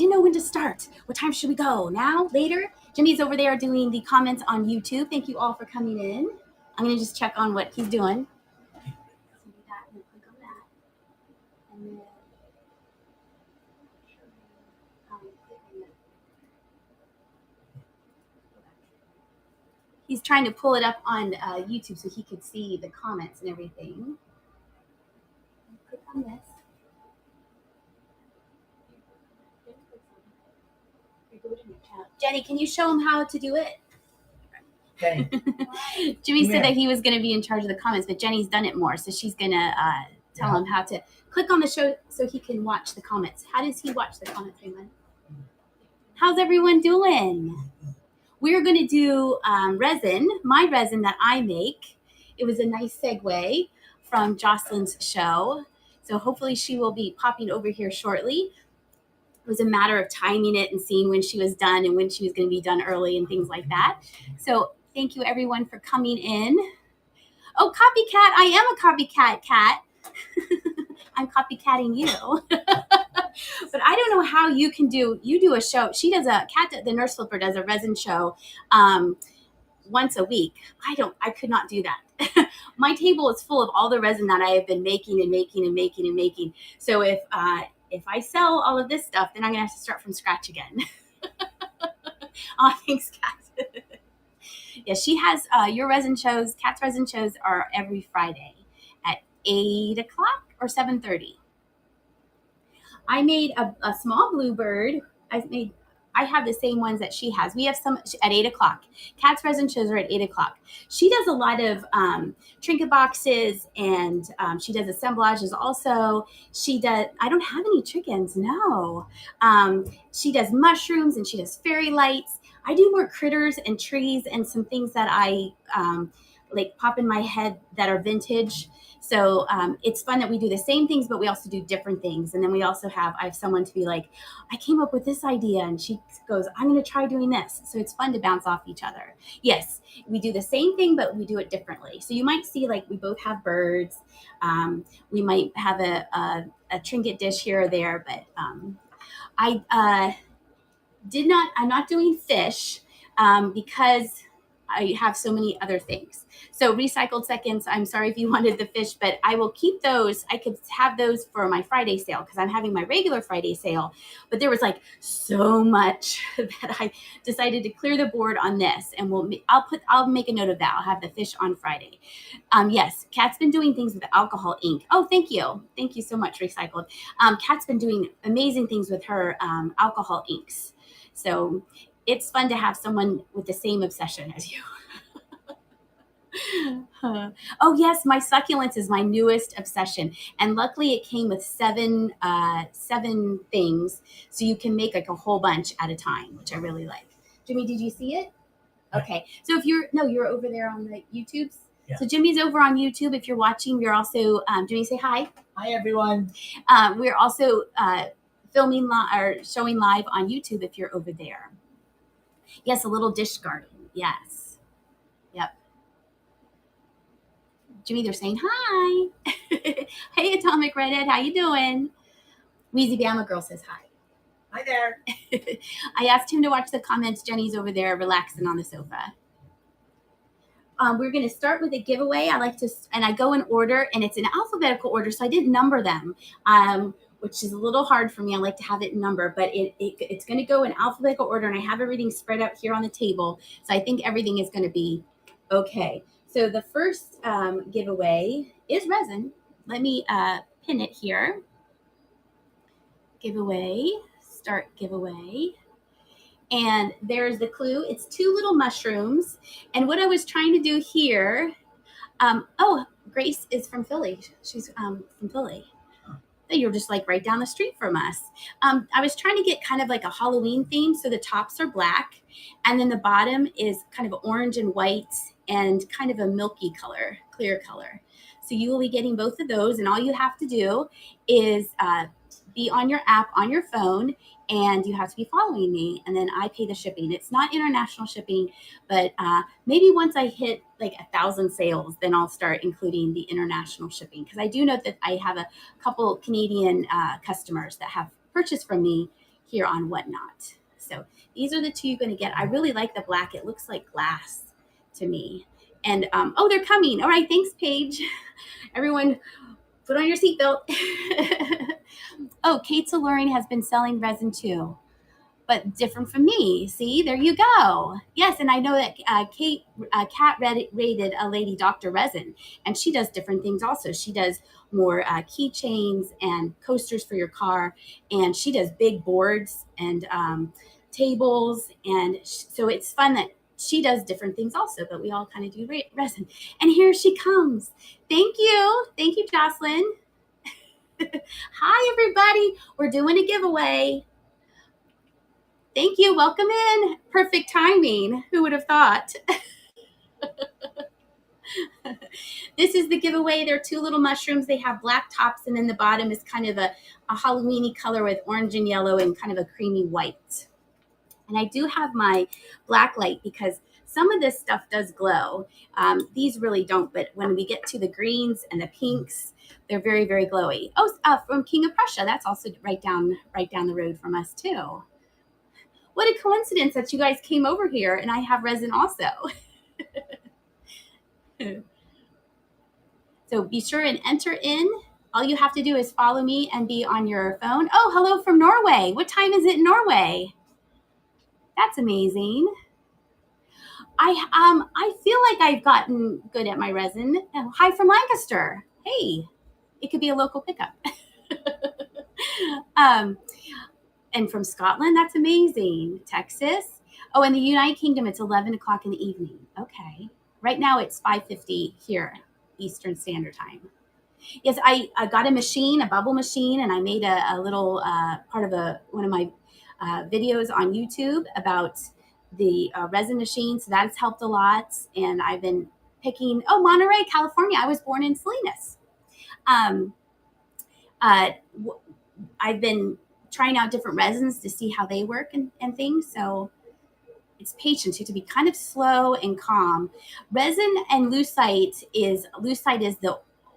didn't know when to start. What time should we go? Now? Later? Jimmy's over there doing the comments on YouTube. Thank you all for coming in. I'm going to just check on what he's doing. He's trying to pull it up on YouTube so he could see the comments and everything. Click on this. Jenny, can you show him how to do it? Okay. Jimmy said that he was going to be in charge of the comments, but Jenny's done it more, so she's going to tell him how to click on the show so he can watch the comments. How does he watch the comments, Raymond? How's everyone doing? We're going to do resin, my resin that I make. It was a nice segue from Jocelyn's show. So hopefully she will be popping over here shortly. It was a matter of timing it and seeing when she was done and when she was going to be done early and things like that. So thank you everyone for coming in. Oh, copycat. I am a copycat cat. I'm copycatting you. But I don't know how you do a show. She does the nurse flipper does a resin show once a week. I could not do that. My table is full of all the resin that I have been making and making and making and making. So if I sell all of this stuff, then I'm gonna have to start from scratch again. Oh, thanks, Kat. Yeah, she has your resin shows. Kat's resin shows are every Friday at 8 o'clock or 7:30. I made a small bluebird. I have the same ones that she has. We have some at 8 o'clock. Kat's resin shows are at 8 o'clock. She does a lot of trinket boxes and she does assemblages also. I don't have any chickens, no. She does mushrooms and she does fairy lights. I do more critters and trees and some things that I like pop in my head that are vintage. So it's fun that we do the same things, but we also do different things. And then I have someone to be like, I came up with this idea. And she goes, I'm going to try doing this. So it's fun to bounce off each other. Yes, we do the same thing, but we do it differently. So you might see like we both have birds. We might have a trinket dish here or there, but I'm not doing fish because I have so many other things. So recycled seconds, I'm sorry if you wanted the fish, but I will keep those. I could have those for my Friday sale because I'm having my regular Friday sale. But there was like so much that I decided to clear the board on this, and I'll make a note of that. I'll have the fish on Friday. Yes, Kat's been doing things with alcohol ink. Oh, thank you so much, Recycled. Kat's been doing amazing things with her alcohol inks. So it's fun to have someone with the same obsession as you. Oh yes, my succulents is my newest obsession, and luckily it came with seven things, so you can make like a whole bunch at a time, which I really like. Jimmy, did you see it? Okay, so you're over there on the YouTubes. Yeah. So Jimmy's over on YouTube. If you're watching, we're also Jimmy, say hi. Hi everyone. We're also filming or showing live on YouTube if you're over there. Yes, a little dish garden. Yes. Yep. Jimmy, they're saying hi. Hey, Atomic Redhead, how you doing? Wheezy Bama Girl says hi. Hi there. I asked him to watch the comments. Jenny's over there relaxing on the sofa. We're going to start with a giveaway. I go in order, and it's in alphabetical order, so I didn't number them. Which is a little hard for me. I like to have it in number, but it's going to go in alphabetical order, and I have everything spread out here on the table. So I think everything is going to be okay. So the first giveaway is resin. Let me pin it here. Giveaway, start giveaway. And there's the clue. It's 2 little mushrooms. And what I was trying to do here, Grace is from Philly. She's from Philly. You're just like right down the street from us. I was trying to get kind of like a Halloween theme. So the tops are black and then the bottom is kind of orange and white and kind of a milky color, clear color. So you will be getting both of those. And all you have to do is be on your app on your phone, and you have to be following me, and then I pay the shipping. It's not international shipping, but maybe once I hit like 1,000 sales, then I'll start including the international shipping, because I do know that I have a couple Canadian customers that have purchased from me here on Whatnot. So these are the two you're going to get. I really like the black. It looks like glass to me. And oh, they're coming. All right, thanks, Paige. Everyone, put on your seatbelt. Oh, Kate's Alluring has been selling resin too, but different from me. See, there you go. Yes, and I know that Kat rated a lady, Dr. Resin, and she does different things also. She does more keychains and coasters for your car, and she does big boards and tables, and so it's fun that she does different things also, but we all kind of do resin. And here she comes. Thank you, Jocelyn. Hi, everybody. We're doing a giveaway. Thank you. Welcome in. Perfect timing. Who would have thought? This is the giveaway. There are two little mushrooms. They have black tops, and then the bottom is kind of a Halloween-y color with orange and yellow and kind of a creamy white. And I do have my black light because some of this stuff does glow. These really don't, but when we get to the greens and the pinks, they're very, very glowy. Oh, from King of Prussia. That's also right down the road from us too. What a coincidence that you guys came over here and I have resin also. So be sure and enter in. All you have to do is follow me and be on your phone. Oh, hello from Norway. What time is it in Norway? That's amazing. I feel like I've gotten good at my resin. Oh, hi from Lancaster. Hey, it could be a local pickup. And from Scotland, that's amazing. Texas. Oh, in the United Kingdom, it's 11 o'clock in the evening. Okay. Right now, it's 5:50 here, Eastern Standard Time. Yes, I got a machine, a bubble machine, and I made a little part of one of my videos on YouTube about the resin machine. So that's helped a lot. And I've been picking, Monterey, California. I was born in Salinas. I've been trying out different resins to see how they work and things. So it's patience. You have to be kind of slow and calm. Resin and lucite is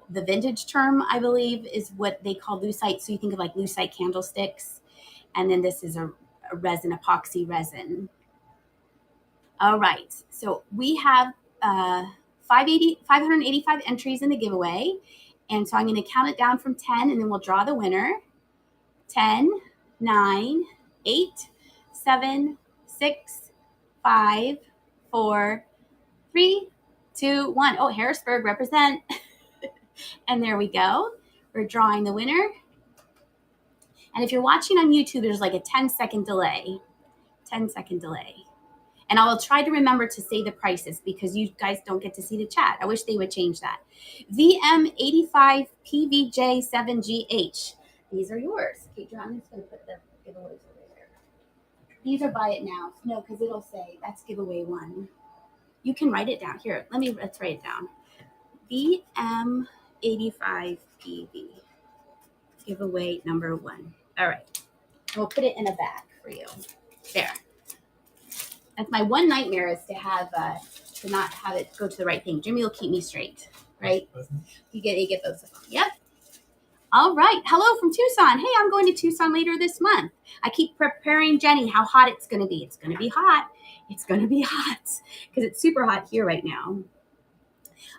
the vintage term, I believe, is what they call lucite. So you think of like lucite candlesticks. And then this is a resin, epoxy resin. All right. So we have 585 entries in the giveaway. And so I'm going to count it down from 10, and then we'll draw the winner. 10, 9, 8, 7, 6, 5, 4, 3, 2, 1. Oh, Harrisburg, represent. And there we go. We're drawing the winner. And if you're watching on YouTube, there's like a 10-second delay. 10-second delay. And I will try to remember to say the prices because you guys don't get to see the chat. I wish they would change that. VM85PVJ7GH. These are yours. Okay, John, I'm just going to put the giveaways over there. These are buy it now. No, because it'll say that's giveaway 1. You can write it down. Here, let's write it down. VM85PV. Giveaway number 1. All right. And we'll put it in a bag for you. There. That's my one nightmare is to have to not have it go to the right thing. Jimmy will keep me straight, right? You get both of them. Yep. All right. Hello from Tucson. Hey, I'm going to Tucson later this month. I keep preparing Jenny how hot it's going to be. It's going to be hot. It's going to be hot because it's super hot here right now.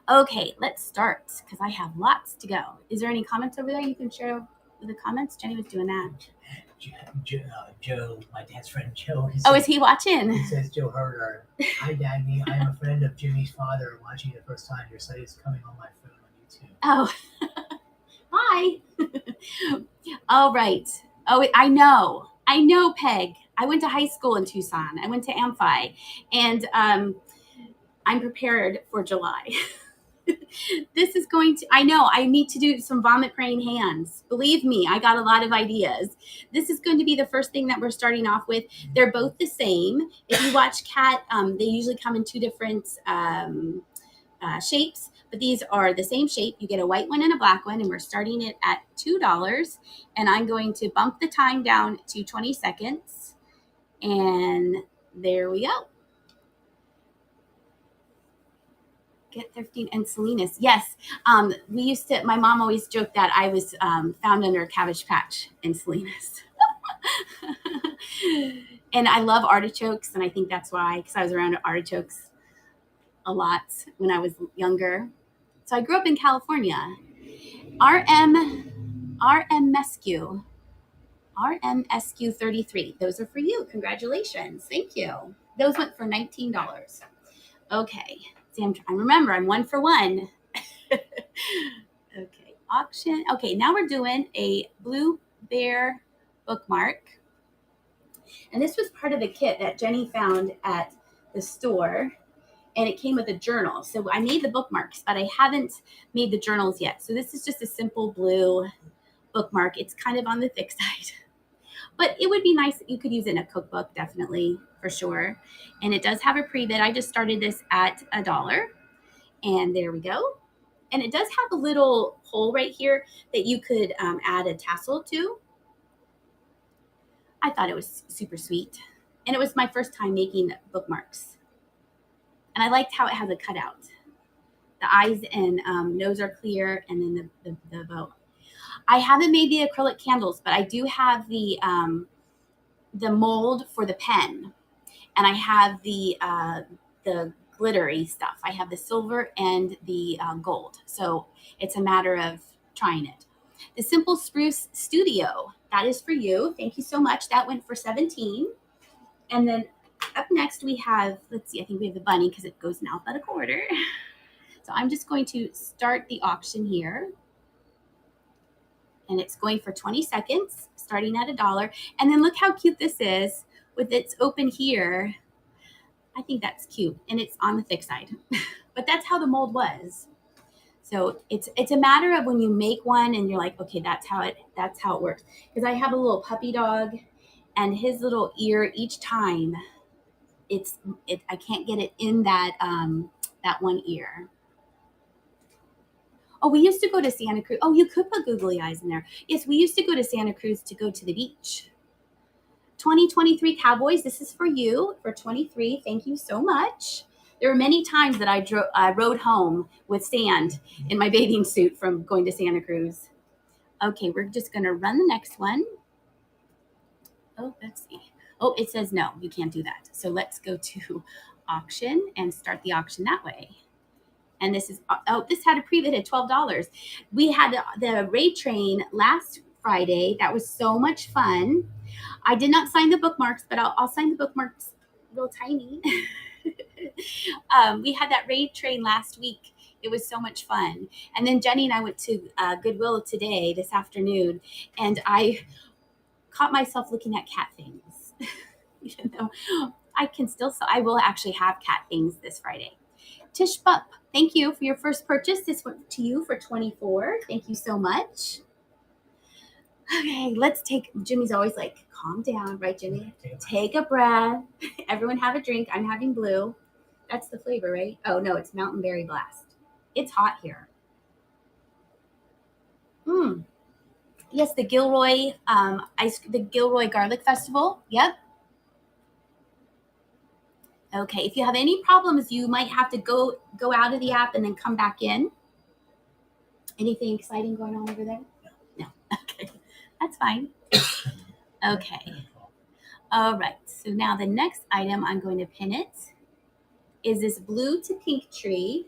Okay, let's start because I have lots to go. Is there any comments over there you can share with the comments? Jenny was doing that. Joe, my dad's friend Joe. Is he watching? He says, Joe Herder. Hi, Dagny. I am a friend of Jimmy's father watching the first time. Your site is coming on my phone on YouTube. Oh, hi. All right. Oh, I know, Peg. I went to high school in Tucson. I went to Amphi, and I'm prepared for July. This is going to, I know, I need to do some vomit praying hands. Believe me, I got a lot of ideas. This is going to be the first thing that we're starting off with. They're both the same. If you watch Cat, they usually come in 2 different shapes, but these are the same shape. You get a white one and a black one, and we're starting it at $2. And I'm going to bump the time down to 20 seconds. And there we go. Get thrifting and Salinas. Yes. We used to, my mom always joked that I was found under a cabbage patch in Salinas. And I love artichokes, and I think that's why, because I was around artichokes a lot when I was younger. So I grew up in California. RMSQ 33. Those are for you. Congratulations. Thank you. Those went for $19. Okay. See, remember, I'm 1 for 1. Okay. Auction. Okay, now we're doing a blue bear bookmark. And this was part of the kit that Jenny found at the store. And it came with a journal. So I made the bookmarks, but I haven't made the journals yet. So this is just a simple blue bookmark. It's kind of on the thick side. But it would be nice. You could use it in a cookbook, definitely, for sure. And it does have a pre-bid. I just started this at $1. And there we go. And it does have a little hole right here that you could add a tassel to. I thought it was super sweet. And it was my first time making bookmarks. And I liked how it has a cutout. The eyes and nose are clear, and then the bow. I haven't made the acrylic candles, but I do have the mold for the pen, and I have the glittery stuff. I have the silver and the gold. So it's a matter of trying it. The Simple Spruce Studio, that is for you. Thank you so much. That went for $17. And then up next we have, let's see, I think we have the bunny because it goes in alphabetical order. So I'm just going to start the auction here. And it's going for 20 seconds, starting at $1. And then look how cute this is with its open here. I think that's cute. And it's on the thick side. But that's how the mold was. So it's a matter of when you make one and you're like, okay, that's how it works. Because I have a little puppy dog, and his little ear each time, I can't get it in that one ear. Oh, we used to go to Santa Cruz. Oh, you could put googly eyes in there. Yes, we used to go to Santa Cruz to go to the beach. 2023 Cowboys, this is for you for 23. Thank you so much. There were many times that I rode home with sand in my bathing suit from going to Santa Cruz. Okay, we're just going to run the next one. Oh, let's see. Oh, it says no, you can't do that. So let's go to auction and start the auction that way. And this is, this had a pre-bid at $12. We had the raid train last Friday. That was so much fun. I did not sign the bookmarks, but I'll sign the bookmarks real tiny. We had that raid train last week. It was so much fun. And then Jenny and I went to Goodwill today, this afternoon, and I caught myself looking at cat things. Even though I will actually have cat things this Friday. Tish Bupp, thank you for your first purchase. This went to you for $24. Thank you so much. Okay, Jimmy's always like, calm down, right, Jimmy? Take a breath. Everyone have a drink. I'm having blue. That's the flavor, right? Oh, no, it's Mountain Berry Blast. It's hot here. Yes, the Gilroy Garlic Festival. Yep. Okay, if you have any problems, you might have to go out of the app and then come back in. Anything exciting going on over there? No. Okay, that's fine. Okay. All right, so now the next item, I'm going to pin it, is this blue to pink tree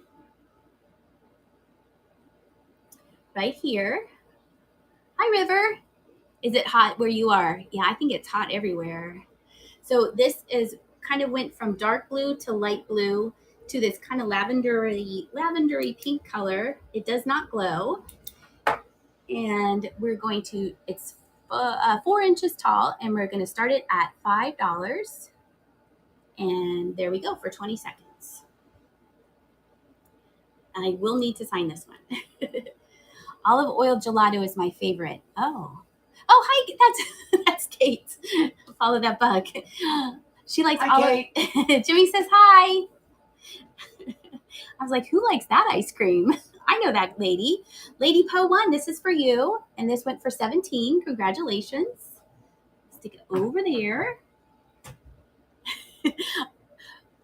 right here. Hi, River. Is it hot where you are? Yeah, I think it's hot everywhere. So this kind of went from dark blue to light blue to this kind of lavendery pink color. It does not glow. And it's 4 inches tall, and we're going to start it at $5. And there we go for 20 seconds. I will need to sign this one. Olive oil gelato is my favorite. Oh, hi, that's Kate. Follow that bug. She likes olive. Jimmy says hi. I was like, who likes that ice cream? I know that lady. Lady Poe 1, this is for you. And this went for $17. Congratulations. Stick it over there.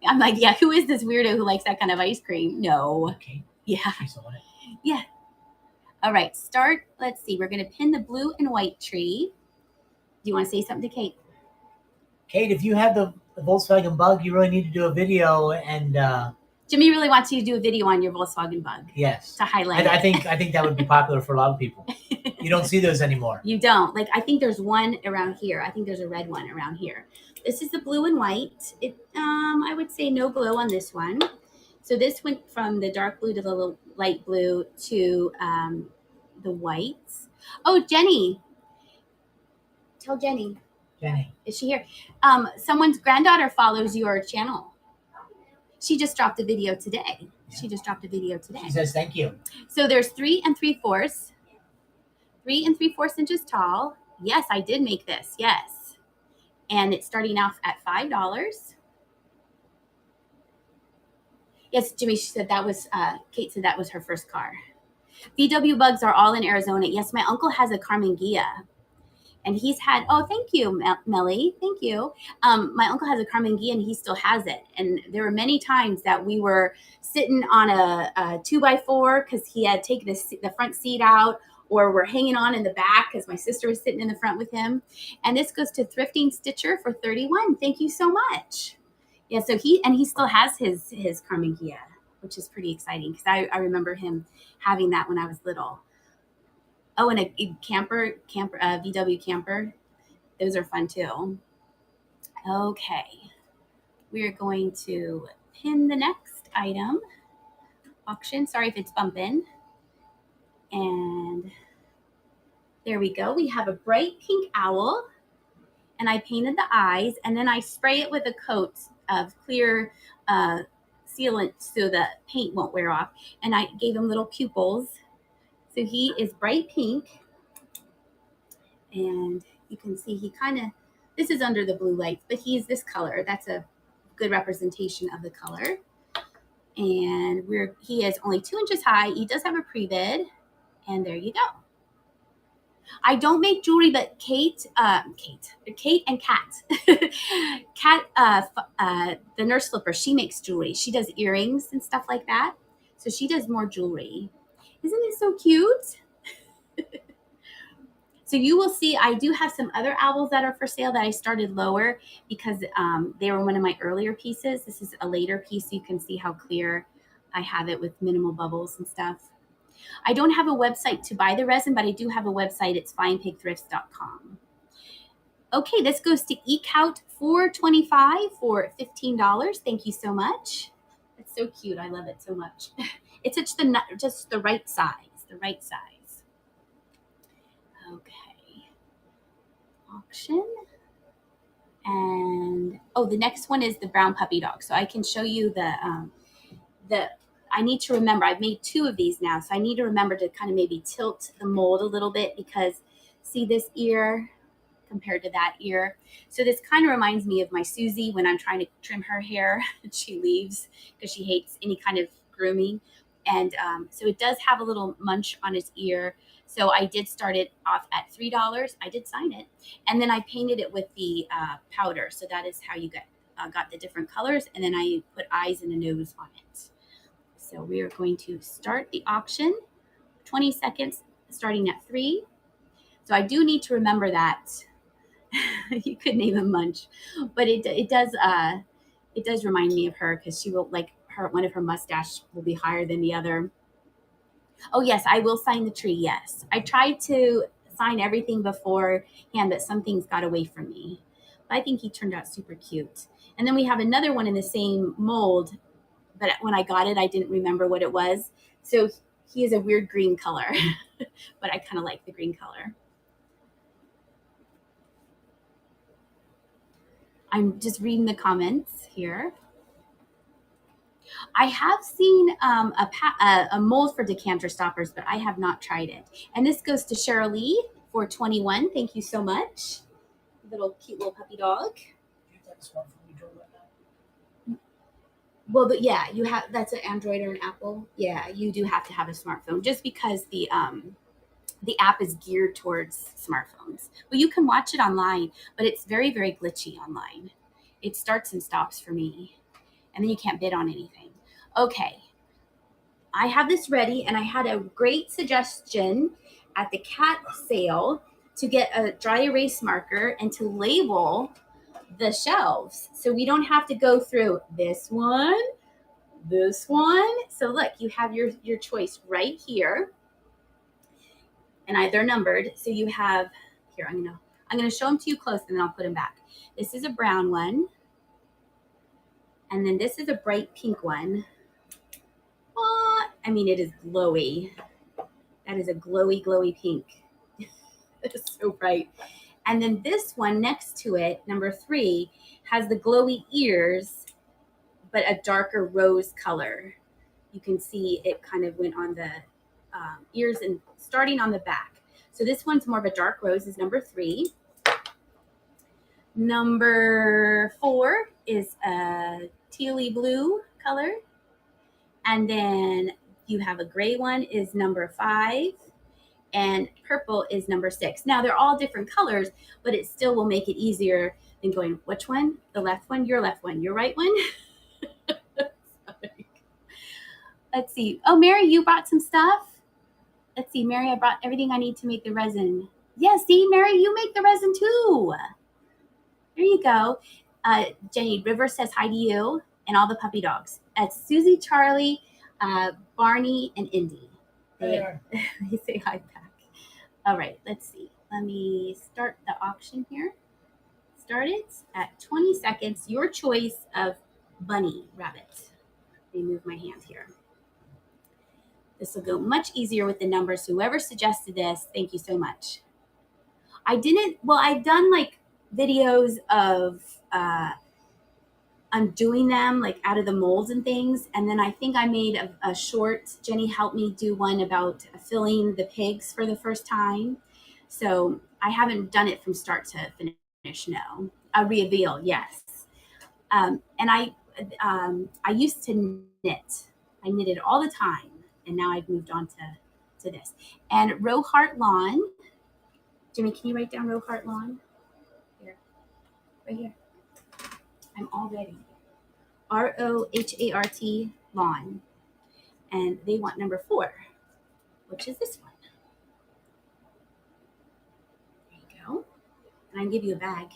I'm like, yeah, who is this weirdo who likes that kind of ice cream? No. Okay. Yeah. Yeah. All right, let's see. We're going to pin the blue and white tree. you want to say something to Kate? Kate, if you have the Volkswagen Bug, you really need to do a video. And Jimmy really wants you to do a video on your Volkswagen Bug. Yes, to highlight I think that would be popular for a lot of people. You don't see those anymore. You don't. Like, I think there's one around here. I think there's a red one around here. This is the blue and white. I would say no glue on this one. So this went from the dark blue to the light blue to the whites. Oh, Jenny. Tell Jenny. Jenny. Is she here? Someone's granddaughter follows your channel. She just dropped a video today. Yeah. She says thank you. So there's 3 3/4. 3 3/4 inches tall. Yes, I did make this. Yes. And it's starting off at $5. Yes, Jimmy, she said that was, Kate said that was her first car. VW bugs are all in Arizona. Yes, my uncle has a Carmen Ghia. And he's had, oh, thank you, Melly. Thank you. My uncle has a Carmen Ghia and he still has it. And there were many times that we were sitting on a 2x4 because he had taken the front seat out, or we're hanging on in the back because my sister was sitting in the front with him. And this goes to Thrifting Stitcher for $31. Thank you so much. Yeah, so he still has his Carmen Ghia, which is pretty exciting because I remember him having that when I was little. Oh, and a VW camper. Those are fun too. Okay. We are going to pin the next item. Auction. Sorry if it's bumping. And there we go. We have a bright pink owl. And I painted the eyes. And then I spray it with a coat of clear sealant so the paint won't wear off. And I gave him little pupils. So he is bright pink, and you can see he kind of, this is under the blue lights, but he's this color. That's a good representation of the color. And he is only 2 inches high. He does have a pre-bid, and there you go. I don't make jewelry, but Kate and Kat, the nurse flipper, she makes jewelry. She does earrings and stuff like that. So she does more jewelry. Isn't it so cute? So you will see I do have some other owls that are for sale that I started lower because they were one of my earlier pieces. This is a later piece, so you can see how clear I have it with minimal bubbles and stuff. I don't have a website to buy the resin, but I do have a website. It's flyingpigthrifts.com. Okay, this goes to Ecout $4.25 for $15. Thank you so much. It's so cute. I love it so much. It's just the right size. The right size. Okay. Auction. And the next one is the brown puppy dog. So I can show you I need to remember, I've made 2 of these now, so I need to remember to kind of maybe tilt the mold a little bit because see this ear compared to that ear. So this kind of reminds me of my Susie when I'm trying to trim her hair and she leaves because she hates any kind of grooming. And so it does have a little munch on its ear. So I did start it off at $3. I did sign it. And then I painted it with the powder. So that is how you got the different colors. And then I put eyes and a nose on it. So we are going to start the auction, 20 seconds, starting at 3. So I do need to remember that. You could name him Munch, but it does remind me of her because she will one of her mustache will be higher than the other. Oh yes, I will sign the tree. Yes, I tried to sign everything beforehand, but some things got away from me. But I think he turned out super cute. And then we have another one in the same mold. But when I got it, I didn't remember what it was. So he is a weird green color, but I kind of like the green color. I'm just reading the comments here. I have seen a mold for decanter stoppers, but I have not tried it. And this goes to Cheryl Lee for $21. Thank you so much. Cute little puppy dog. Well, but yeah, you have, that's an Android or an Apple. Yeah, you do have to have a smartphone just because the app is geared towards smartphones. Well, you can watch it online, but it's very, very glitchy online. It starts and stops for me, and then you can't bid on anything. Okay, I have this ready, and I had a great suggestion at the cat sale to get a dry erase marker and to label the shelves. So we don't have to go through this one. So look, you have your choice right here. And they're numbered. So you have, here, I'm gonna show them to you close and then I'll put them back. This is a brown one. And then this is a bright pink one. I mean, it is glowy. That is a glowy, glowy pink. It is so bright. And then this one next to it, number 3, has the glowy ears, but a darker rose color. You can see it kind of went on the ears and starting on the back. So this one's more of a dark rose, is number 3. Number 4 is a tealy blue color. And then you have a gray one is number 5. And purple is number 6. Now they're all different colors, but it still will make it easier than going, which one? The left one, your right one. Let's see. Oh, Mary, you brought some stuff? Let's see, Mary, I brought everything I need to make the resin. Yeah, see, Mary, you make the resin too. There you go. Jenny, River says hi to you and all the puppy dogs. That's Susie, Charlie, Barney, and Indy. They say hi back. All right, let's see. Let me start the auction here. Start it at 20 seconds. Your choice of bunny rabbit. Let me move my hand here. This will go much easier with the numbers. Whoever suggested this, thank you so much. I've done like videos of undoing them like out of the molds and things. And then I think I made a short, Jenny helped me do one about filling the pigs for the first time. So I haven't done it from start to finish, no. A reveal, yes. And I used to knit. I knitted all the time. And now I've moved on to this. And Rohart Lawn. Jimmy, can you write down Rohart Lawn? Here. Right here. I'm all ready. Rohart Lawn. And they want number 4, which is this one. There you go. And I can give you a bag.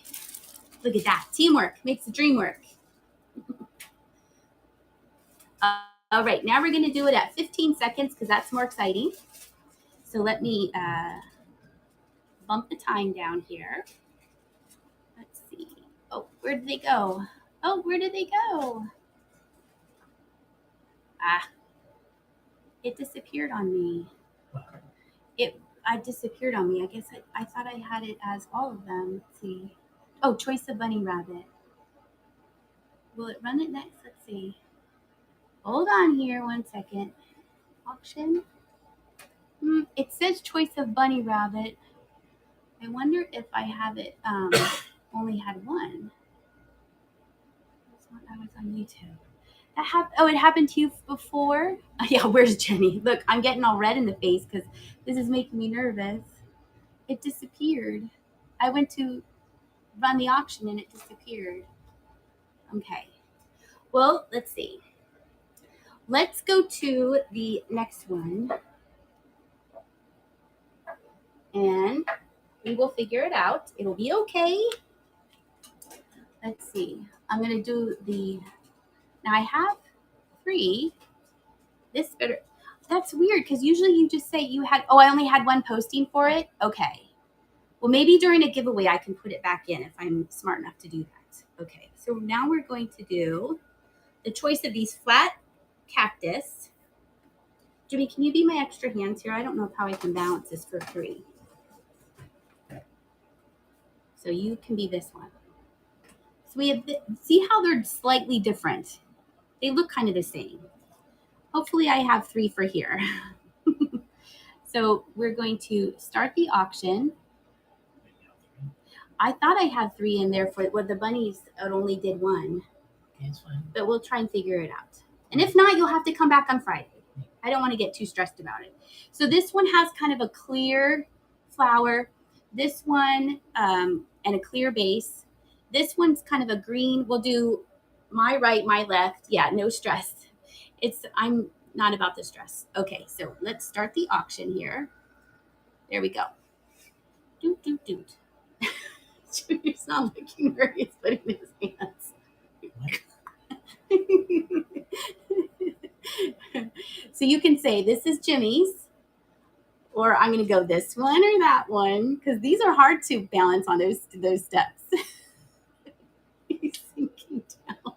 Look at that. Teamwork makes the dream work. All right, now we're going to do it at 15 seconds because that's more exciting. So let me bump the time down here. Let's see. Oh, where did they go? Oh, where did they go? It disappeared on me. It disappeared on me. I guess I thought I had it as all of them. Let's see. Oh, choice of bunny rabbit. Will it run it next? Let's see. Hold on here 1 second. Auction. It says choice of bunny rabbit. I wonder if I have it only had one. I was on YouTube. It happened to you before? Yeah, where's Jenny? Look, I'm getting all red in the face because this is making me nervous. It disappeared. I went to run the auction and it disappeared. Okay. Well, let's see. Let's go to the next one. And we will figure it out. It'll be okay. Let's see. I'm going to do now I have 3. This better. That's weird because usually you just say I only had 1 posting for it. Okay. Well, maybe during a giveaway I can put it back in if I'm smart enough to do that. Okay. So now we're going to do the choice of these flat cactus. Jimmy, can you be my extra hands here? I don't know how I can balance this for 3. So you can be this one. So we have, see how they're slightly different? They look kind of the same. Hopefully I have 3 for here. So we're going to start the auction. I thought I had 3 in there for the bunnies. It only did 1. It's fine. But we'll try and figure it out. And if not, you'll have to come back on Friday. I don't want to get too stressed about it. So this one has kind of a clear flower. This one and a clear base. This one's kind of a green. We'll do my right, my left. Yeah, no stress. I'm not about the stress. Okay, so let's start the auction here. There we go. Doot, doot, doot. Junior's not looking where he's putting his hands. So you can say, this is Jimmy's, or I'm going to go this one or that one, because these are hard to balance on those steps. He's sinking down.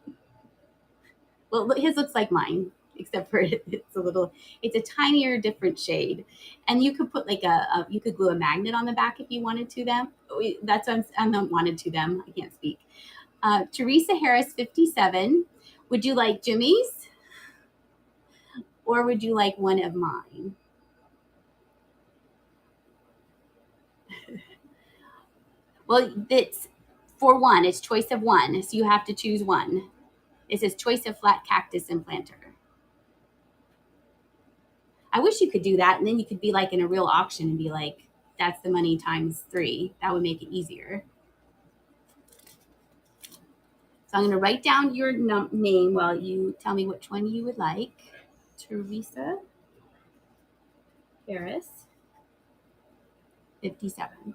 Well, his looks like mine, except for it's a tinier, different shade. And you could put like you could glue a magnet on the back if you wanted to them. That's wanted to them. I can't speak. Teresa Harris, 57. Would you like Jimmy's? Or would you like one of mine? Well, it's for one. It's choice of one. So you have to choose one. It says choice of flat cactus and planter. I wish you could do that. And then you could be like in a real auction and be like, that's the money times 3. That would make it easier. So I'm going to write down your name while you tell me which one you would like. Teresa Harris, 57.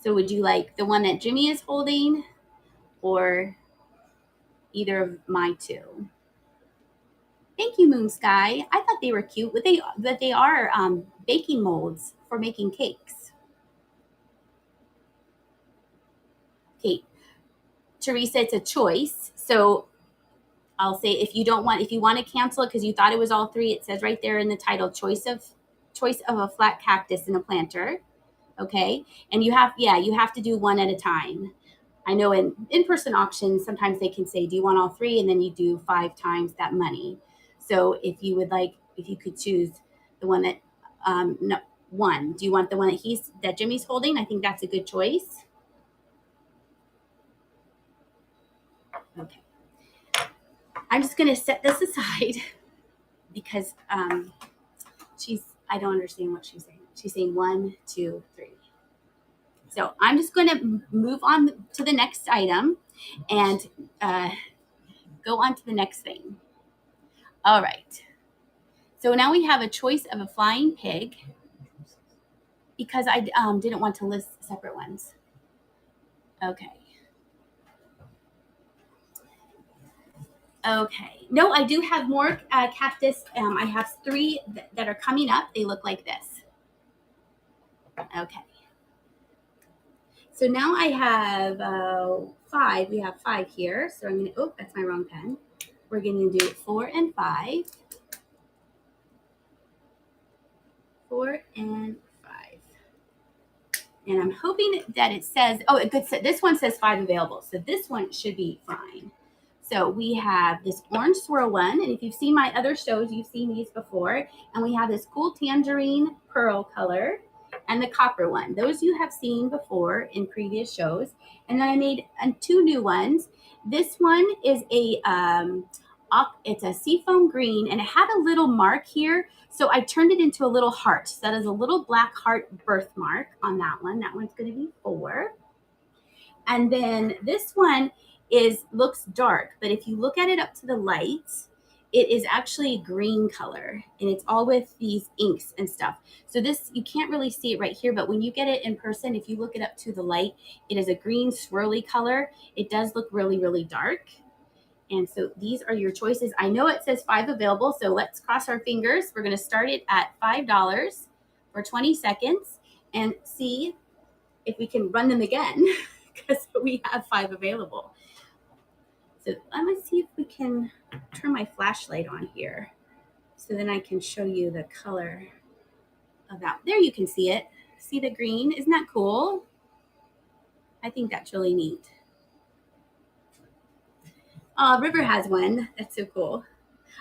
So would you like the one that Jimmy is holding or either of my two? Thank you, Moon Sky. I thought they were cute, but they are baking molds for making cakes. Okay, Teresa, it's a choice. So I'll say if you want to cancel it because you thought it was all 3, it says right there in the title, choice of a flat cactus and a planter. Okay, and you have to do one at a time. I know in person auctions sometimes they can say, do you want all 3, and then you do 5 times that money. So if you could choose the one that one, do you want the one that Jimmy's holding? I think that's a good choice. Okay, I'm just gonna set this aside because I don't understand what she's saying. She's saying 1, 2, 3. So I'm just going to move on to the next item and go on to the next thing. All right. So now we have a choice of a flying pig because I didn't want to list separate ones. Okay. Okay. No, I do have more cactus. I have 3 that are coming up. They look like this. Okay. So now I have 5. We have 5 here. So I'm going to, that's my wrong pen. We're going to do 4 and 5. 4 and 5. And I'm hoping that it says, this one says 5 available. So this one should be fine. So we have this orange swirl one. And if you've seen my other shows, you've seen these before. And we have this cool tangerine pearl color and the copper one. Those you have seen before in previous shows. And then I made 2 new ones. This one is it's a seafoam green, and it had a little mark here. So I turned it into a little heart. So that is a little black heart birthmark on that one. That one's going to be 4. And then this one looks dark, but if you look at it up to the light, it is actually a green color, and it's all with these inks and stuff. So this, you can't really see it right here, but when you get it in person, if you look it up to the light, it is a green swirly color. It does look really, really dark. And so these are your choices. I know it says 5 available, so let's cross our fingers. We're going to start it at $5 for 20 seconds and see if we can run them again because we have 5 available. So let me see if we can turn my flashlight on here so then I can show you the color of that. There you can see it. See the green? Isn't that cool? I think that's really neat. River has one. That's so cool.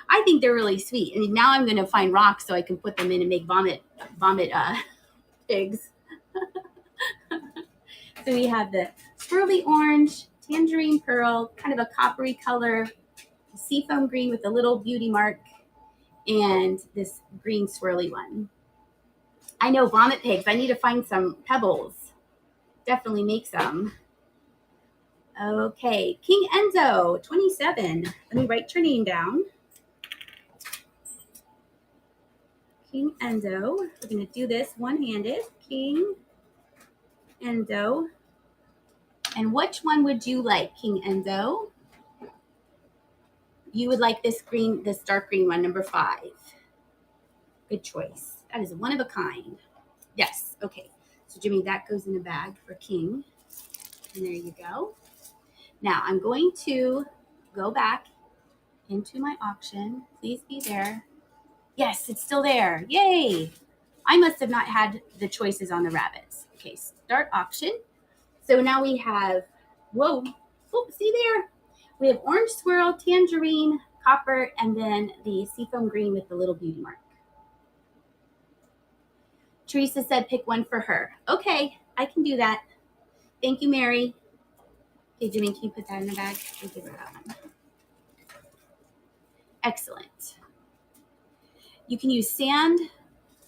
I think they're really sweet. And now I'm going to find rocks so I can put them in and make vomit pigs. So we have the swirly orange, tangerine pearl, kind of a coppery color, seafoam green with a little beauty mark, and this green swirly one. I know vomit pigs. I need to find some pebbles. Definitely make some. Okay, King Enzo, 27. Let me write your name down. King Endo. We're going to do this one-handed. King Endo. And which one would you like, King Endo? You would like this green, this dark green one, number 5. Good choice. That is one of a kind. Yes. Okay. So Jimmy, that goes in a bag for King. And there you go. Now I'm going to go back into my auction. Please be there. Yes, it's still there. Yay. I must have not had the choices on the rabbits. Okay, start auction. So now we have, whoa, oh, see there? We have orange swirl, tangerine, copper, and then the seafoam green with the little beauty mark. Teresa said pick one for her. Okay, I can do that. Thank you, Mary. Okay, Jimmy, can you put that in the bag? I'll give her that one. Excellent. You can use sand.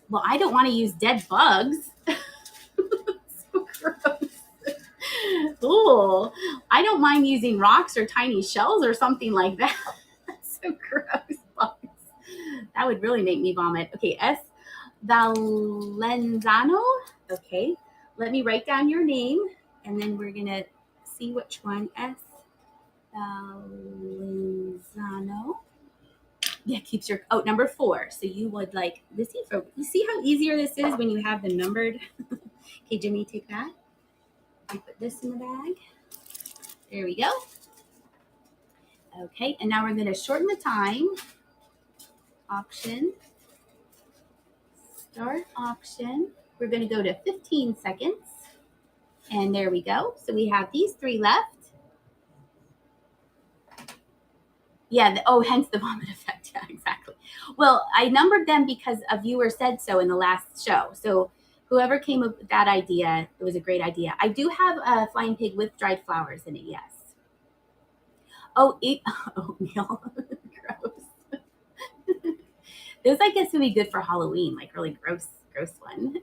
Well, I don't want to use dead bugs. So gross. Ooh, I don't mind using rocks or tiny shells or something like that. That's so gross. Bugs. That would really make me vomit. Okay, S. Valenzano. Okay, let me write down your name, and then we're going to see which one. S. Valenzano. Yeah, keeps your, oh, number 4. So you would like the seafoam. You see how easier this is when you have them numbered? Okay, Jimmy, take that. And put this in the bag. There we go. Okay, and now we're going to shorten the time. Auction. Start auction. We're going to go to 15 seconds. And there we go. So we have these 3 left. Yeah, hence the vomit effect. Yeah, exactly. Well, I numbered them because a viewer said so in the last show. So whoever came up with that idea, it was a great idea. I do have a flying pig with dried flowers in it, yes. Oh, eat oatmeal. Gross. Those, I guess, would be good for Halloween, like really gross one.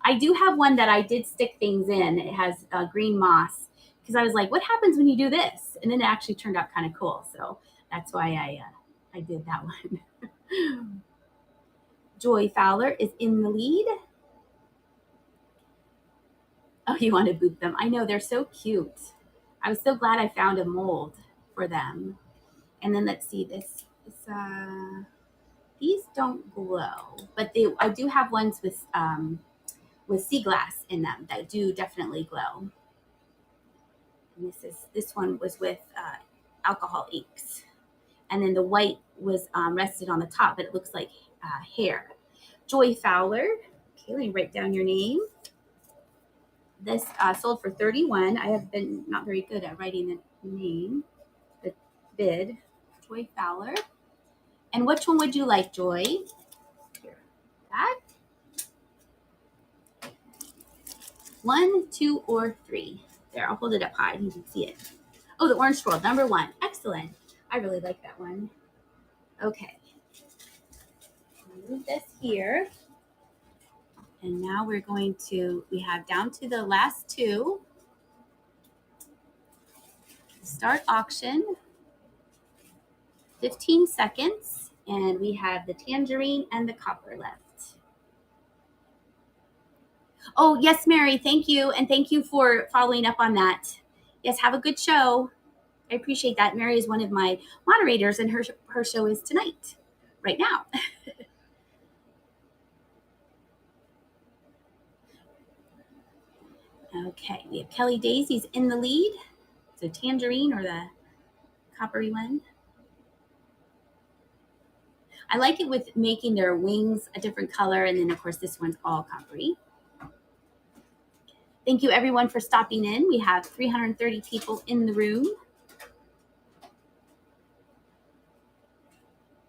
I do have one that I did stick things in. It has green moss because I was like, what happens when you do this? And then it actually turned out kind of cool. So that's why I did that one. Joy Fowler is in the lead. Oh, you want to boot them. I know, they're so cute. I was so glad I found a mold for them. And then let's see this. These don't glow, but I do have ones with sea glass in them that do definitely glow. And this one was with alcohol inks. And then the white was rested on the top, but it looks like hair. Joy Fowler. Okay, let me write down your name. This sold for $31. I have been not very good at writing the name, the bid. Joy Fowler. And which one would you like, Joy? Here, that. 1, 2, or 3. There, I'll hold it up high. You can see it. Oh, the orange swirl, number 1. Excellent. I really like that one. Okay. Move this here. And now we're going to, we have down to the last 2. Start auction. 15 seconds. And we have the tangerine and the copper left. Oh, yes, Mary. Thank you. And thank you for following up on that. Yes, have a good show. I appreciate that. Mary is one of my moderators, and her show is tonight, right now. Okay, we have Kelly Daisy's in the lead. So tangerine or the coppery one. I like it with making their wings a different color, and then of course this one's all coppery. Thank you everyone for stopping in. We have 330 people in the room.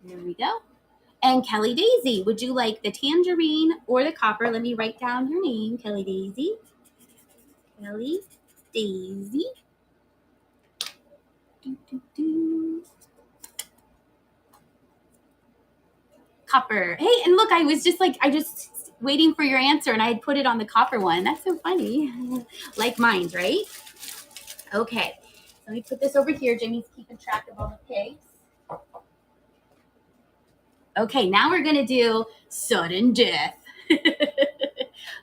There we go. And Kelly Daisy, would you like the tangerine or the copper? Let me write down your name, Kelly Daisy. Kelly Daisy. Copper. Hey, and look, I was just waiting for your answer, and I had put it on the copper one. That's so funny. Like mine, right? Okay. Let me put this over here. Jimmy's keeping track of all the pigs. Okay, now we're going to do sudden death.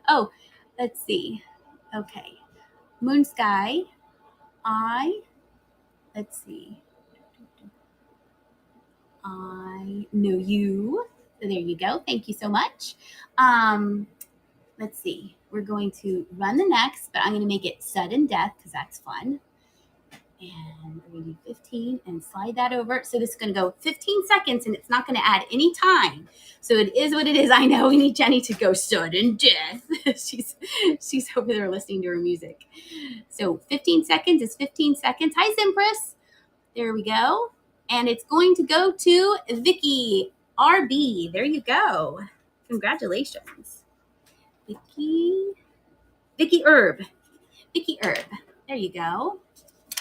Oh, let's see. Okay. Moon Sky. Let's see. I know you. So there you go. Thank you so much. Let's see. We're going to run the next, but I'm going to make it sudden death because that's fun. And we're going to do 15 and slide that over. So this is going to go 15 seconds and it's not going to add any time. So it is what it is. I know we need Jenny to go sudden death. she's over there listening to her music. So 15 seconds is 15 seconds. Hi, Simpress. There we go. And it's going to go to Vicky RB. There you go. Congratulations. Vicky Herb. There you go.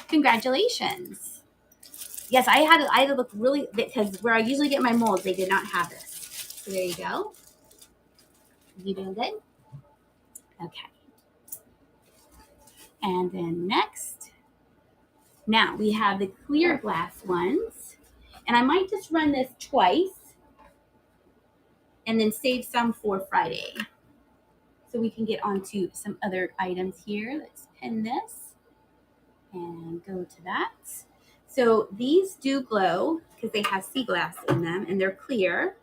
Congratulations. Yes, I had to look really, because where I usually get my molds, they did not have this. So there you go. You doing good? Okay. And then next, now we have the clear glass ones. And I might just run this twice and then save some for Friday. So we can get onto some other items here. Let's pin this and go to that. So these do glow because they have sea glass in them and they're clear.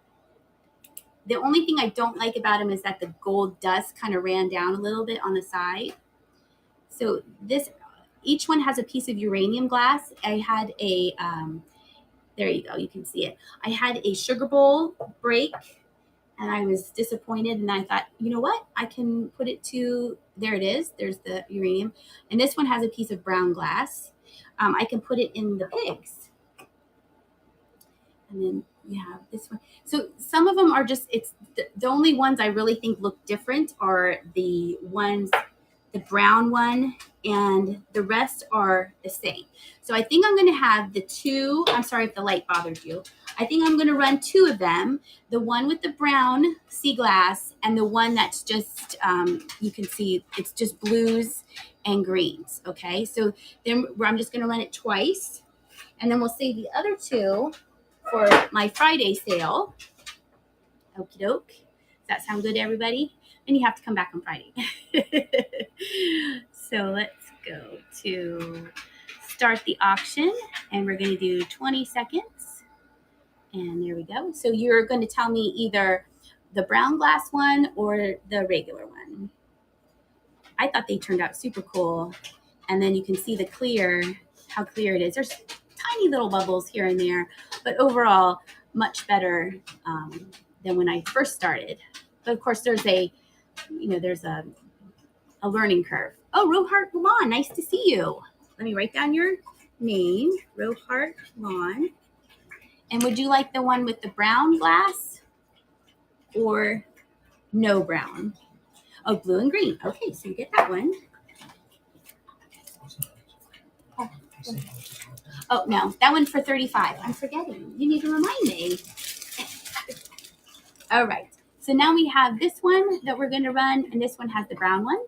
The only thing I don't like about them is that the gold dust kind of ran down a little bit on the side. So each one has a piece of uranium glass. I had a, there you go, you can see it. I had a sugar bowl break and I was disappointed and I thought, you know what? I can put it to, there it is. There's the uranium. And this one has a piece of brown glass. I can put it in the pigs. And then you have this one. So some of them are just, it's the only ones I really think look different are the ones, the brown one, and the rest are the same. So I think I'm going to have the two, I'm sorry if the light bothered you. I think I'm going to run two of them, the one with the brown sea glass and the one that's just, you can see it's just blues and greens. Okay, so then I'm just going to run it twice and then we'll save the other two for my Friday sale. Okie doke. Does that sound good to everybody? Then you have to come back on Friday. So let's go to start the auction and we're going to do 20 seconds. And there we go. So you're going to tell me either the brown glass one or the regular one. I thought they turned out super cool. And then you can see the clear, how clear it is. There's tiny little bubbles here and there, but overall much better than when I first started. But of course there's a learning curve. Oh, Rohart Lawn, nice to see you. Let me write down your name, Rohart Lawn. And would you like the one with the brown glass or no brown? Oh, blue and green. Okay, so you get that one. Oh, no, that one's for $35. I'm forgetting. You need to remind me. All right. So now we have this one that we're going to run, and this one has the brown one.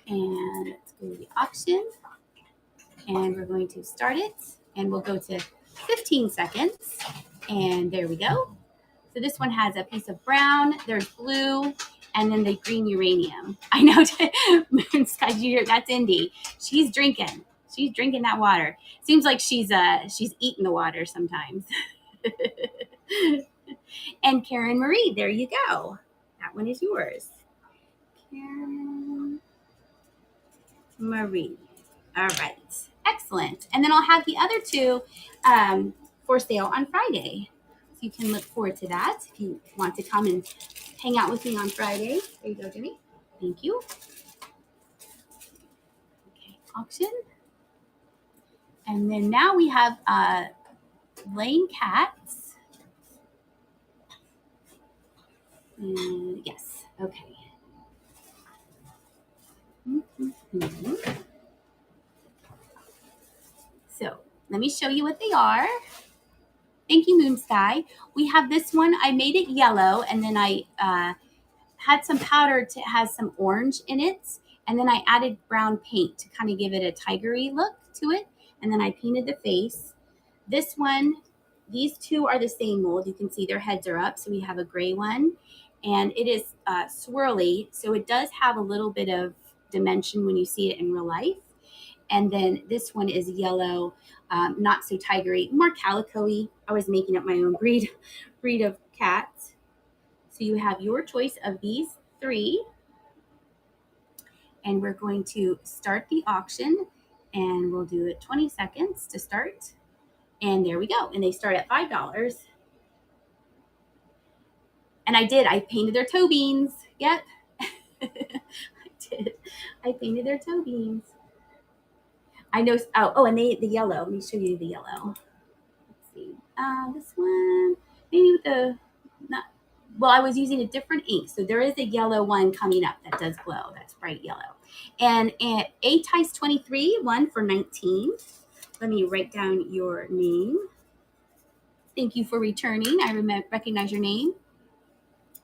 And let's go to the auction. And we're going to start it, and we'll go to 15 seconds. And there we go. So this one has a piece of brown, there's blue, and then the green uranium. I know, Moon Sky Junior, that's Indy. She's drinking that water. Seems like she's eating the water sometimes. And Karen Marie, there you go. That one is yours. Karen Marie. All right. Excellent. And then I'll have the other two for sale on Friday. So you can look forward to that if you want to come and hang out with me on Friday. There you go, Jimmy. Thank you. Okay, auction. And then now we have laying cats. And yes, okay. Mm-hmm. So let me show you what they are. Thank you, Moon Sky. We have this one. I made it yellow, and then I had some powder to has some orange in it, and then I added brown paint to kind of give it a tigery look to it, and then I painted the face. This one, these two are the same mold. You can see their heads are up. So we have a gray one, and it is swirly. So it does have a little bit of dimension when you see it in real life. And then this one is yellow, not so tigery, more calico-y. I was making up my own breed of cats. So you have your choice of these three. And we're going to start the auction, and we'll do it 20 seconds to start. And there we go. And they start at $5. And I painted their toe beans. Yep. I did. I painted their toe beans. I know. Oh, and the yellow. Let me show you the yellow. Let's see. This one, maybe with the, not, well, I was using a different ink. So there is a yellow one coming up that does glow. That's bright yellow. And A Tice 23, one for 19. Let me write down your name. Thank you for returning. I recognize your name.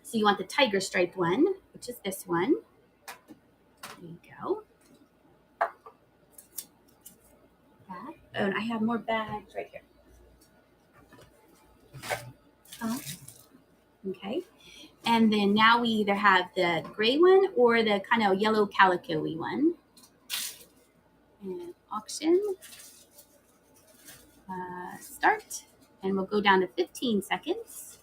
So you want the tiger striped one, which is this one. There you go. That. Oh, and I have more bags right here. Okay. And then now we either have the gray one or the kind of yellow calico-y one. And auction. Start. And we'll go down to 15 seconds.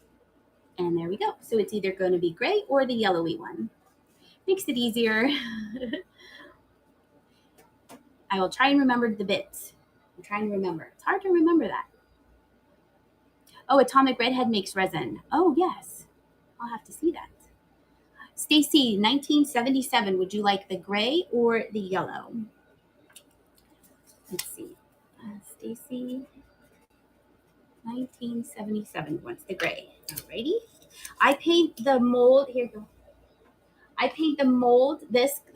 And there we go. So it's either going to be gray or the yellowy one. Makes it easier. I will try and remember the bits. I'm trying to remember. It's hard to remember that. Oh, Atomic Redhead makes resin. Oh, yes. I'll have to see that. Stacy, 1977. Would you like the gray or the yellow? Let's see. Stacy, 1977 wants the gray. Alrighty. I paint the mold. Here you go. I paint the mold.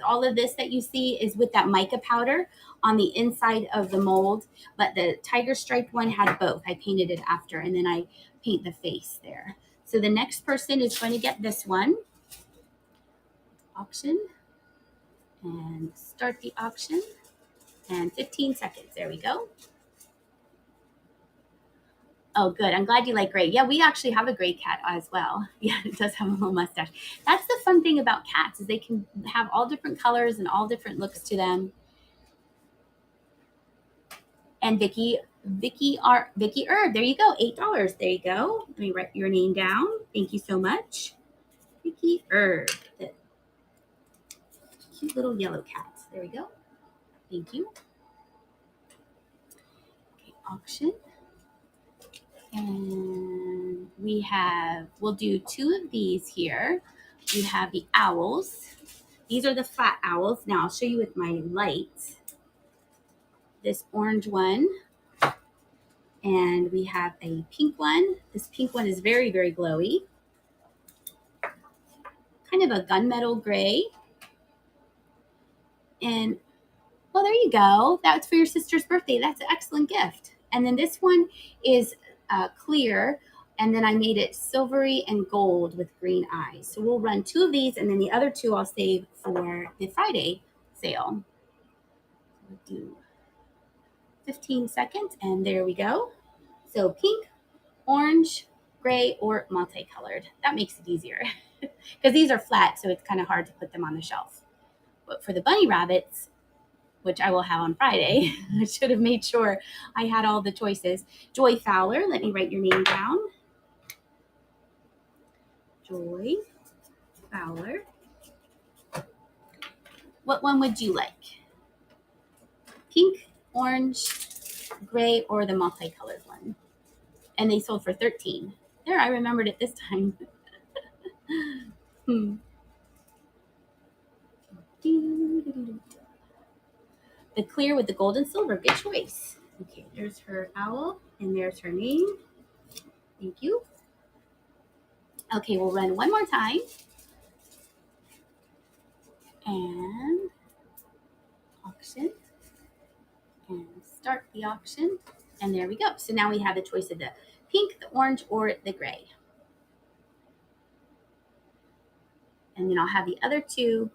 All of this that you see is with that mica powder on the inside of the mold. But the tiger striped one had both. I painted it after, and then I paint the face there. So the next person is going to get this one. Auction. And start the auction. And 15 seconds. There we go. Oh, good. I'm glad you like gray. Yeah, we actually have a gray cat as well. Yeah, it does have a little mustache. That's the fun thing about cats is they can have all different colors and all different looks to them. And Vicky Herb, there you go. $8. There you go. Let me write your name down. Thank you so much. Vicky Herb. The cute little yellow cat. There we go. Thank you. Okay, auction. And we'll do two of these here. We have the owls. These are the flat owls. Now I'll show you with my light. This orange one. And we have a pink one. This pink one is very, very glowy. Kind of a gunmetal gray. And, well, there you go. That's for your sister's birthday. That's an excellent gift. And then this one is clear, and then I made it silvery and gold with green eyes. So we'll run two of these, and then the other two I'll save for the Friday sale. We'll do 15 seconds, and there we go. So pink, orange, gray, or multicolored. That makes it easier because these are flat, so it's kind of hard to put them on the shelf. But for the bunny rabbits, which I will have on Friday, I should have made sure I had all the choices. Joy Fowler, let me write your name down. Joy Fowler. What one would you like? Pink, orange, gray, or the multicolored one? And they sold for $13. There, I remembered it this time. The clear with the gold and silver. Good choice. Okay, there's her owl, and there's her name. Thank you. Okay, we'll run one more time. And auction. And start the auction. And there we go. So now we have the choice of the pink, the orange, or the gray. And then I'll have the other two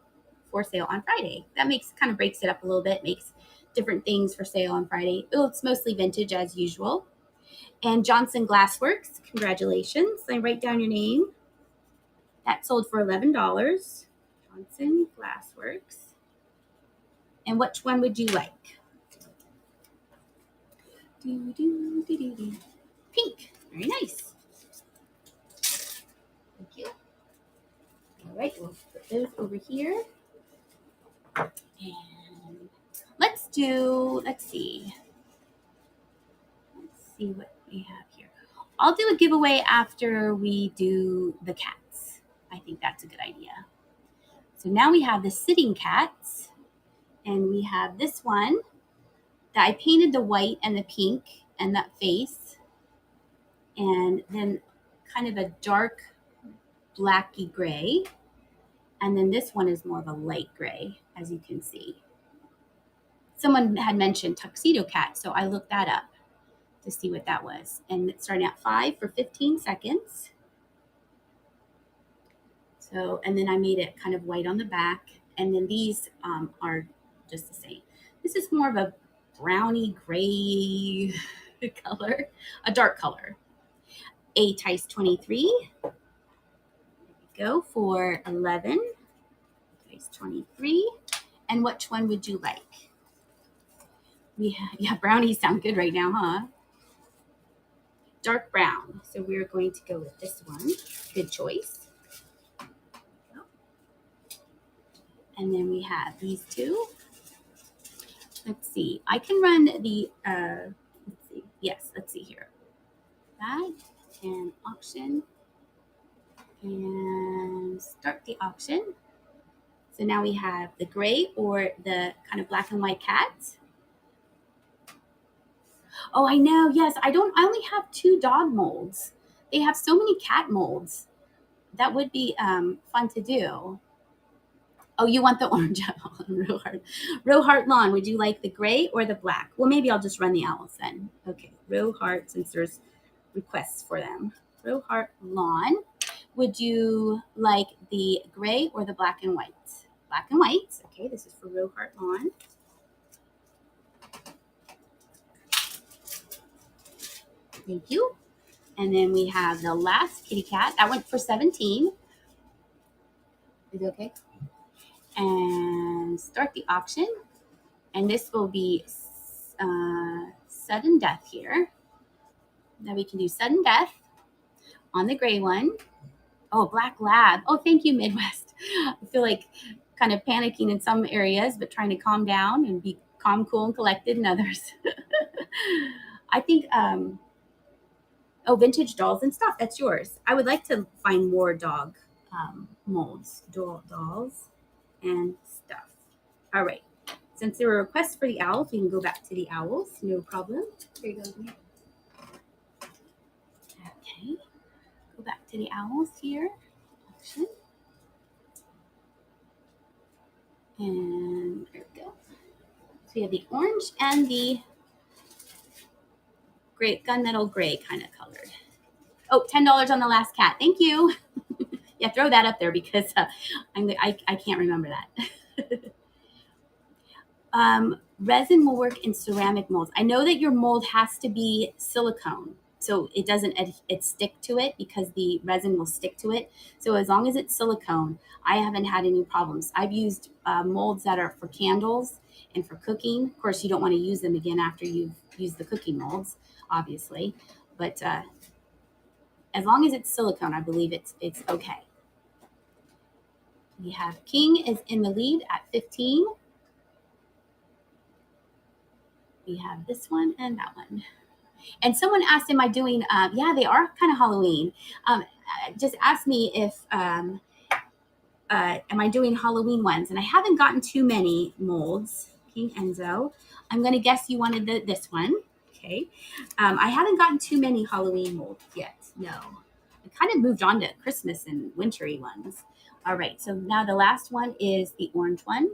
for sale on Friday. That kind of breaks it up a little bit, makes different things for sale on Friday. Oh, it's mostly vintage as usual. And Johnson Glassworks, congratulations. I write down your name. That sold for $11. Johnson Glassworks. And which one would you like? Pink. Very nice. Thank you. All right, we'll put those over here. And let's see what we have here. I'll do a giveaway after we do the cats. I think that's a good idea. So now we have the sitting cats, and we have this one that I painted the white and the pink and that face, and then kind of a dark blacky gray. And then this one is more of a light gray, as you can see. Someone had mentioned tuxedo cat, so I looked that up to see what that was. And it's starting at 5 for 15 seconds. So, and then I made it kind of white on the back. And then these are just the same. This is more of a browny gray color, a dark color. A Tice 23. There we go for 11. Tice 23. And which one would you like? Yeah, brownies sound good right now, huh? Dark brown. So we're going to go with this one. Good choice. And then we have these two. Let's see. I can run the, let's see. Yes, let's see here. That and auction. And start the auction. So now we have the gray or the kind of black and white cat. Oh, I know. Yes, I only have 2 dog molds. They have so many cat molds. That would be fun to do. Oh, you want the orange owl, Roheart Lawn. Would you like the gray or the black? Well, maybe I'll just run the owls then. Okay, Roheart, since there's requests for them. Roheart Lawn. Would you like the gray or the black and white? Black and white. Okay, this is for Roheart Lawn. Thank you. And then we have the last kitty cat. That went for 17. Is it okay? And start the auction. And this will be sudden death here. Now we can do sudden death on the gray one. Oh, black lab. Oh, thank you, Midwest. I feel like kind of panicking in some areas, but trying to calm down and be calm, cool, and collected in others. I think, oh, vintage dolls and stuff. That's yours. I would like to find more dog molds, dolls and stuff. All right. Since there were requests for the owls, we can go back to the owls. No problem. Here you go. Okay. Go back to the owls here. Auction. And there we go. So we have the orange and the gray, gunmetal gray kind of colored. Oh, $10 on the last cat. Thank you. Yeah, throw that up there because I can't remember that. Resin will work in ceramic molds. I know that your mold has to be silicone, so it doesn't stick to it because the resin will stick to it. So as long as it's silicone, I haven't had any problems. I've used molds that are for candles and for cooking. Of course, you don't want to use them again after you've used the cooking molds, obviously. But as long as it's silicone, I believe it's okay. We have King is in the lead at 15. We have this one and that one. And someone asked, am I doing, yeah, they are kind of Halloween. Just asked me if, am I doing Halloween ones? And I haven't gotten too many molds. King Enzo. I'm going to guess you wanted this one. Okay. I haven't gotten too many Halloween molds yet. No. I kind of moved on to Christmas and wintry ones. All right. So now the last one is the orange one.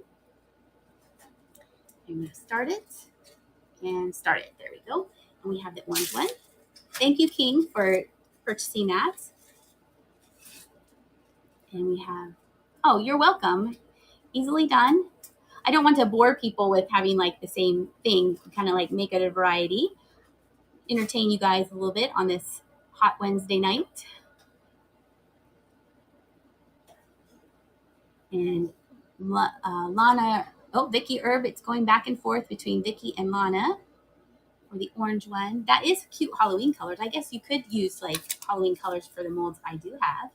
I'm going to start it. And start it. There we go. And we have the orange one. Thank you, King, for purchasing that. And we have, oh, you're welcome. Easily done. I don't want to bore people with having like the same thing, kind of like make it a variety. entertain you guys a little bit on this hot Wednesday night. And Lana, Vicky Herb, it's going back and forth between Vicky and Lana for the orange one. That is cute Halloween colors. I guess you could use like Halloween colors for the molds I do have.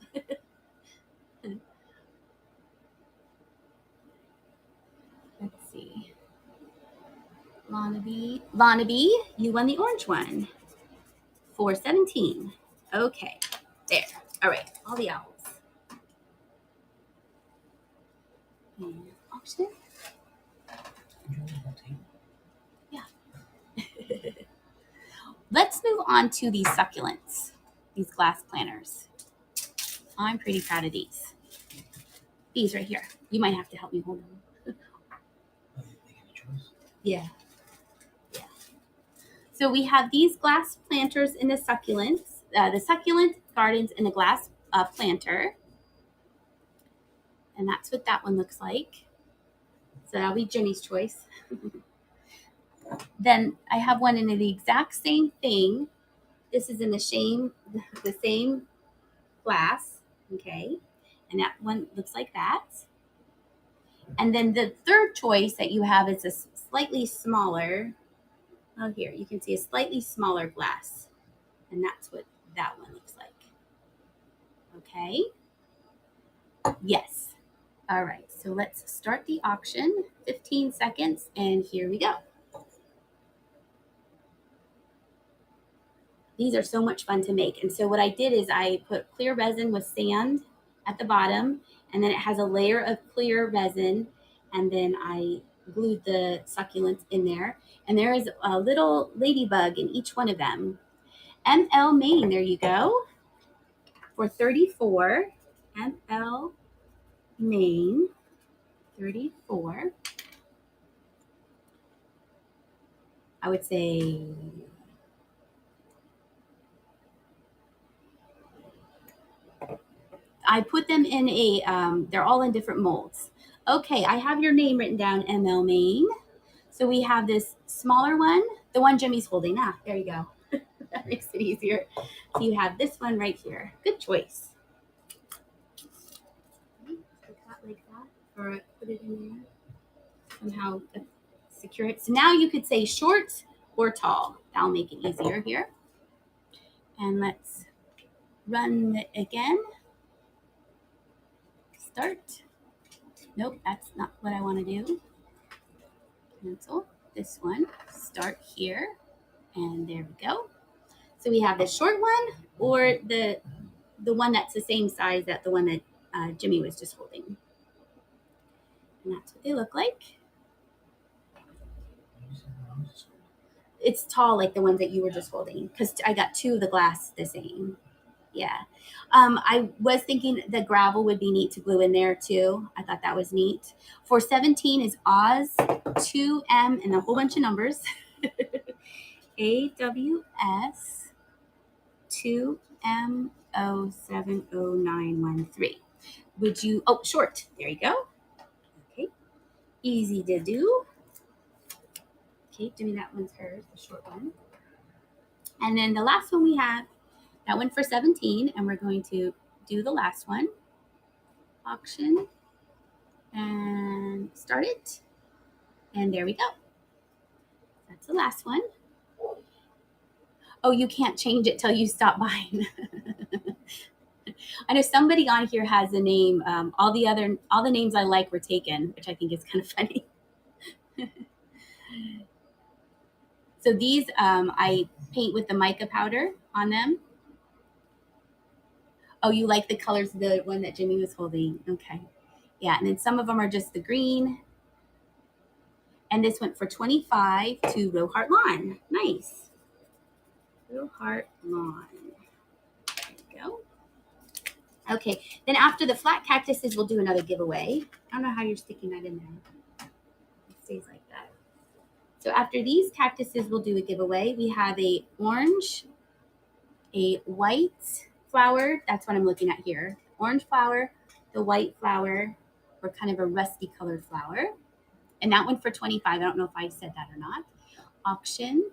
Let's see. Lana B, you won the orange one for 17. Okay, there. All right, all the owls. And auction. Yeah. Let's move on to these succulents, these glass planters. I'm pretty proud of these. These right here. You might have to help me hold them. Yeah. Yeah. So we have these glass planters in the succulents, the succulent gardens in the glass planter. And that's what that one looks like. So that'll be Jenny's choice. Then I have one in the exact same thing. This is in the same glass, okay? And that one looks like that. And then the third choice that you have is a slightly smaller. Oh, here, you can see a slightly smaller glass. And that's what that one looks like. Okay? Yes. All right, so let's start the auction. 15 seconds, and here we go. These are so much fun to make. And so what I did is I put clear resin with sand at the bottom, and then it has a layer of clear resin, and then I glued the succulents in there. And there is a little ladybug in each one of them. ML Maine, there you go. For 34, ML Maine, 34. I would say I put them in they're all in different molds. Okay, I have your name written down, ML Maine. So we have this smaller one, the one Jimmy's holding. Ah, there you go. That makes it easier. So you have this one right here. Good choice. Put that like that, or put it in there. Somehow secure it. So now you could say short or tall. That'll make it easier here. And let's run it again. Start. Nope, that's not what I want to do. Cancel this one. Start here. And there we go. So we have the short one or the one that's the same size that the one that Jimmy was just holding. And that's what they look like. It's tall like the ones that you were just holding because I got two of the glass the same. Yeah. I was thinking the gravel would be neat to glue in there too. I thought that was neat. For 17 is Oz 2M and a whole bunch of numbers. AWS 2M070913. Would you, short. There you go. Okay. Easy to do. Okay, Jimmy, that one's hers, the short one. And then the last one we have, that one for 17, and we're going to do the last one. Auction. And start it. And there we go. That's the last one. Oh, you can't change it till you stop buying. I know somebody on here has a name. All the names I like were taken, which I think is kind of funny. So these I paint with the mica powder on them. Oh, you like the colors of the one that Jimmy was holding. Okay. Yeah, and then some of them are just the green. And this went for 25 to Rohart Lawn. Nice. Rohart Lawn. There you go. Okay, then after the flat cactuses, we'll do another giveaway. I don't know how you're sticking that in there. It stays like that. So after these cactuses, we'll do a giveaway. We have a orange, a white flower. That's what I'm looking at here. Orange flower, the white flower, or kind of a rusty colored flower. And that one for 25. I don't know if I said that or not. Auction.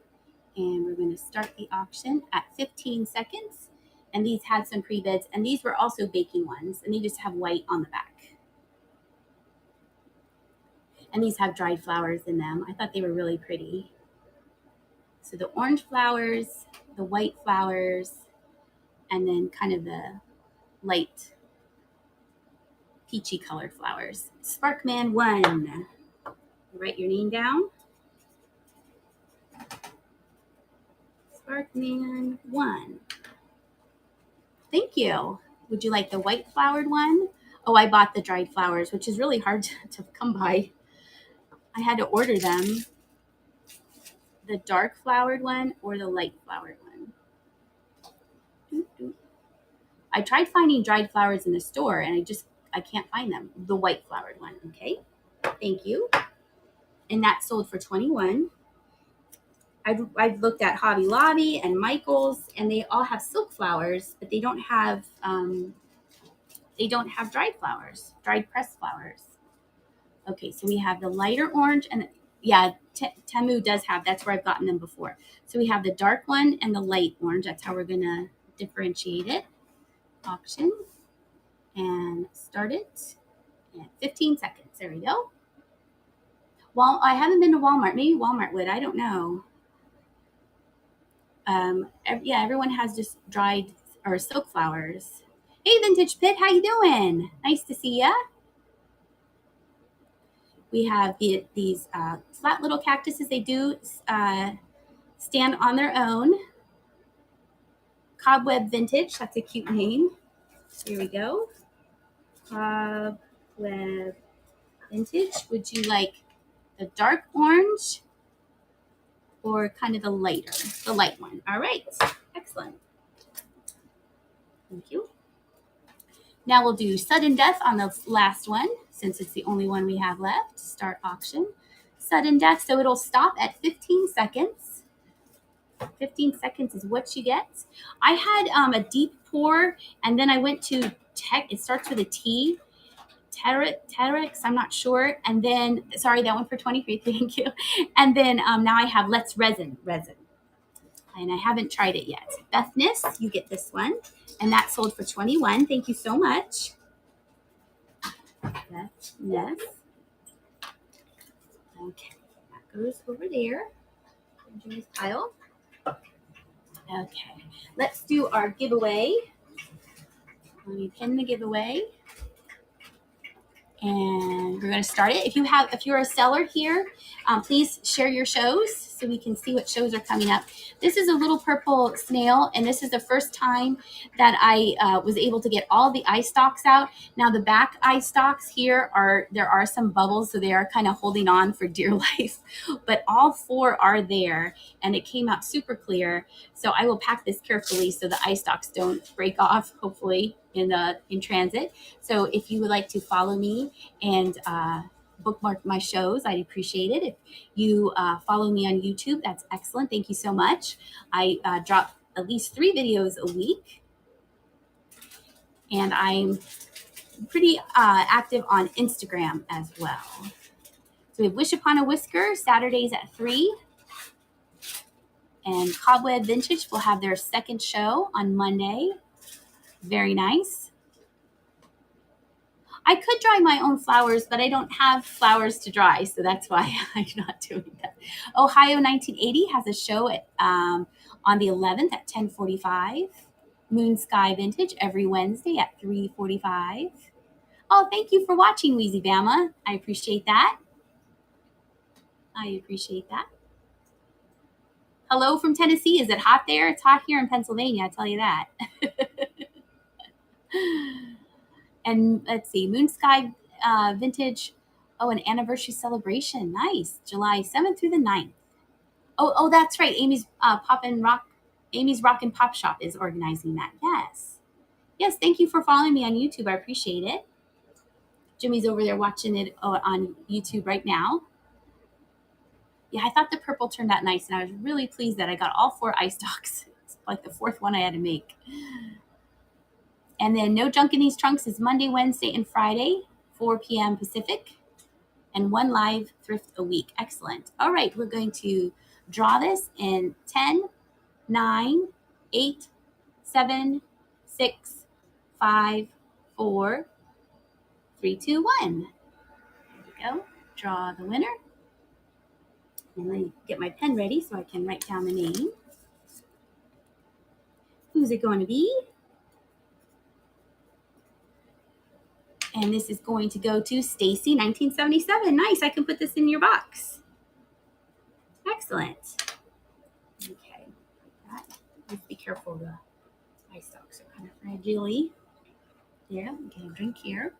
And we're going to start the auction at 15 seconds. And these had some pre-bids, and these were also baking ones, and they just have white on the back. And these have dried flowers in them. I thought they were really pretty. So the orange flowers, the white flowers, and then kind of the light peachy colored flowers. Sparkman 1. Write your name down. Sparkman 1. Thank you. Would you like the white flowered one? Oh, I bought the dried flowers, which is really hard to come by. I had to order them. The dark flowered one or the light flowered one. I tried finding dried flowers in the store, and I can't find them. The white flowered one. Okay. Thank you. And that sold for $21. I've looked at Hobby Lobby and Michael's, and they all have silk flowers, but they don't have dried flowers, dried pressed flowers. Okay, so we have the lighter orange, and yeah, Temu does have. That's where I've gotten them before. So we have the dark one and the light orange. That's how we're gonna differentiate it. Auction and start it. And 15 seconds. There we go. Well, I haven't been to Walmart. Maybe Walmart would. I don't know. Yeah, everyone has just dried or silk flowers. Hey, Vintage Pit, how you doing? Nice to see ya. We have these flat little cactuses. They do stand on their own. Cobweb Vintage, that's a cute name. Here we go. Cobweb Vintage. Would you like the dark orange or kind of the light one? All right, excellent. Thank you. Now we'll do sudden death on the last one, since it's the only one we have left. Start auction. Sudden death, so it'll stop at 15 seconds. 15 seconds is what you get. I had a deep pour, and then I went to it starts with a T. Terex, I'm not sure. And then, sorry, that one for 23, thank you. And then now I have Let's Resin. And I haven't tried it yet. Bethness, you get this one. And that sold for 21. Thank you so much. Bethness. Okay, that goes over there. Jim's pile. Okay, let's do our giveaway. Let me pin the giveaway. And we're going to start it. If you're a seller here, please share your shows so we can see what shows are coming up. This is a little purple snail, and this is the first time that I was able to get all the eye stalks out. Now the back eye stalks here there are some bubbles, so they are kind of holding on for dear life, but all 4 are there, and it came out super clear. So I will pack this carefully so the eye stalks don't break off, hopefully in transit. So if you would like to follow me and bookmark my shows, I'd appreciate it. If you follow me on YouTube, that's excellent. Thank you so much. I drop at least 3 videos a week, and I'm pretty active on Instagram as well. So we have Wish Upon a Whisker, Saturdays at 3. And Cobweb Vintage will have their second show on Monday. Very nice. I could dry my own flowers, but I don't have flowers to dry, so that's why I'm not doing that. Ohio 1980 has a show at on the 11th at 10:45. Moon Sky Vintage every Wednesday at 3:45. Oh, thank you for watching, Wheezy Bama. I appreciate that. Hello from Tennessee. Is it hot there? It's hot here in Pennsylvania, I tell you that. And let's see, Moon Sky Vintage. Oh, an anniversary celebration. Nice. July 7th through the 9th. Oh, that's right. Amy's Rock and Pop Shop is organizing that. Yes. Thank you for following me on YouTube. I appreciate it. Jimmy's over there watching it on YouTube right now. Yeah, I thought the purple turned out nice, and I was really pleased that I got all 4 eye stalks. It's like the 4th one I had to make. And then No Junk in These Trunks is Monday, Wednesday, and Friday, 4 p.m. Pacific. and 1 live thrift a week. Excellent. All right, we're going to draw this in 10, 9, 8, 7, 6, 5, 4, 3, 2, 1. There we go. Draw the winner. And let me get my pen ready so I can write down the name. Who's it going to be? And this is going to go to Stacy, 1977. Nice. I can put this in your box. Excellent. Okay. Just be careful. The eye stalks are kind of fragile. Yeah. Okay. Drink here.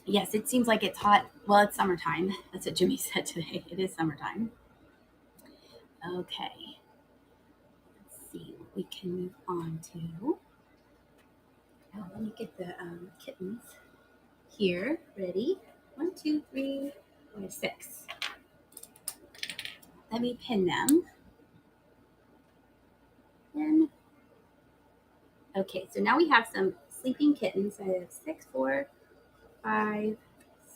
Yes, it seems like it's hot. Well, it's summertime. That's what Jimmy said today. It is summertime. Okay. Let's see what we can move on to. Oh, let me get the kittens here. Ready? 1, 2, 3, 4, 6. Let me pin them. Then, okay, so now we have some sleeping kittens. I have 6, 4, 5,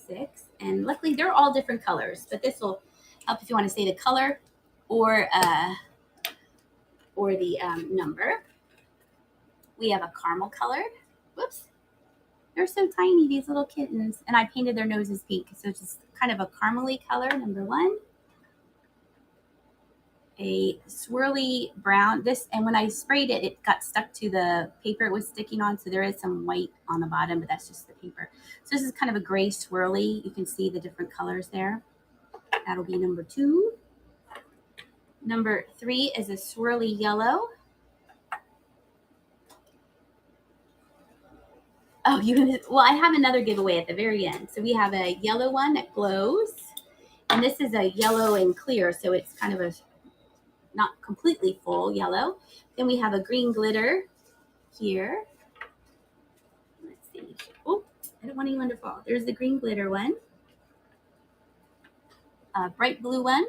6, and luckily they're all different colors. But this will help if you want to say the color or the number. We have a caramel colored. Whoops. They're so tiny, these little kittens. And I painted their noses pink. So it's just kind of a caramely color, number 1. A swirly brown. And when I sprayed it, it got stuck to the paper it was sticking on. So there is some white on the bottom, but that's just the paper. So this is kind of a gray swirly. You can see the different colors there. That'll be number 2. Number 3 is a swirly yellow. Oh, well, I have another giveaway at the very end. So we have a yellow one that glows, and this is a yellow and clear, so it's kind of a not completely full yellow. Then we have a green glitter here. Let's see. Oh, I don't want anyone to fall. There's the green glitter one. A bright blue one.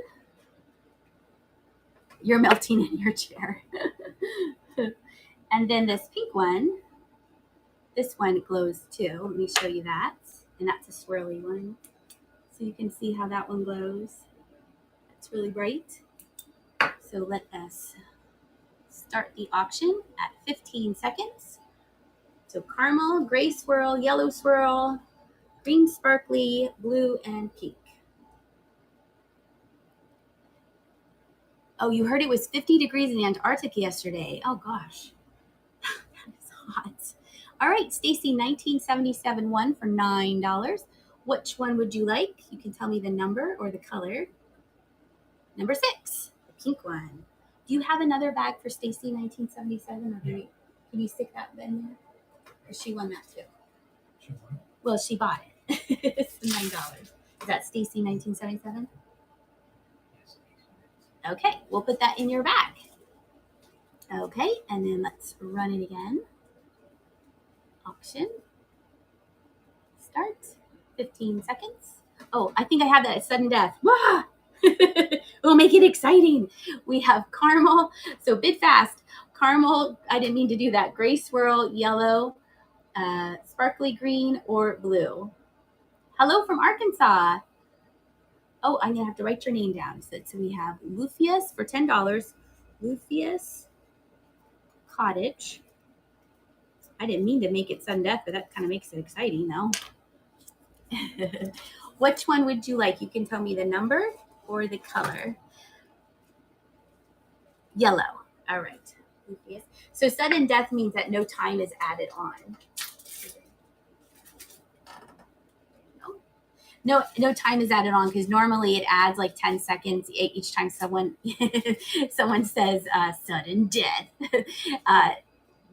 You're melting in your chair. And then this pink one. This one glows too. Let me show you that. And that's a swirly one. So you can see how that one glows. It's really bright. So let us start the auction at 15 seconds. So caramel, gray swirl, yellow swirl, green sparkly, blue, and pink. Oh, you heard it was 50 degrees in the Antarctic yesterday. Oh gosh, that is hot. All right, Stacy, 1977 one for $9. Which one would you like? You can tell me the number or the color. Number 6, the pink one. Do you have another bag for Stacy, 1977? Or can you stick that in there? Or she won that too? She won? Well, she bought it. It's $9. Is that Stacy, 1977? Yes. Okay, we'll put that in your bag. Okay, and then let's run it again. Auction. Start. 15 seconds. Oh, I think I have that sudden death. Wah! We'll make it exciting. We have caramel. So bid fast. Caramel, I didn't mean to do that. Gray swirl, yellow, sparkly green, or blue. Hello from Arkansas. Oh, I'm going to have to write your name down. So we have Lufius for $10. Lufius Cottage. I didn't mean to make it sudden death, but that kind of makes it exciting, though. Which one would you like? You can tell me the number or the color. Yellow. All right. So sudden death means that no time is added on. No time is added on because normally it adds like 10 seconds each time someone says sudden death.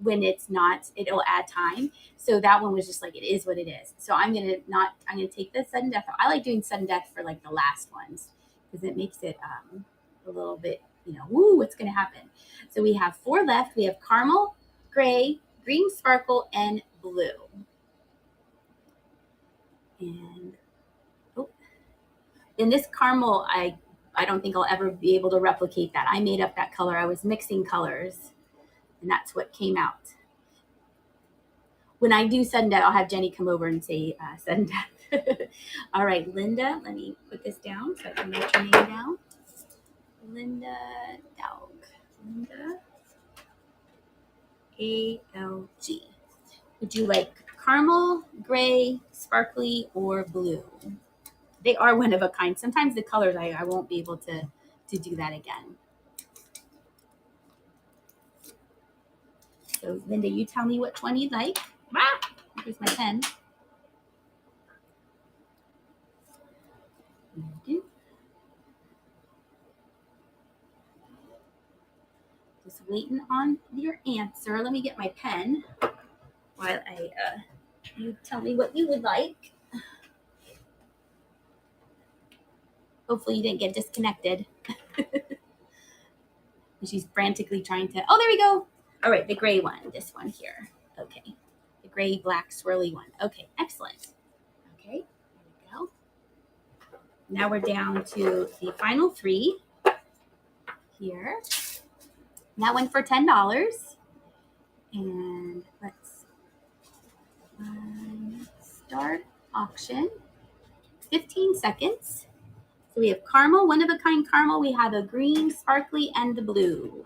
When it's not, it'll add time. So that one was just like, it is what it is. So I'm gonna take the sudden death. I like doing sudden death for like the last ones because it makes it a little bit, woo, what's gonna happen. So we have 4 left. We have caramel, gray, green sparkle, and blue. And in this caramel, I don't think I'll ever be able to replicate that. I made up that color. I was mixing colors, and that's what came out. when I do sudden death, I'll have Jenny come over and say sudden death. All right, Linda, let me put this down so I can write your name down. Linda Dog. Linda A-L-G. Would you like caramel, gray, sparkly, or blue? They are one of a kind. Sometimes the colors, I won't be able to do that again. So, Linda, you tell me which one you'd like. Ah, here's my pen. Just waiting on your answer. Let me get my pen while you tell me what you would like. Hopefully you didn't get disconnected. She's frantically trying to, oh, there we go. All right, the gray one, this one here. Okay, the gray, black, swirly one. Okay, excellent. Okay, there we go. Now we're down to the final three here. That one for $10. And let's start auction. 15 seconds. So we have caramel, one of a kind caramel. We have a green, sparkly, and the blue.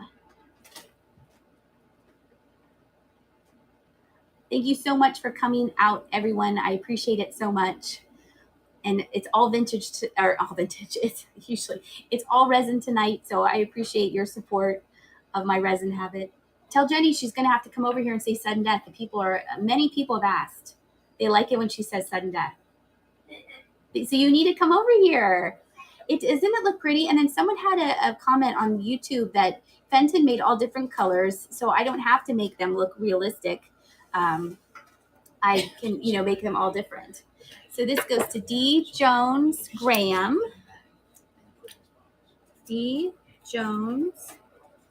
Thank you so much for coming out, everyone. I appreciate it so much. And it's all vintage, it's all resin tonight. So I appreciate your support of my resin habit. Tell Jenny she's going to have to come over here and say sudden death. Many people have asked. They like it when she says sudden death. So you need to come over here. Doesn't it look pretty? And then someone had a comment on YouTube that Fenton made all different colors, so I don't have to make them look realistic. I can, make them all different. So this goes to D. Jones Graham. D. Jones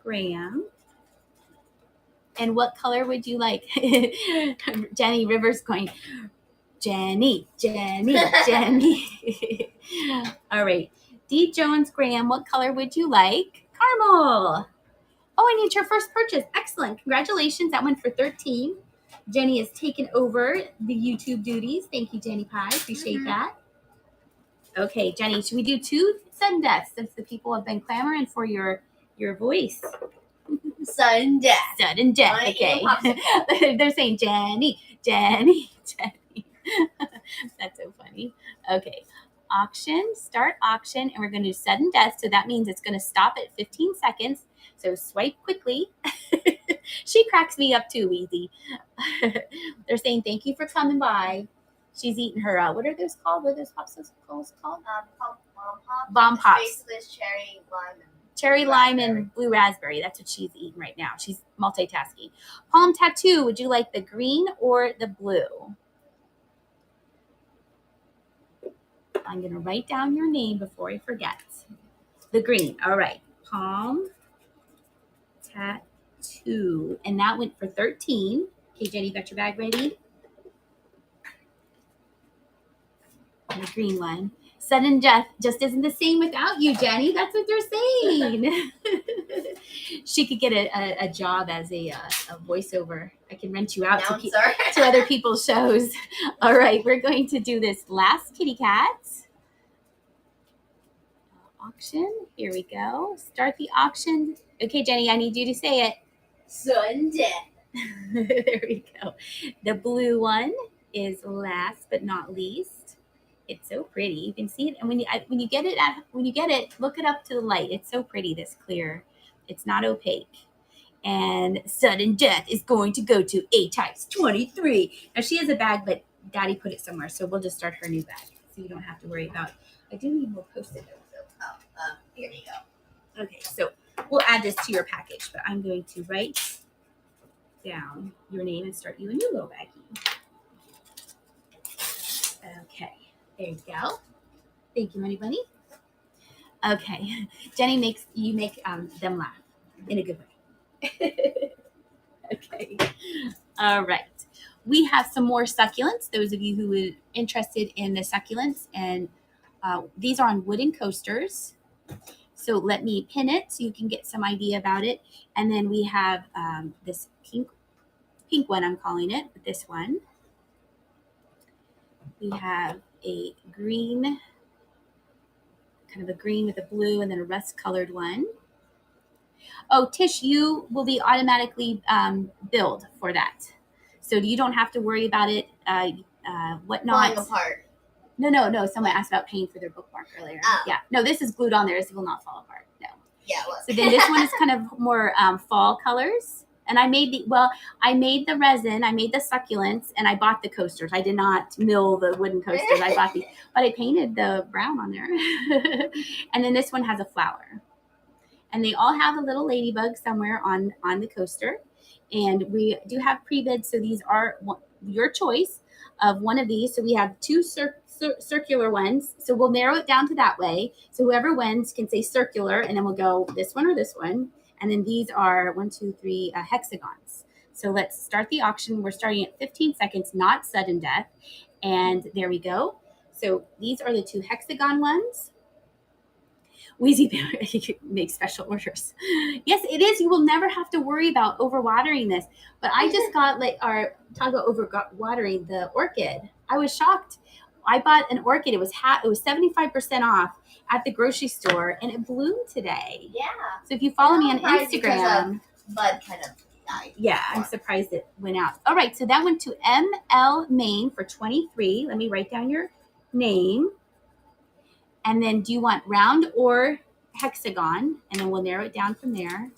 Graham. And what color would you like? Jenny Rivers going, Jenny. All right. D. Jones Graham, what color would you like? Caramel. Oh, and it's your first purchase. Excellent. Congratulations. That went for $13. Jenny has taken over the YouTube duties. Thank you, Jenny Pie. Appreciate that. Okay, Jenny, should we do 2 sudden deaths since the people have been clamoring for your voice? Sudden death. Sudden death. Okay. They're saying Jenny. That's so funny. Okay. Auction, start auction, and we're going to do sudden death. So that means it's going to stop at 15 seconds. So swipe quickly. She cracks me up too, Weezy. They're saying thank you for coming by. She's eating her, what are those called? What are those popsicles called? Bomb pops. Basically, it's cherry, lime, and cherry, lime, and blue raspberry. That's what she's eating right now. She's multitasking. Palm tattoo, would you like the green or the blue? I'm going to write down your name before I forget. The green. All right. Palm tattoo. And that went for $13. Okay, Jenny, you got your bag ready? And the green one. Sudden death just isn't the same without you, Jenny. That's what they're saying. She could get a job as a voiceover. I can rent you out to other people's shows. All right, we're going to do this last kitty cat. Auction. Here we go. Start the auction. Okay, Jenny, I need you to say it. sudden death. There we go. The blue one is last but not least. It's so pretty. You can see it, and when you get it, look it up to the light. It's so pretty. This clear. It's not opaque. And sudden death is going to go to A types 23. Now she has a bag, but Daddy put it somewhere, so we'll just start her new bag, so you don't have to worry about. I do need more Post-it notes. Here you go. Okay, so we'll add this to your package, but I'm going to write down your name and start you a new little baggie. Okay, there you go. Thank you, Money Bunny. Okay, Jenny make them laugh in a good way. Okay, all right. We have some more succulents. Those of you who are interested in the succulents, and these are on wooden coasters. So let me pin it so you can get some idea about it. And then we have this pink pink one, I'm calling it, but this one. We have a green, kind of a green with a blue, and then a rust colored one. Oh, Tish, you will be automatically billed for that. So you don't have to worry about it, whatnot. Falling apart. No. Someone asked about paying for their bookmark earlier. Oh. Yeah. No, this is glued on there. This will not fall apart. No. Yeah, it was. So then this one is kind of more fall colors. And I made the resin, I made the succulents, and I bought the coasters. I did not mill the wooden coasters. I bought these, but I painted the brown on there. And then this one has a flower. And they all have a little ladybug somewhere on the coaster. And we do have pre-bids, so these are your choice of one of these. So we have two circular ones. So we'll narrow it down to that way. So whoever wins can say circular, and then we'll go this one or this one. And then these are 1, 2, 3 hexagons. So let's start the auction. We're starting at 15 seconds, not sudden death. And there we go. So these are the 2 hexagon ones. Wheezy Bear, you can make special orders. Yes, it is. You will never have to worry about overwatering this. But I just got talk about overwatering the orchid. I was shocked. I bought an orchid. It was 75% off at the grocery store, and it bloomed today. Yeah. So if you follow me on Right, Instagram, Bud kind of died. yeah, I'm surprised it went out. All right, so that went to ML Maine for 23. Let me write down your name. And then do you want round or hexagon? And then we'll narrow it down from there.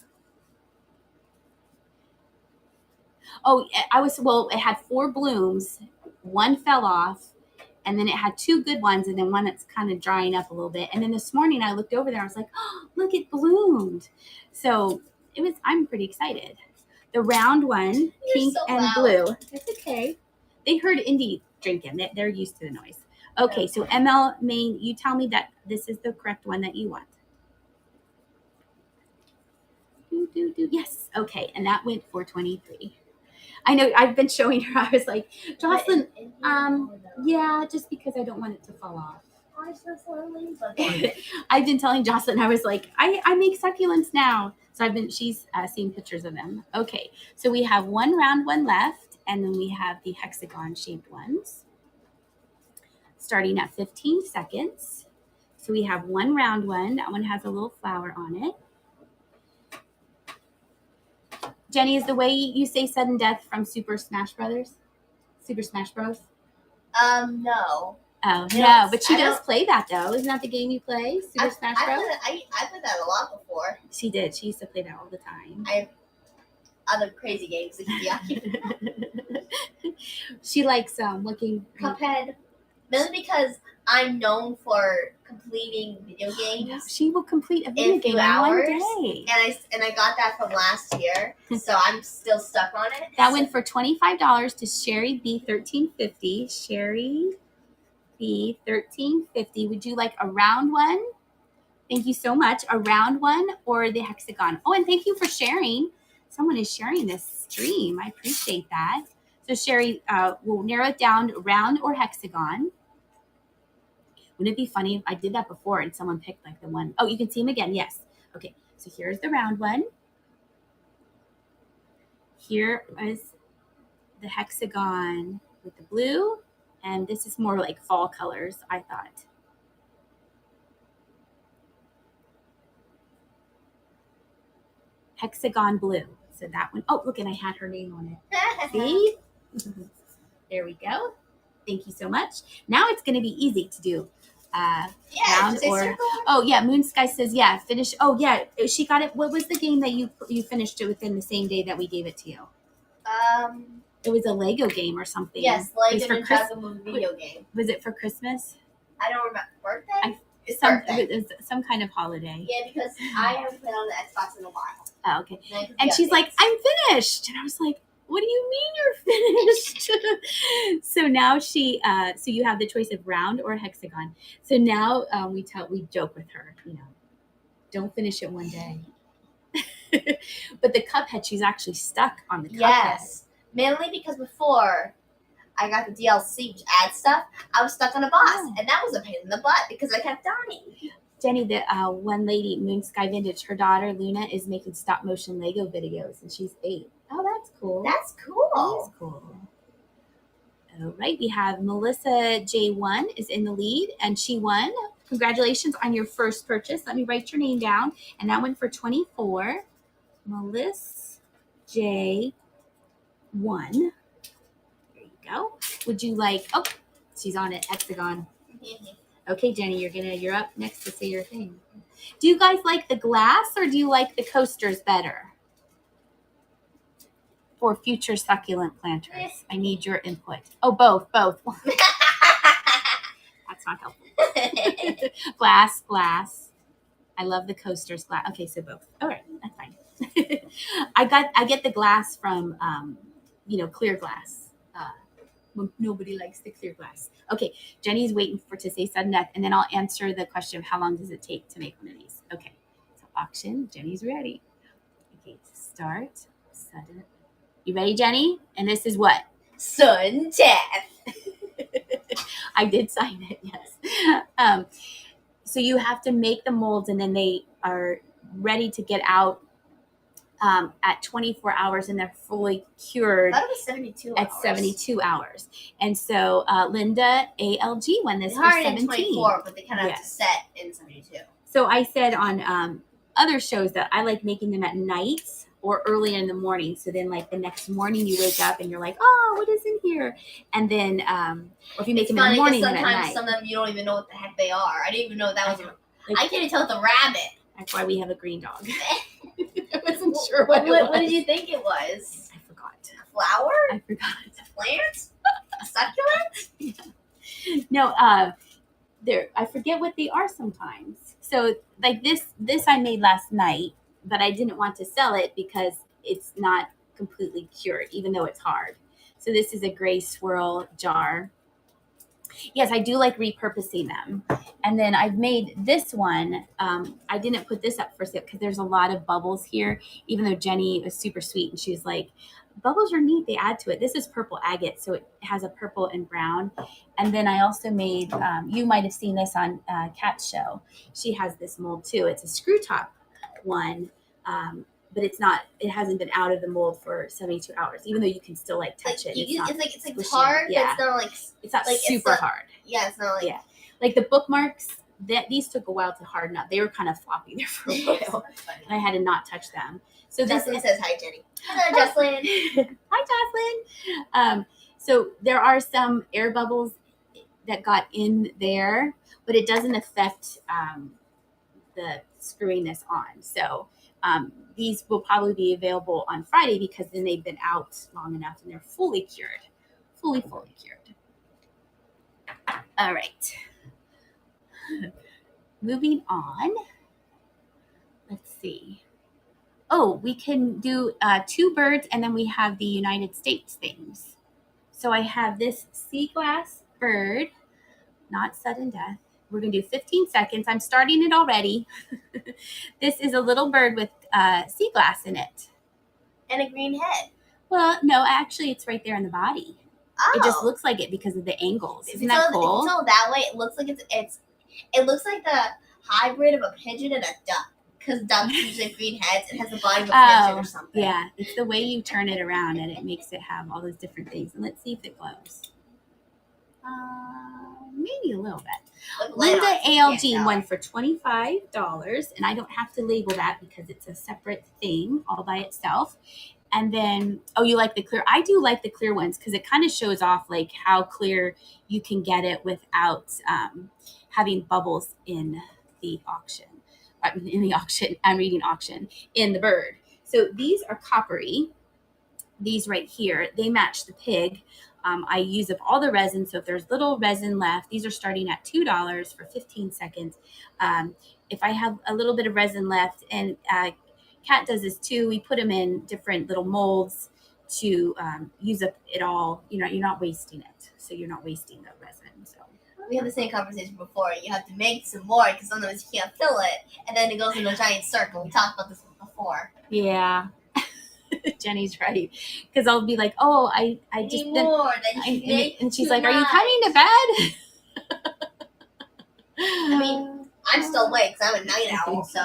Oh, it had 4 blooms. 1 fell off. And then it had 2 good ones, and then one that's kind of drying up a little bit. And then this morning I looked over there. I was like, oh, look, it bloomed. So I'm pretty excited. The round one, pink and blue. That's okay. They heard Indy drinking. They're used to the noise. Okay, so ML Maine, you tell me that this is the correct one that you want. Yes, okay, and that went for 23. I know, I've been showing her, I was like, Jocelyn, yeah, just because I don't want it to fall off. I've been telling Jocelyn, I was like, I make succulents now. So she's seen pictures of them. Okay, so we have 1 round one left, and then we have the hexagon shaped ones. Starting at 15 seconds. So we have 1 round one. That one has a little flower on it. Jenny, is the way you say sudden death from Super Smash Brothers? Super Smash Bros? No. Oh, no, but she does play that, though. Isn't that the game you play, Super Smash Bros? I played that a lot before. She did. She used to play that all the time. I have other crazy games. Yeah. She likes looking... Cuphead. Mainly because I'm known for completing video games. She will complete a video game in hours, 1 day. And I got that from last year, so I'm still stuck on it. That went for $25 to Sherry B1350. Sherry B1350. Would you like a round one? Thank you so much. A round one or the hexagon? Oh, and thank you for sharing. Someone is sharing this stream. I appreciate that. So Sherry, we'll narrow it down round or hexagon. Wouldn't it be funny if I did that before and someone picked like the one? Oh, you can see them again. Yes. Okay. So here's the round one. Here is the hexagon with the blue. And this is more like fall colors, I thought. Hexagon blue. So that one. Oh, look, and I had her name on it. See? There we go. Thank you so much. Now it's going to be easy to do. Round or Moon Sky says finish. Oh yeah, she got it. What was the game that you finished it within the same day that we gave it to you? It was a Lego game or something. Yes, Lego Ninjago video game. Was it for Christmas? I don't remember. Birthday? It was some kind of holiday. Yeah, because I haven't played on the Xbox in a while. Oh, okay. And she's like, I'm finished. And I was like, what do you mean you're finished? So now so you have the choice of round or hexagon. So now we joke with her, don't finish it one day. But the Cuphead, she's actually stuck on the Cuphead. Yes, mainly because before I got the DLC, which adds stuff, I was stuck on a boss, and that was a pain in the butt because I kept dying. Jenny, the one lady, Moon Sky Vintage, her daughter Luna is making stop motion Lego videos, and she's 8. Oh, that's cool. That's That cool. is cool. All right, we have Melissa J1 is in the lead, and she won. Congratulations on your first purchase. Let me write your name down, and that went for 24. Melissa J1. There you go. Would you like? Oh, she's on it. Hexagon. Okay, Jenny, you're up next to say your thing. Do you guys like the glass or do you like the coasters better? For future succulent planters, I need your input. Oh, both. That's not helpful. Glass. I love the coasters glass. Okay, so both. All right, that's fine. I get the glass from clear glass. Nobody likes the clear glass. Okay, Jenny's waiting to say sudden death, and then I'll answer the question of how long does it take to make one of these. Okay, so auction. Jenny's ready. Okay, start sudden. You ready, Jenny? And this is what? Sudden death. I did sign it, yes. So you have to make the molds, and then they are ready to get out at 24 hours, and they're fully cured. I thought it was 72 hours. At 72 hours. And so Linda ALG won this for 17. 24, but they kind of have to set in 72. So I said on other shows that I like making them at night or early in the morning. So then like the next morning you wake up and you're like, oh, what is in here? And then, or if you make them in the morning, then at night. Sometimes some of them you don't even know what the heck they are. I didn't even know that was I can't even tell it's a rabbit. That's why we have a green dog. I wasn't sure what it was. What did you think it was? I forgot. A flower? I forgot. A plant? A succulent? Yeah. No, I forget what they are sometimes. So like this I made last night, but I didn't want to sell it because it's not completely cured, even though it's hard. So this is a gray swirl jar. Yes, I do like repurposing them. And then I've made this one. I didn't put this up for sale because there's a lot of bubbles here, even though Jenny was super sweet and she was like, bubbles are neat. They add to it. This is purple agate, so it has a purple and brown. And then I also made, you might have seen this on Cat's show. She has this mold too. It's a screw top one, but it hasn't been out of the mold for 72 hours, even though you can still like touch it. It's like hard, yeah. but it's not like, it's not like super hard. Yeah, it's not like. Yeah. Like the bookmarks, these took a while to harden up. They were kind of floppy there for a while. And I had to not touch them. So Jocelyn says hi, Jenny. Hello, Jocelyn. Hi, Jocelyn. So there are some air bubbles that got in there, but it doesn't affect the screwing this on. So these will probably be available on Friday because then they've been out long enough and they're fully cured. Fully cured. All right. Moving on. Let's see. Oh, we can do 2 birds, and then we have the United States things. So I have this sea glass bird, not sudden death. We're going to do 15 seconds. I'm starting it already. This is a little bird with sea glass in it. And a green head. Well, no, actually, it's right there in the body. Oh. It just looks like it because of the angles. Isn't that cool? If it's all that way, it looks like it looks like the hybrid of a pigeon and a duck. Because ducks usually have green heads. It has the body of a pigeon or something. Yeah, it's the way you turn it around and it makes it have all those different things. And let's see if it glows. Maybe a little bit. Linda ALG won for $25, and I don't have to label that because it's a separate thing all by itself. And then, oh, you like the clear? I do like the clear ones because it kind of shows off like how clear you can get it without having bubbles in the auction. I'm reading auction in the bird. So these are coppery. These right here, they match the pig. I use up all the resin. So if there's little resin left, these are starting at $2 for 15 seconds. If I have a little bit of resin left, and Kat does this too, we put them in different little molds to use up it all. You're not wasting it. So you're not wasting the resin. So we had the same conversation before. You have to make some more because sometimes you can't fill it, and then it goes in a giant circle. We talked about this before. Yeah. Jenny's right, because I'll be like, oh, I just more and she's like, are you coming to bed? I mean, I'm still awake because I'm a night owl. So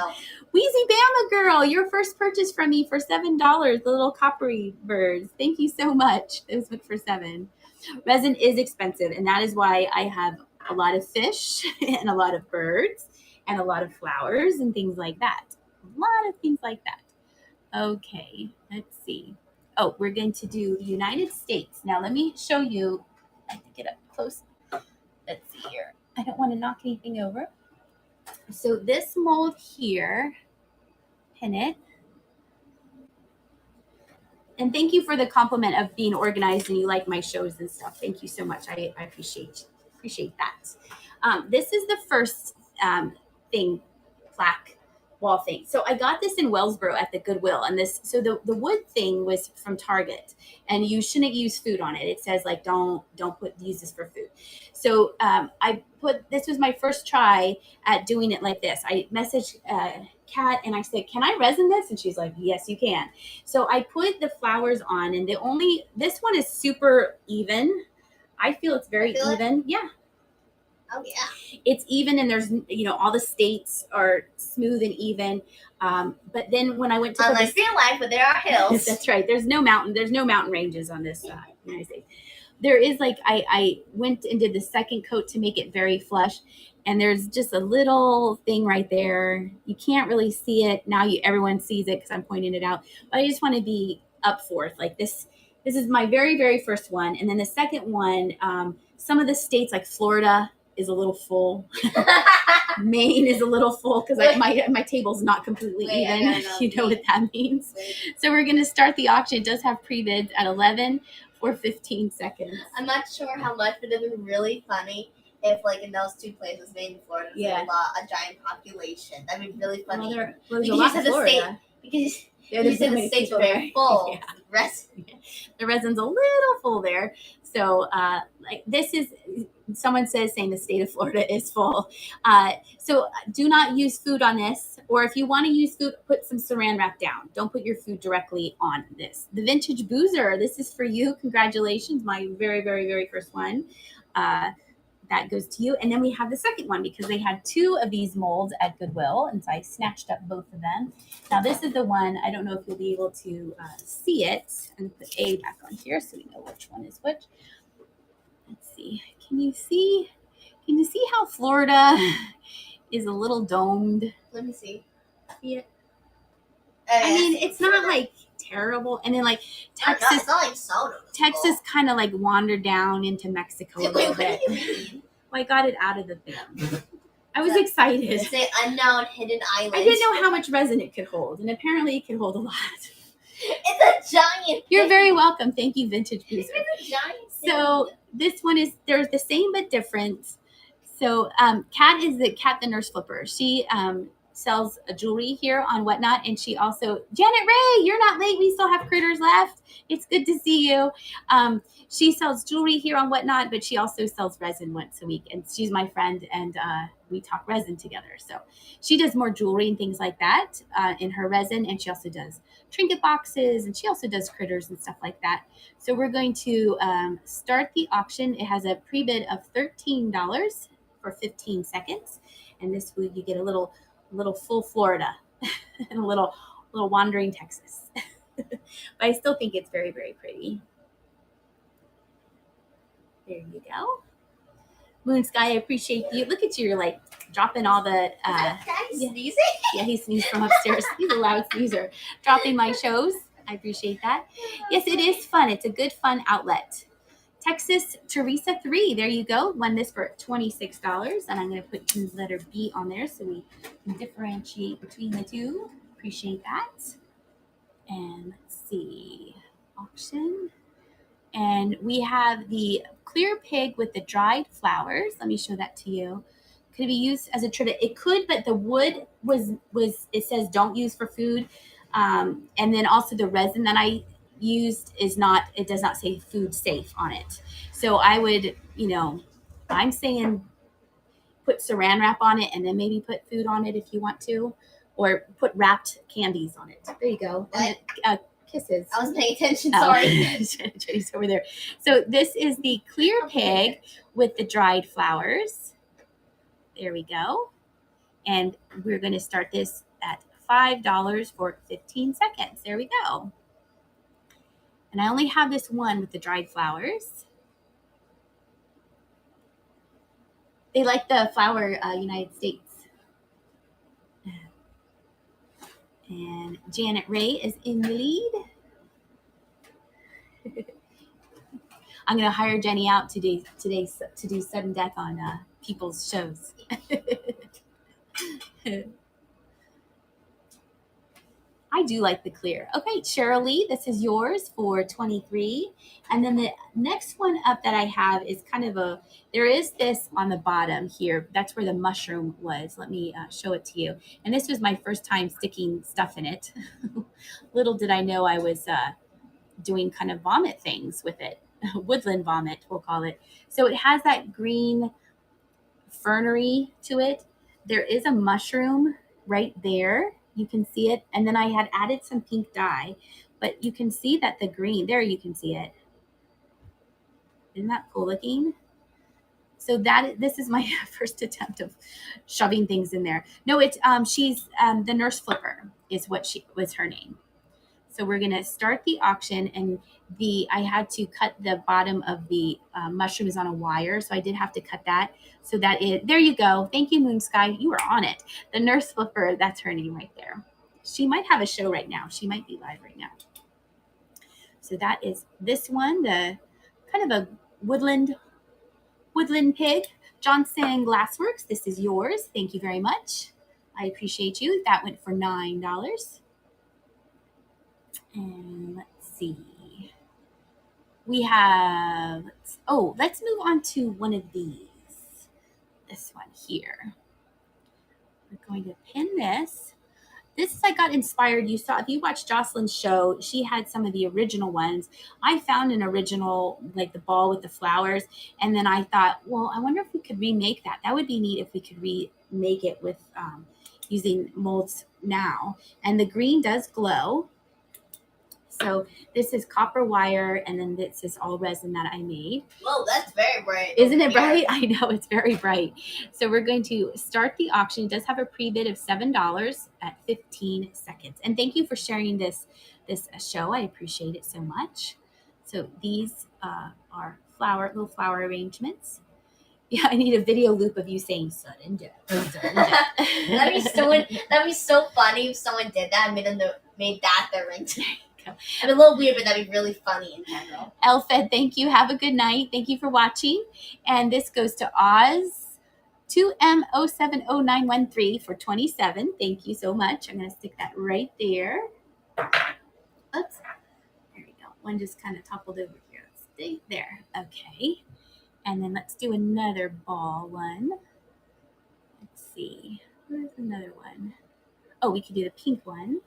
Wheezy Bama Girl, your first purchase from me for $7. The little coppery birds. Thank you so much. Those went for $7. Resin is expensive, and that is why I have a lot of fish and a lot of birds and a lot of flowers and things like that. A lot of things like that. Okay, let's see. Oh, we're going to do the United States. Now let me show you. I have to get up close. Let's see here. I don't want to knock anything over. So this mold here, pin it. And thank you for the compliment of being organized and you like my shows and stuff. Thank you so much. I appreciate that. This is the first thing, plaque wall thing. So I got this in Wellsboro at the Goodwill, and this, so the wood thing was from Target, and you shouldn't use food on it. It says like don't use this for food. So this was my first try at doing it like this. I messaged Kat and I said, can I resin this? And she's like, yes, you can. So I put the flowers on, and this one is super even. I feel it's very even. Yeah. Oh yeah. It's even, and there's, all the states are smooth and even. But then when I went to unlike real life, but there are hills. That's right. There's no mountain ranges on this United States. There is I went and did the second coat to make it very flush, and there's just a little thing right there. You can't really see it. Now everyone sees it because I'm pointing it out. But I just want to be up forth. Like this is my very, very first one. And then the second one, some of the states like Florida is a little full. Maine is a little full because my table's not completely even. You know what that means. So we're going to start the auction. It does have pre-bids at 11 for 15 seconds. I'm not sure how much, but it would be really funny if, in those two places, Maine and Florida, a giant population. That'd be really funny. There's a lot in Florida. Because you said the states are very full. Yeah. The resin's a little full there. So this is, someone saying the state of Florida is full. So do not use food on this. Or if you want to use food, put some saran wrap down. Don't put your food directly on this. The Vintage Boozer, this is for you. Congratulations. My very, very, very first one. That goes to you. And then we have the second one because they had 2 of these molds at Goodwill. And so I snatched up both of them. Now this is the one, I don't know if you'll be able to see it. And put A back on here so we know which one is which. Let's see. Can you see how Florida is a little domed? Let me see. See it? I mean, it's not terrible. And then Texas, it's not so noticeable. Texas kind of wandered down into Mexico a little bit. Well, I got it out of the thing. I was excited. It's an unknown hidden island. I didn't know how much resin it could hold, and apparently it could hold a lot. It's a giant. You're very welcome. Thank you, Vintage Boozer. It's a giant thing. So this one they're the same but different. So Kat is Kat the Nurse Flipper. She sells jewelry here on Whatnot, and she also, Janet Ray, you're not late. We still have critters left. It's good to see you. She sells jewelry here on Whatnot, but she also sells resin once a week, and she's my friend, and we talk resin together. So she does more jewelry and things like that in her resin, and she also does trinket boxes, and she also does critters and stuff like that. So we're going to start the auction. It has a pre-bid of $13 for 15 seconds, and this way you get a little full Florida and a little wandering Texas. But I still think it's very, very pretty. There you go. Moon Sky, I appreciate you. Look at you, you're dropping all the sneezing? Yeah, he sneezed from upstairs. He's a loud sneezer. Dropping my shows. I appreciate that. Yes, it is fun. It's a good fun outlet. Texas Teresa 3, there you go. Won this for $26, and I'm going to put the letter B on there so we can differentiate between the two. Appreciate that. And let's see, auction. And we have the clear pig with the dried flowers. Let me show that to you. Could it be used as a tribute? It could, but the wood was it says don't use for food. And then also the resin that I used it does not say food safe on it. So I would, I'm saying put saran wrap on it and then maybe put food on it if you want to, or put wrapped candies on it. There you go. And kisses. I wasn't paying attention, sorry. Jenny's over there. So this is the clear pig with the dried flowers. There we go. And we're going to start this at $5 for 15 seconds. There we go. And I only have this one with the dried flowers. They like the flower United States. And Janet Ray is in the lead. I'm going to hire Jenny out to do sudden death on people's shows. I do like the clear. Okay, Cheryl Lee, this is yours for 23. And then the next one up that I have is kind of there is this on the bottom here. That's where the mushroom was. Let me show it to you. And this was my first time sticking stuff in it. Little did I know I was doing kind of vomit things with it. Woodland vomit, we'll call it. So it has that green fernery to it. There is a mushroom right there. You can see it. And then I had added some pink dye, but you can see that the green, there you can see it. Isn't that cool looking? So this is my first attempt of shoving things in there. No, it's she's the Nurse Flipper is what was her name. So we're gonna start the auction, and I had to cut the bottom of the mushrooms on a wire, so I did have to cut that. So there you go. Thank you, Moon Sky. You were on it. The Nurse Flipper, that's her name right there. She might have a show right now. She might be live right now. So that is this one, the kind of a woodland pig. Johnson Glassworks, this is yours. Thank you very much. I appreciate you. That went for $9. And let's see. We have, let's move on to one of these. This one here. We're going to pin this. This I got inspired. You saw, if you watched Jocelyn's show, she had some of the original ones. I found an original, like the ball with the flowers. And then I thought, well, I wonder if we could remake that. That would be neat if we could remake it with using molds now. And the green does glow. So this is copper wire, and then this is all resin that I made. Whoa, that's very bright. Isn't it bright? I know, it's very bright. So we're going to start the auction. It does have a pre-bid of $7 at 15 seconds. And thank you for sharing this show. I appreciate it so much. So these are little flower arrangements. Yeah, I need a video loop of you saying sudden death. That'd be so funny if someone did that and made that their ringtone. It'd be a little weird, but that'd be really funny in general. Elfed, thank you. Have a good night. Thank you for watching. And this goes to Oz 2M070913 for 27. Thank you so much. I'm going to stick that right there. Oops. There we go. One just kind of toppled over here. Let's stay there. Okay. And then let's do another ball one. Let's see. Where's another one? Oh, we could do the pink one.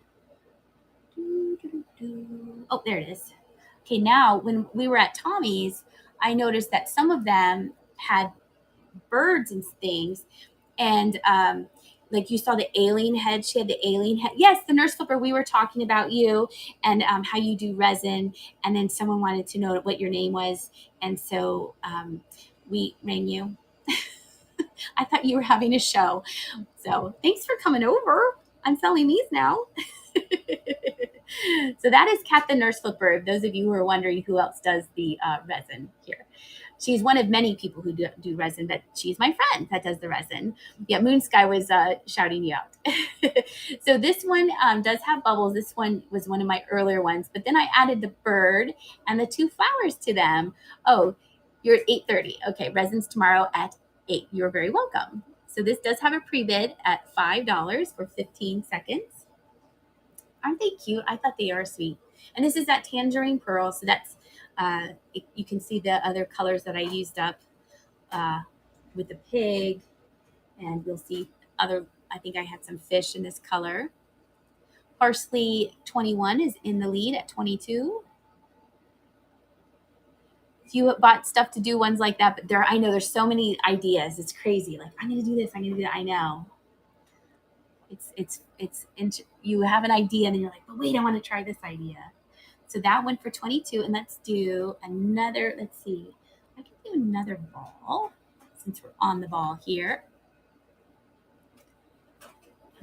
Oh, there it is. Okay, now when we were at Tommy's, I noticed that some of them had birds and things. And like you saw the alien head. She had the alien head. Yes, the Nurse Flipper. We were talking about you and how you do resin. And then someone wanted to know what your name was. And so we rang you. I thought you were having a show. So thanks for coming over. I'm selling these now. So that is Kat the Nurse Flipper. Those of you who are wondering who else does the resin here. She's one of many people who do resin, but she's my friend that does the resin. Yeah, Moon Sky was shouting you out. So this one does have bubbles. This one was one of my earlier ones, but then I added the bird and the two flowers to them. Oh, you're at 8:30. Okay, resin's tomorrow at 8. You're very welcome. So this does have a pre-bid at $5 for 15 seconds. Aren't they cute? I thought they are sweet. And this is that tangerine pearl. So that's, you can see the other colors that I used up with the pig. And you'll see I think I had some fish in this color. Parsley 21 is in the lead at 22. If you bought stuff to do ones like that, but I know there's so many ideas. It's crazy. Like, I'm going to do this. I'm going to do that. I know. You have an idea and then you're like, but wait, I want to try this idea. So that went for 22. And let's do another, let's see. I can do another ball since we're on the ball here.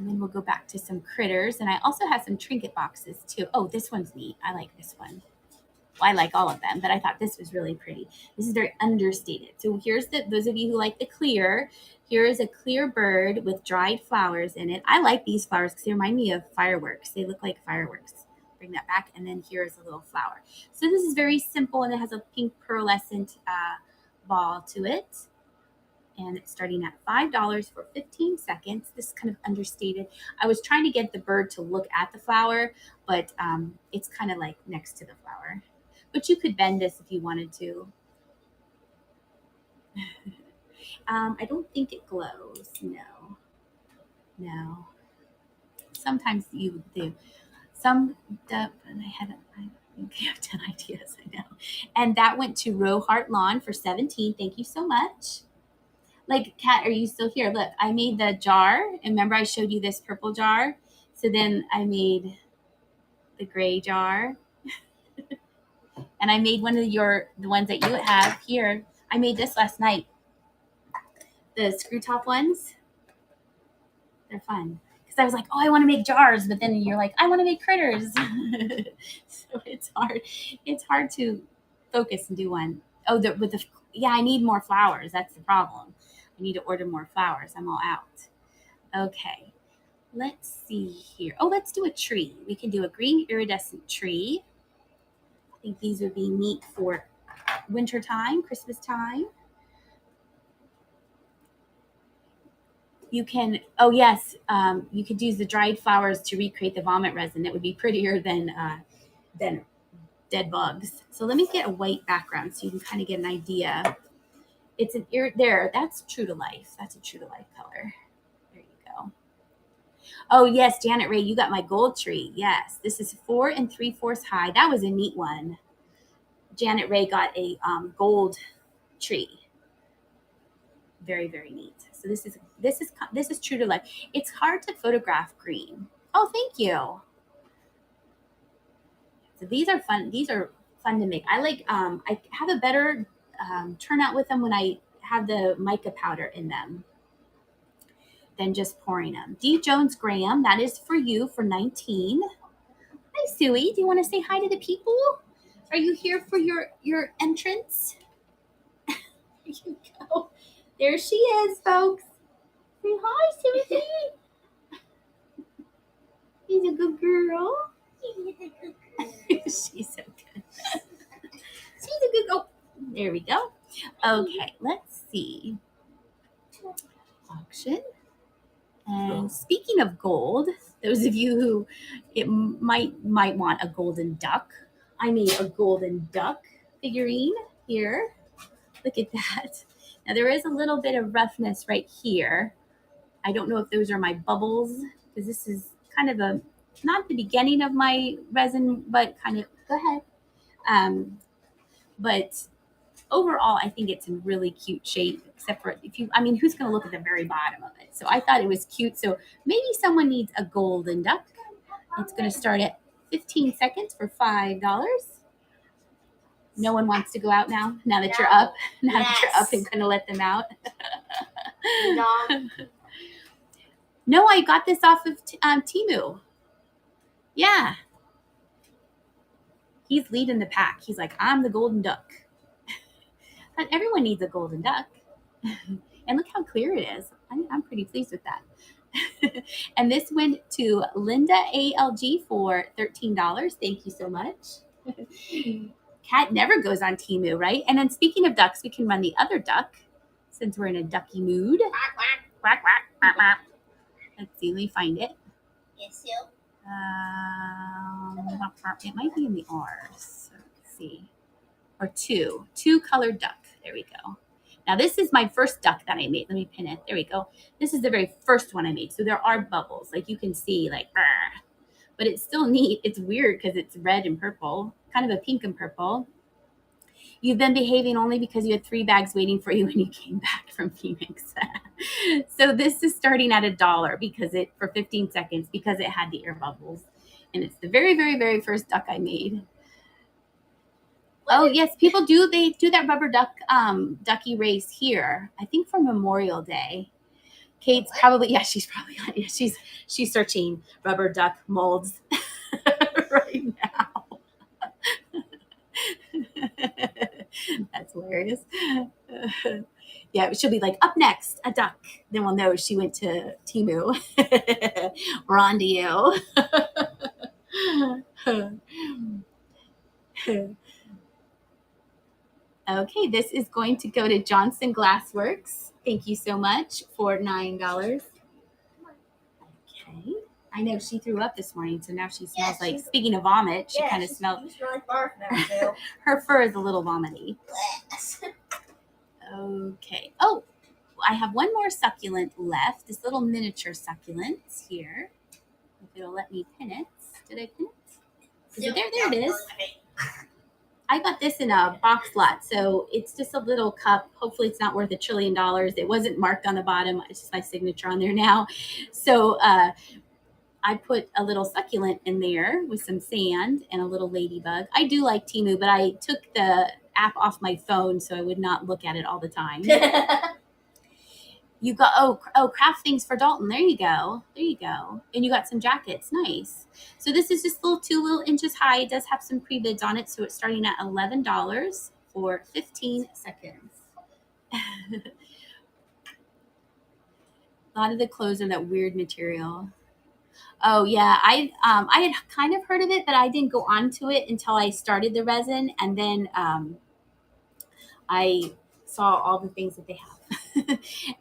And then we'll go back to some critters. And I also have some trinket boxes too. Oh, this one's neat. I like this one. Well, I like all of them, but I thought this was really pretty. This is very understated. So here's those of you who like the clear. Here is a clear bird with dried flowers in it. I like these flowers because they remind me of fireworks. They look like fireworks. Bring that back. And then here is a little flower. So this is very simple, and it has a pink pearlescent ball to it. And it's starting at $5 for 15 seconds. This is kind of understated. I was trying to get the bird to look at the flower, but it's kind of like next to the flower. But you could bend this if you wanted to. I don't think it glows. No. Sometimes you do. I think I have 10 ideas, I know. And that went to Row Heart Lawn for 17. Thank you so much. Like, Kat, are you still here? Look, I made the jar. And remember I showed you this purple jar? So then I made the gray jar. And I made one of the ones that you have here. I made this last night. The screw top ones. They're fun. Because I was like, oh, I want to make jars. But then you're like, I want to make critters. So it's hard. It's hard to focus and do one. Oh, I need more flowers. That's the problem. I need to order more flowers. I'm all out. Okay. Let's see here. Oh, let's do a tree. We can do a green iridescent tree. I think these would be neat for winter time, Christmas time. You can, you could use the dried flowers to recreate the vomit resin. It would be prettier than dead bugs. So let me get a white background so you can kind of get an idea. It's there. That's true to life. That's a true to life color. There you go. Oh yes, Janet Ray, you got my gold tree. Yes, this is 4 3/4 high. That was a neat one. Janet Ray got a gold tree. Very, very neat. So this is true to life. It's hard to photograph green. Oh, thank you. So these are fun. These are fun to make. I like. I have a better turnout with them when I have the mica powder in them than just pouring them. D. Jones Graham, that is for you for 19. Hi, Suey. Do you want to say hi to the people? Are you here for your entrance? There you go. There she is, folks. Say hi, Susie. She's a good girl. She's so good. She's a good girl. There we go. Okay, let's see. Auction. And speaking of gold, those of you who might want a golden duck, I made a golden duck figurine here. Look at that. Now there is a little bit of roughness right here. I don't know if those are my bubbles, because this is kind of not the beginning of my resin, but kind of, go ahead. But overall, I think it's in really cute shape, except for who's going to look at the very bottom of it? So I thought it was cute. So maybe someone needs a golden duck. It's going to start at 15 seconds for $5. No one wants to go out now that you're up. Now that you're up and going to let them out. No, I got this off of Temu. Yeah. He's leading the pack. He's like, I'm the golden duck. But everyone needs a golden duck. And look how clear it is. I'm pretty pleased with that. And this went to Linda ALG for $13. Thank you so much. Cat never goes on Temu, right? And then speaking of ducks, we can run the other duck since we're in a ducky mood. Quack, quack, quack, quack, quack, quack. Let's see, let me find it. Yes, you. It might be in the R's. Let's see. Or two colored duck. There we go. Now this is my first duck that I made. Let me pin it. There we go. This is the very first one I made. So there are bubbles, like you can see, like, but it's still neat. It's weird because it's red and purple, kind of a pink and purple. You've been behaving only because you had 3 bags waiting for you when you came back from Phoenix. So this is starting at $1 for 15 seconds because it had the air bubbles. And it's the very, very, very first duck I made. Oh yes, people do. They do that rubber ducky race here. I think for Memorial Day. Kate's probably, yeah, she's probably on. Yeah, she's searching rubber duck molds right now. That's hilarious. Yeah, she'll be like, up next, a duck. Then we'll know she went to Temu. We're on to you. Okay, this is going to go to Johnson Glassworks. Thank you so much for $9. Okay. I know she threw up this morning, so now she smells like, speaking of vomit, she kind of smells. She's really barf now, too. Her fur is a little vomity. Okay. Oh, I have one more succulent left. This little miniature succulent here. If it'll let me pin it. Did I pin it? Is it there? There it is. I got this in a box lot, so it's just a little cup. Hopefully it's not worth $1 trillion. It wasn't marked on the bottom. It's just my signature on there now. So I put a little succulent in there with some sand and a little ladybug. I do like Temu, but I took the app off my phone so I would not look at it all the time. You got, oh, craft things for Dalton. There you go. There you go. And you got some jackets. Nice. So this is just two little inches high. It does have some pre-bids on it. So it's starting at $11 for 15 seconds. A lot of the clothes are that weird material. Oh yeah, I had kind of heard of it, but I didn't go on to it until I started the resin, and then I saw all the things that they have.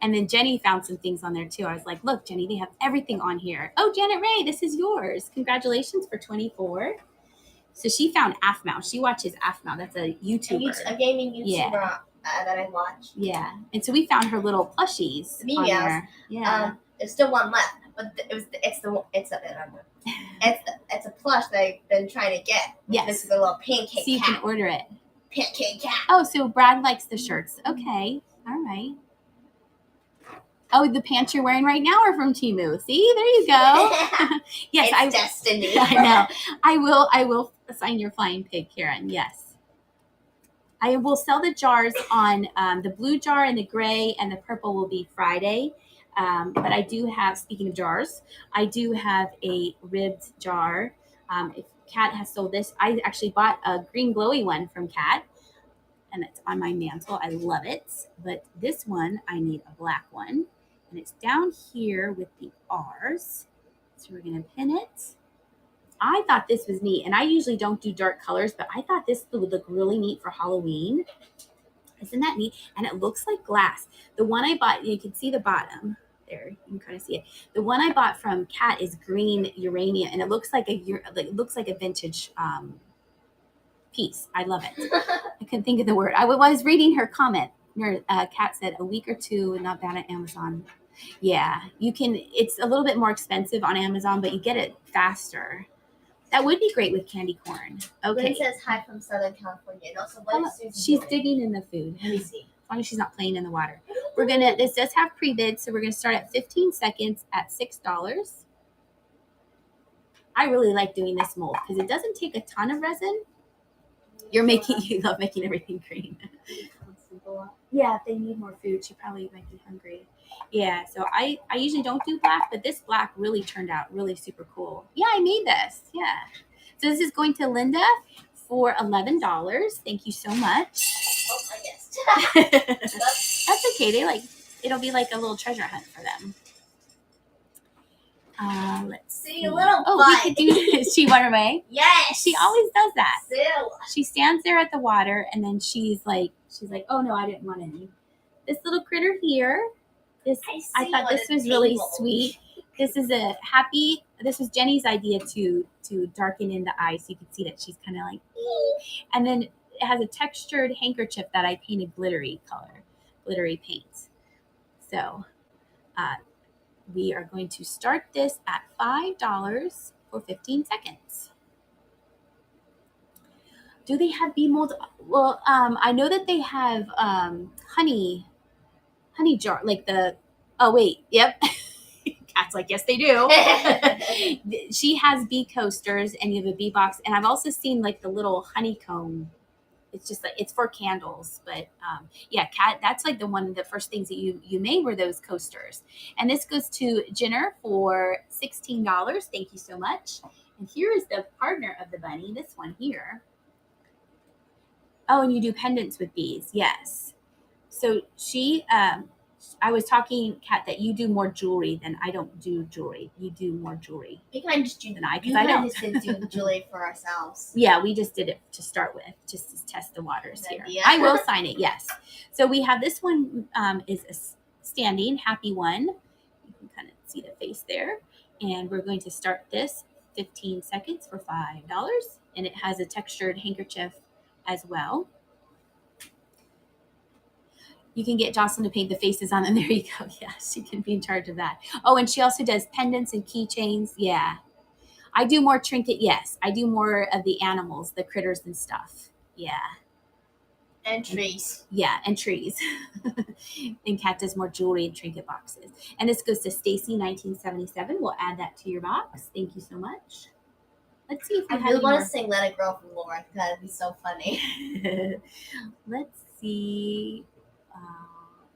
And then Jenny found some things on there too. I was like, look, Jenny, they have everything on here. Oh, Janet Ray, this is yours. Congratulations for 24. So she found Afmau. She watches Afmau. That's a YouTuber. A gaming YouTuber that I watch. Yeah. And so we found her little plushies. The on Meows. there. Yeah. There's still one left, but it's a plush that I've been trying to get. Yes. This is a little pancake cat. So you can order it. Pancake cat. Oh, so Brad likes the shirts. Okay. All right. Oh, the pants you're wearing right now are from Temu. See, there you go. Yes, it's destiny. I know. I will assign your flying pig, Karen. Yes. I will sell the jars on the blue jar and the gray and the purple will be Friday. But I do have, speaking of jars, I do have a ribbed jar. If Kat has sold this, I actually bought a green glowy one from Kat, and it's on my mantle. I love it. But this one, I need a black one. And it's down here with the R's. So we're going to pin it. I thought this was neat. And I usually don't do dark colors, but I thought this would look really neat for Halloween. Isn't that neat? And it looks like glass. The one I bought, you can see the bottom. There, you can kind of see it. The one I bought from Kat is green urania, and it looks like a vintage piece. I love it. I couldn't think of the word. I was reading her comment. Kat said a week or two, not bad at Amazon. Yeah, you can. It's a little bit more expensive on Amazon, but you get it faster. That would be great with candy corn. Okay. Lynn says hi from Southern California. And also, what is Susan she's doing? digging in the food. Let me see. As long as she's not playing in the water. This does have pre-bid, so we're gonna start at 15 seconds at $6. I really like doing this mold because it doesn't take a ton of resin. You love making everything green. Yeah, if they need more food, she probably might be hungry. Yeah, so I usually don't do black, but this black really turned out really super cool. Yeah, I made this. Yeah. So this is going to Linda for $11. Thank you so much. Oh, I guessed. That's okay. It'll be like a little treasure hunt for them. Let's see. A little we butt. could do. She went away. Yes. She always does that. Still. She stands there at the water, and then she's like, oh no, I didn't want any. This little critter here. I thought this was really sweet. This was Jenny's idea to darken in the eye so you can see that she's kind of like, ee. And then it has a textured handkerchief that I painted glittery paint. So we are going to start this at $5 for 15 seconds. Do they have bee mold? Well, I know that they have honey jar, like yep. Kat's like, yes, they do. She has bee coasters, and you have a bee box, and I've also seen like the little honeycomb it's just like, it's for candles. But yeah, Kat, that's like one of the first things that you made were those coasters. And this goes to Jenner for $16. Thank you so much. And here is the partner of the bunny, this one here. Oh, and you do pendants with bees. Yes. So she, I was talking, Kat, that you do more jewelry than I don't do jewelry. You do more jewelry. We kind of just do than I, because I don't. just did do jewelry for ourselves. Yeah, we just did it to start with, just to test the waters here. Idea. I will sign it, yes. So we have this one is a standing happy one. You can kind of see the face there. And we're going to start this 15 seconds for $5. And it has a textured handkerchief as well. You can get Jocelyn to paint the faces on them. There you go. Yeah, she can be in charge of that. Oh, and she also does pendants and keychains. Yeah. I do more trinket. Yes. I do more of the animals, the critters and stuff. Yeah. And trees. Yeah, and trees. And Kat does more jewelry and trinket boxes. And this goes to Stacy, 1977. We'll add that to your box. Thank you so much. Let's see if we I have really any want more. to sing Let It Grow from Lauren. That'd be so funny. Let's see.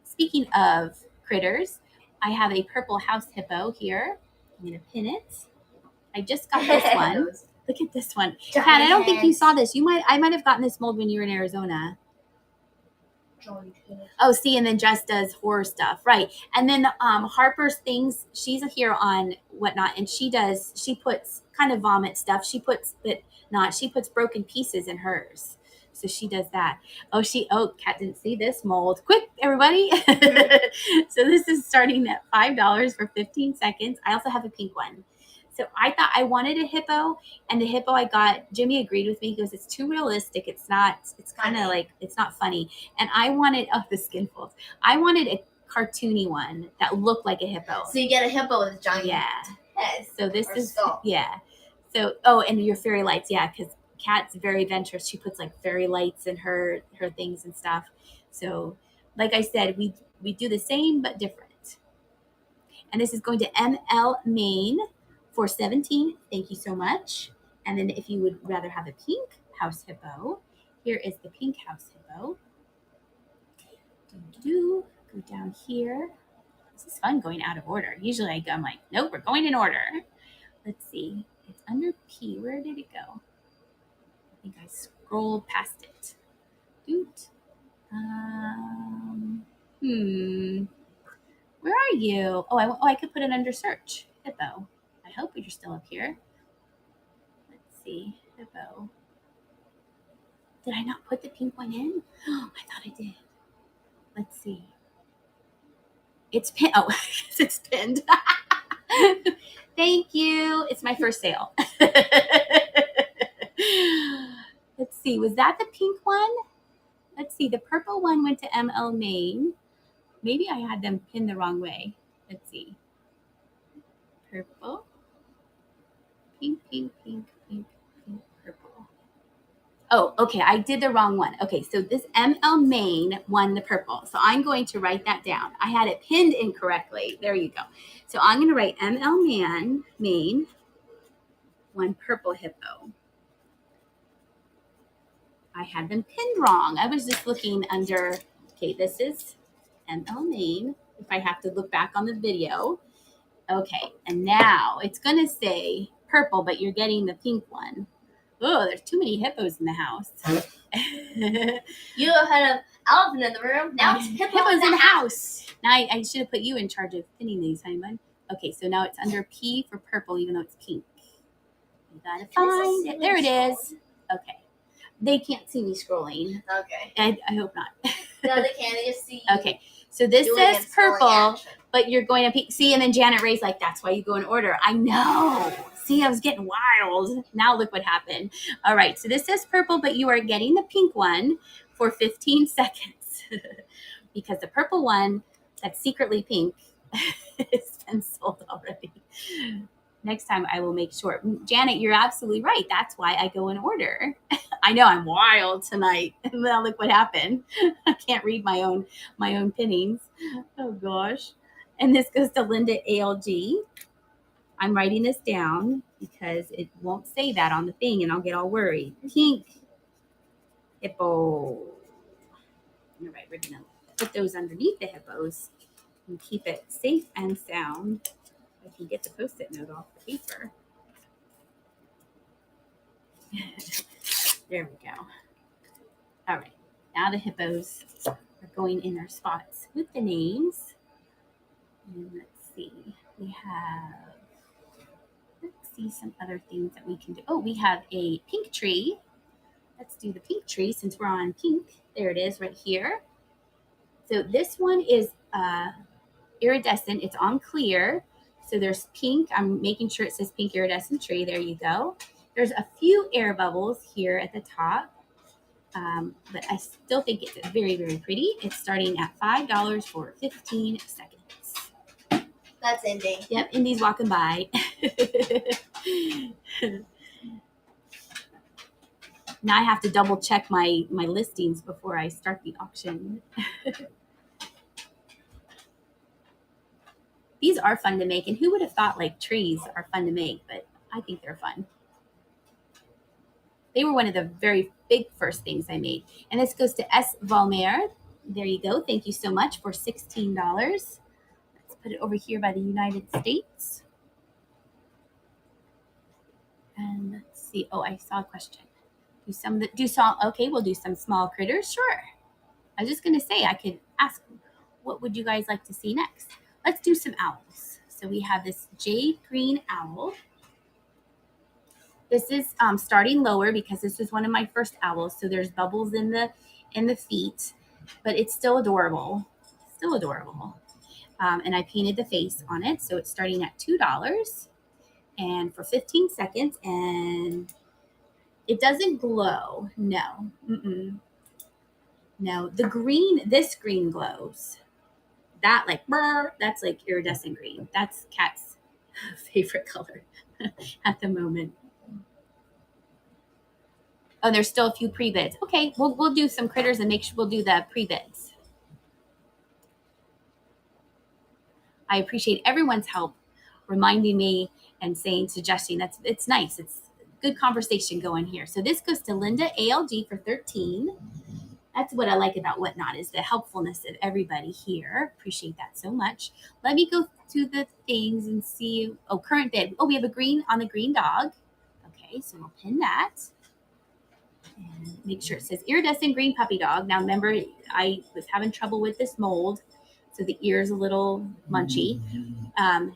Speaking of critters, I have a purple house hippo here. I'm going to pin it. I just got this one. Look at this one. Kat, I don't think you saw this. I might have gotten this mold when you were in Arizona. Oh, see, and then Jess does horror stuff, right? And then Harper's Things, she's here on Whatnot, and she puts kind of vomit stuff. She puts broken pieces in hers. So she does that. Kat didn't see this mold. Quick, everybody. So this is starting at $5 for 15 seconds. I also have a pink one. So I thought I wanted a hippo, and the hippo I got, Jimmy agreed with me. He goes, it's too realistic. It's kind of like, it's not funny. And I wanted, the skin folds. I wanted a cartoony one that looked like a hippo. So you get a hippo with a giant head. So this is, skull. yeah. So, and your fairy lights. Yeah. Because Kat's very adventurous. She puts like fairy lights in her things and stuff. So like I said, we do the same, but different. And this is going to ML Maine for $17. Thank you so much. And then if you would rather have a pink house hippo, here is the pink house hippo. Go down here. This is fun going out of order. Usually I'm like, nope, we're going in order. Let's see. It's under P. Where did it go? I think I scrolled past it. Doot. Where are you? I could put it under search. Hippo. I hope you're still up here. Let's see. Hippo. Did I not put the pink one in? Oh, I thought I did. Let's see. It's pinned. Oh, it's pinned. Thank you. It's my first sale. Let's see. Was that the pink one? Let's see. The purple one went to ML Maine. Maybe I had them pinned the wrong way. Let's see. Purple. Pink, pink, pink, pink, pink, purple. Oh, okay. I did the wrong one. Okay, so this ML Maine won the purple. So I'm going to write that down. I had it pinned incorrectly. There you go. So I'm going to write ML Maine won purple hippo. I had them pinned wrong. I was just looking under, okay, this is ML Maine. If I have to look back on the video. Okay, and now it's going to say purple, but you're getting the pink one. Oh, there's too many hippos in the house. You had an elephant in the room. Now it's hippos in the house. Now I should have put you in charge of pinning these, honey bun. Okay, so now it's under P for purple, even though it's pink. You gotta find it. There it is. Okay. They can't see me scrolling. Okay. I hope not. No, they can't. They just see. Okay, so this says purple, but you're going to pink. See, and then Janet Ray's like, that's why you go in order. I know. See, I was getting wild. Now look what happened. All right, so this says purple, but you are getting the pink one for 15 seconds. Because the purple one that's secretly pink has been sold already. Next time I will make sure. Janet, you're absolutely right. That's why I go in order. I know I'm wild tonight. Now look what happened. I can't read my own pinnings. Oh gosh. And this goes to Linda ALG. I'm writing this down because it won't say that on the thing and I'll get all worried. Pink hippo. All right, we're gonna put those underneath the hippos and keep it safe and sound. I can get the Post-it note off the paper. There we go. All right, now the hippos are going in their spots with the names. And let's see, let's see some other things that we can do. Oh, we have a pink tree. Let's do the pink tree since we're on pink. There it is right here. So this one is iridescent. It's on clear. So there's pink. I'm making sure it says pink iridescent tree. There you go. There's a few air bubbles here at the top. But I still think it's very, very pretty. It's starting at $5 for 15 seconds. That's Indy. Yep, Indy's walking by. Now I have to double check my listings before I start the auction. These are fun to make, and who would have thought like trees are fun to make, but I think they're fun. They were one of the very big first things I made. And this goes to S. Valmer. There you go. Thank you so much for $16. Let's put it over here by the United States. And let's see. Oh, I saw a question. Okay, we'll do some small critters. Sure. I was just going to say, I could ask, what would you guys like to see next? Let's do some owls. So we have this jade green owl. This is starting lower because this was one of my first owls. So there's bubbles in the feet, but it's still adorable. Still adorable. And I painted the face on it. So it's starting at $2 and for 15 seconds. And it doesn't glow. No. No. This green glows. That that's like iridescent green. That's Kat's favorite color at the moment. Oh, there's still a few pre-bids. Okay, we'll do some critters and make sure we'll do the pre-bids. I appreciate everyone's help reminding me and suggesting. It's nice. It's good conversation going here. So this goes to Linda ALG for 13. That's what I like about Whatnot, is the helpfulness of everybody here. Appreciate that so much. Let me go to the things and see. Oh, current bid. Oh, we have a green on the green dog. Okay, so we'll pin that. And make sure it says iridescent green puppy dog. Now remember, I was having trouble with this mold, so the ear's a little munchy. And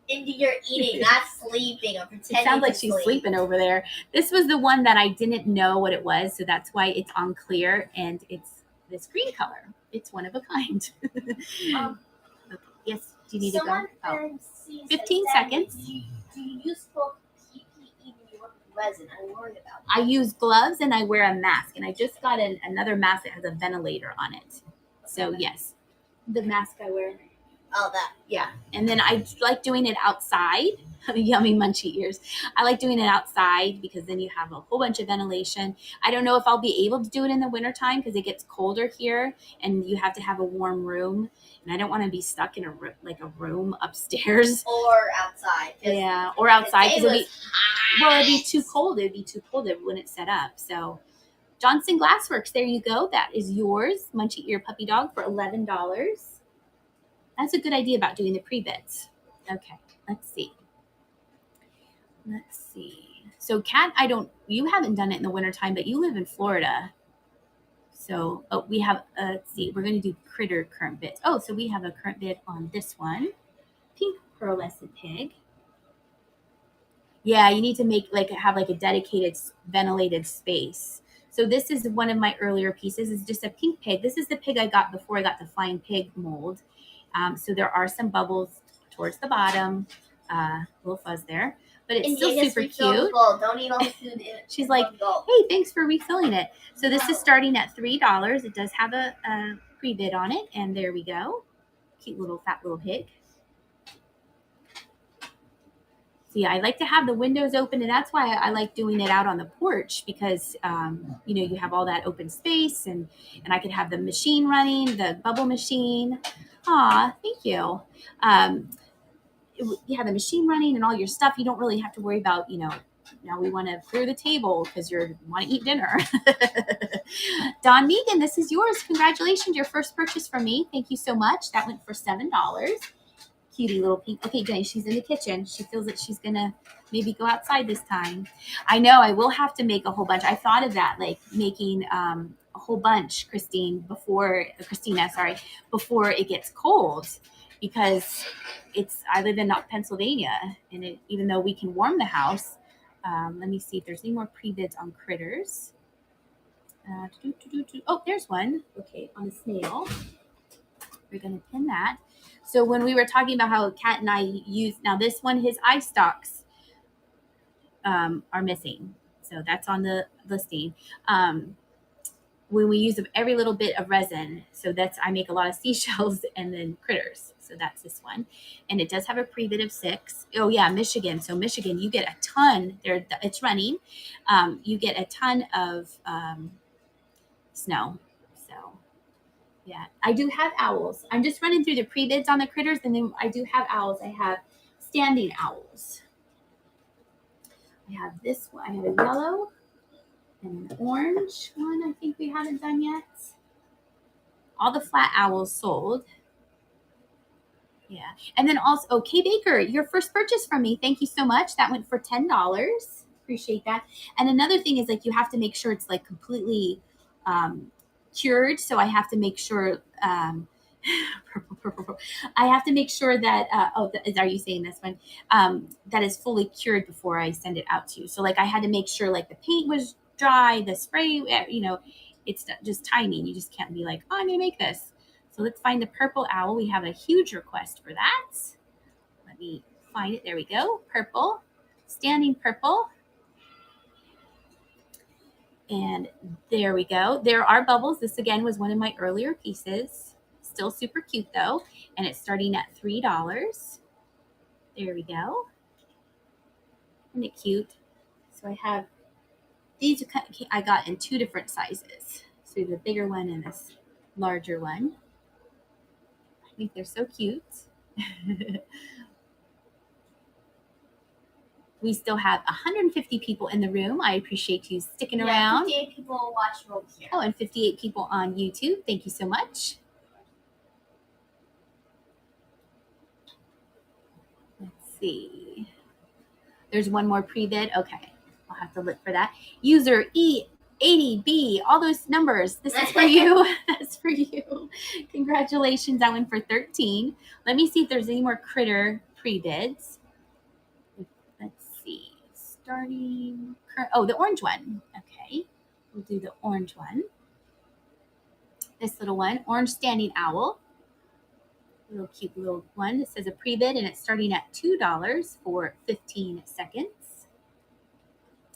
Indy, you're eating, not sleeping. I'm pretending. It sounds like she's sleeping over there. This was the one that I didn't know what it was, so that's why it's on clear, and it's this green color. It's one of a kind. Okay. Yes, do you need to go? Oh. 15 seconds. Do you use full PPE when you work with resin? I'm worried about that. I use gloves and I wear a mask, and I just got another mask that has a ventilator on it. So yes, the mask I wear. Oh, that. Yeah. And then I like doing it outside. Yummy munchy ears. I like doing it outside because then you have a whole bunch of ventilation. I don't know if I'll be able to do it in the wintertime because it gets colder here and you have to have a warm room. And I don't want to be stuck in a room upstairs. Or outside. Yeah, or outside because it'd be too cold. It'd be too cold when it's set up. So Johnson Glassworks, there you go. That is yours. Munchy Ear Puppy Dog for $11. That's a good idea about doing the pre-bids. Okay, let's see. So Kat, you haven't done it in the wintertime, but you live in Florida. So we have, let's see, we're going to do critter current bids. Oh, so we have a current bid on this one. Pink pearlescent pig. Yeah, you need to have a dedicated ventilated space. So this is one of my earlier pieces. It's just a pink pig. This is the pig I got before I got the flying pig mold. So there are some bubbles towards the bottom, little fuzz there, but it's still super cute. Don't eat all the food. She's like, hey, thanks for refilling it. So this is starting at $3. It does have a pre-bid on it, and there we go. Cute little fat little pig. So yeah, I like to have the windows open, and that's why I like doing it out on the porch because you have all that open space, and I could have the machine running, the bubble machine. Aw, thank you. You have the machine running and all your stuff. You don't really have to worry about, Now we want to clear the table because you want to eat dinner. Don Megan, this is yours. Congratulations, your first purchase from me. Thank you so much. That went for $7. Cutie little pink. Okay, Jenny, she's in the kitchen. She feels that she's gonna maybe go outside this time. I know I will have to make a whole bunch. I thought of that, like making a whole bunch, Christina, before it gets cold, because I live in Pennsylvania, and even though we can warm the house, let me see if there's any more pre-bids on critters. Oh, there's one. Okay, on the snail. We're gonna pin that. So when we were talking about how Kat and I use, now this one, his eye stalks are missing. So that's on the listing. When we use every little bit of resin, so I make a lot of seashells and then critters. So that's this one. And it does have a pre-bid of 6. Oh yeah, Michigan. So Michigan, you get a ton there. It's running. You get a ton of snow. Yeah, I do have owls. I'm just running through the pre-bids on the critters, and then I do have owls. I have standing owls. I have this one. I have a yellow and an orange one I think we haven't done yet. All the flat owls sold. Yeah. And then also, okay, Baker, your first purchase from me. Thank you so much. That went for $10. Appreciate that. And another thing is, like, you have to make sure it's like completely cured, so I have to make sure purple. I have to make sure that are you saying this one that is fully cured before I send it out to you. So like I had to make sure like the paint was dry, the spray, it's just timing. You just can't be like, oh, I'm gonna make this. So let's find the purple owl. We have a huge request for that. Let me find it. There we go. Purple, standing purple. And there we go. There are bubbles. This again was one of my earlier pieces. Still super cute though. And it's starting at $3. There we go. Isn't it cute? So I have these I got in 2 different sizes. So the bigger one and this larger one. I think they're so cute. We still have 150 people in the room. I appreciate you sticking around. 58 people watching over here. Oh, and 58 people on YouTube. Thank you so much. Let's see. There's one more pre-bid. Okay. I'll have to look for that. User E80B. All those numbers. This is for you. That's for you. Congratulations. That went for 13. Let me see if there's any more critter pre-bids. Let's see. Starting. The orange one. Okay. We'll do the orange one. This little one. Orange standing owl. Little cute little one. It says a pre-bid and it's starting at $2 for 15 seconds.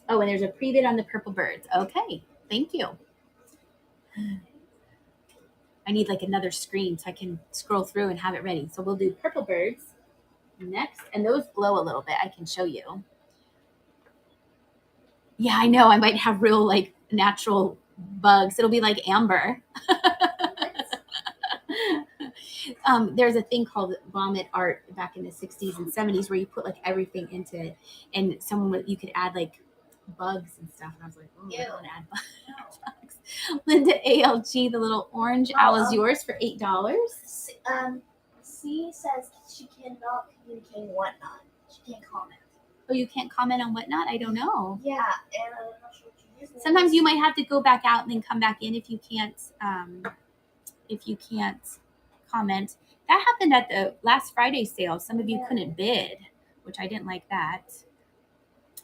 Oh, and there's a pre-bid on the purple birds. Okay, thank you. I need like another screen so I can scroll through and have it ready. So we'll do purple birds next. And those glow a little bit. I can show you. Yeah, I know. I might have real like natural bugs. It'll be like amber. There's a thing called vomit art back in the 60s and 70s where you put like everything into it, and you could add like bugs and stuff. And I was like, oh, I don't add bugs. Linda ALG, the little orange owl is yours for $8. C says she cannot communicate whatnot. She can't comment. Oh, you can't comment on whatnot? I don't know. Yeah, and I'm not sure what you use. Sometimes you might have to go back out and then come back in if you can't comment. That happened at the last Friday sale. Some of you couldn't bid, which I didn't like that.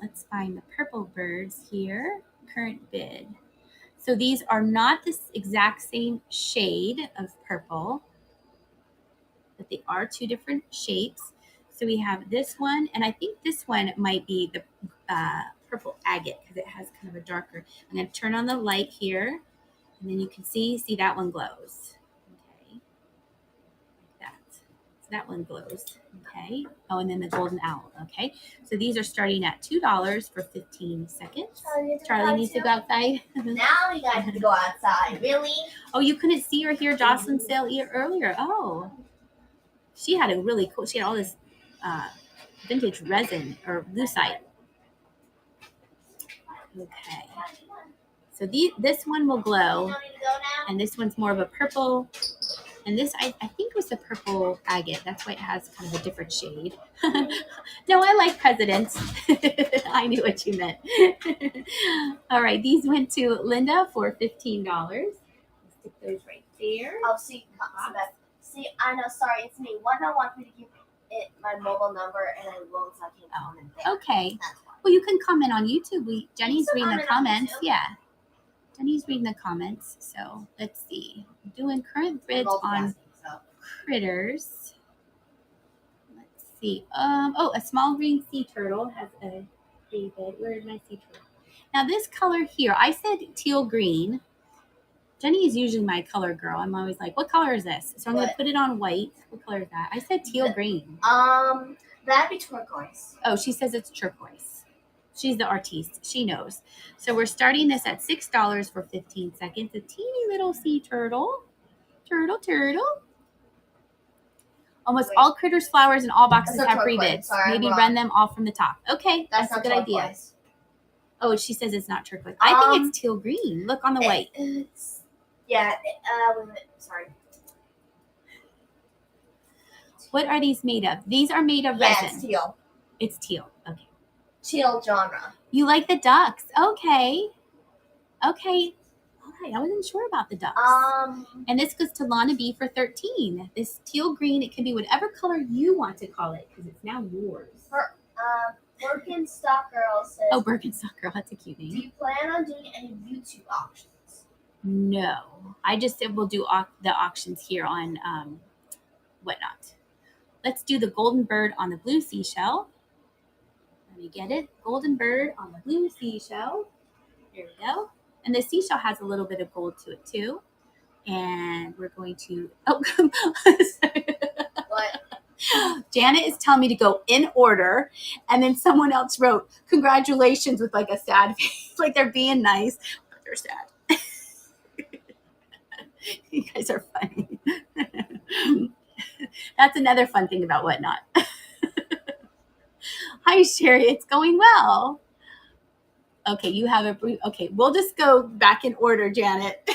Let's find the purple birds here. Current bid. So these are not the exact same shade of purple, but they are 2 different shapes. So we have this one, and I think this one might be the purple agate because it has kind of a darker. I'm going to turn on the light here, and then you can see that one glows. That one glows. Okay. Oh, and then the golden owl. Okay. So these are starting at $2 for 15 seconds. Charlie needs to go outside. Now we got to go outside. Really? Oh, you couldn't see or hear Jocelyn's sale earlier. Oh. She had all this vintage resin or lucite. Okay. So this one will glow, and this one's more of a purple. And this, I think, was the purple agate. That's why it has kind of a different shade. No, I like presidents. I knew what you meant. All right, these went to Linda for $15. Let's stick those right there. Oh, see, I know. Sorry, it's me. One don't want me to give it my mobile number, and I won't. So I can't comment there. Okay. That's why. Well, you can comment on YouTube. Jenny's reading the comment on comments. YouTube. Yeah. Jenny's reading the comments. So let's see. I'm doing current bids on critters. Let's see. Oh, a small green sea turtle has a bid. Where's my sea turtle? Now this color here, I said teal green. Jenny is usually my color girl. I'm always like, what color is this? So I'm going to put it on white. What color is that? I said teal green. That'd be turquoise. Oh, she says it's turquoise. She's the artiste. She knows. So we're starting this at $6 for 15 seconds. A teeny little sea turtle. Turtle. Almost all critters, flowers, and all boxes have free bids. Maybe run them all from the top. Okay, that's a good idea. Oh, she says it's not turquoise. I think it's teal green. Look on the white. Sorry. What are these made of? These are made of resin. It's teal. It's teal. Okay. Teal genre. You like the ducks? Okay. All right. I wasn't sure about the ducks. And this goes to Lana B for $13. This teal green. It can be whatever color you want to call it because it's now yours. Birkenstock Girl says. Oh, Birkenstock Girl. That's a cute name. Do you plan on doing any YouTube auctions? No, I just said we'll do the auctions here on Whatnot. Let's do the golden bird on the blue seashell. Let me get it. Golden bird on the blue seashell. There we go. And the seashell has a little bit of gold to it too. And we're going to, What? Janet is telling me to go in order. And then someone else wrote, congratulations, with like a sad face. Like they're being nice, but they're sad. You guys are funny. That's another fun thing about Whatnot. Hi, Sherry. It's going well. Okay, you have a brief. Okay, we'll just go back in order, Janet.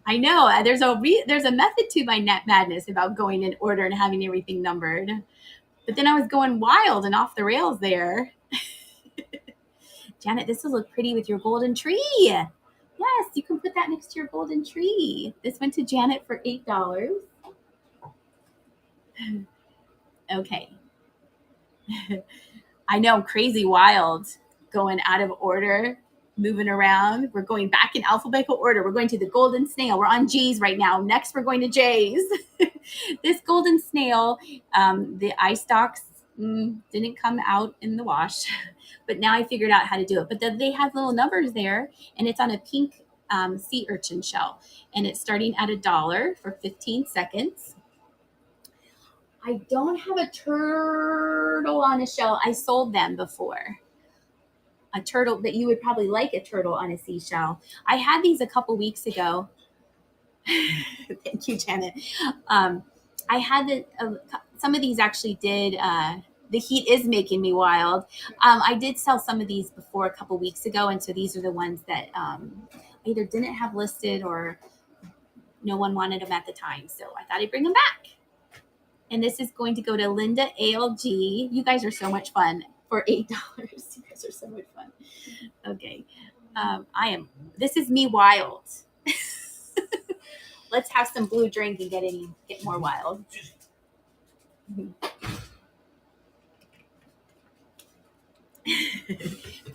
I know there's a method to my net madness about going in order and having everything numbered. But then I was going wild and off the rails there. Janet, this will look pretty with your golden tree. Yes, you can put that next to your golden tree. This went to Janet for $8. Okay. I know, crazy wild, going out of order, moving around. We're going back in alphabetical order. We're going to the golden snail. We're on G's right now. Next, we're going to J's. This golden snail, the eye stalks didn't come out in the wash, but now I figured out how to do it. But they have little numbers there, and it's on a pink sea urchin shell, and it's starting at $1 for 15 seconds. I don't have a turtle on a shell. I sold them before. A turtle, but you would probably like a turtle on a seashell. I had these a couple weeks ago. Thank you, Janet. I had some of these actually did. The heat is making me wild. I did sell some of these before a couple weeks ago, and so these are the ones that either didn't have listed or no one wanted them at the time. So I thought I'd bring them back. And this is going to go to Linda ALG. You guys are so much fun for $8. You guys are so much fun. Okay. This is me wild. Let's have some blue drink and get more wild.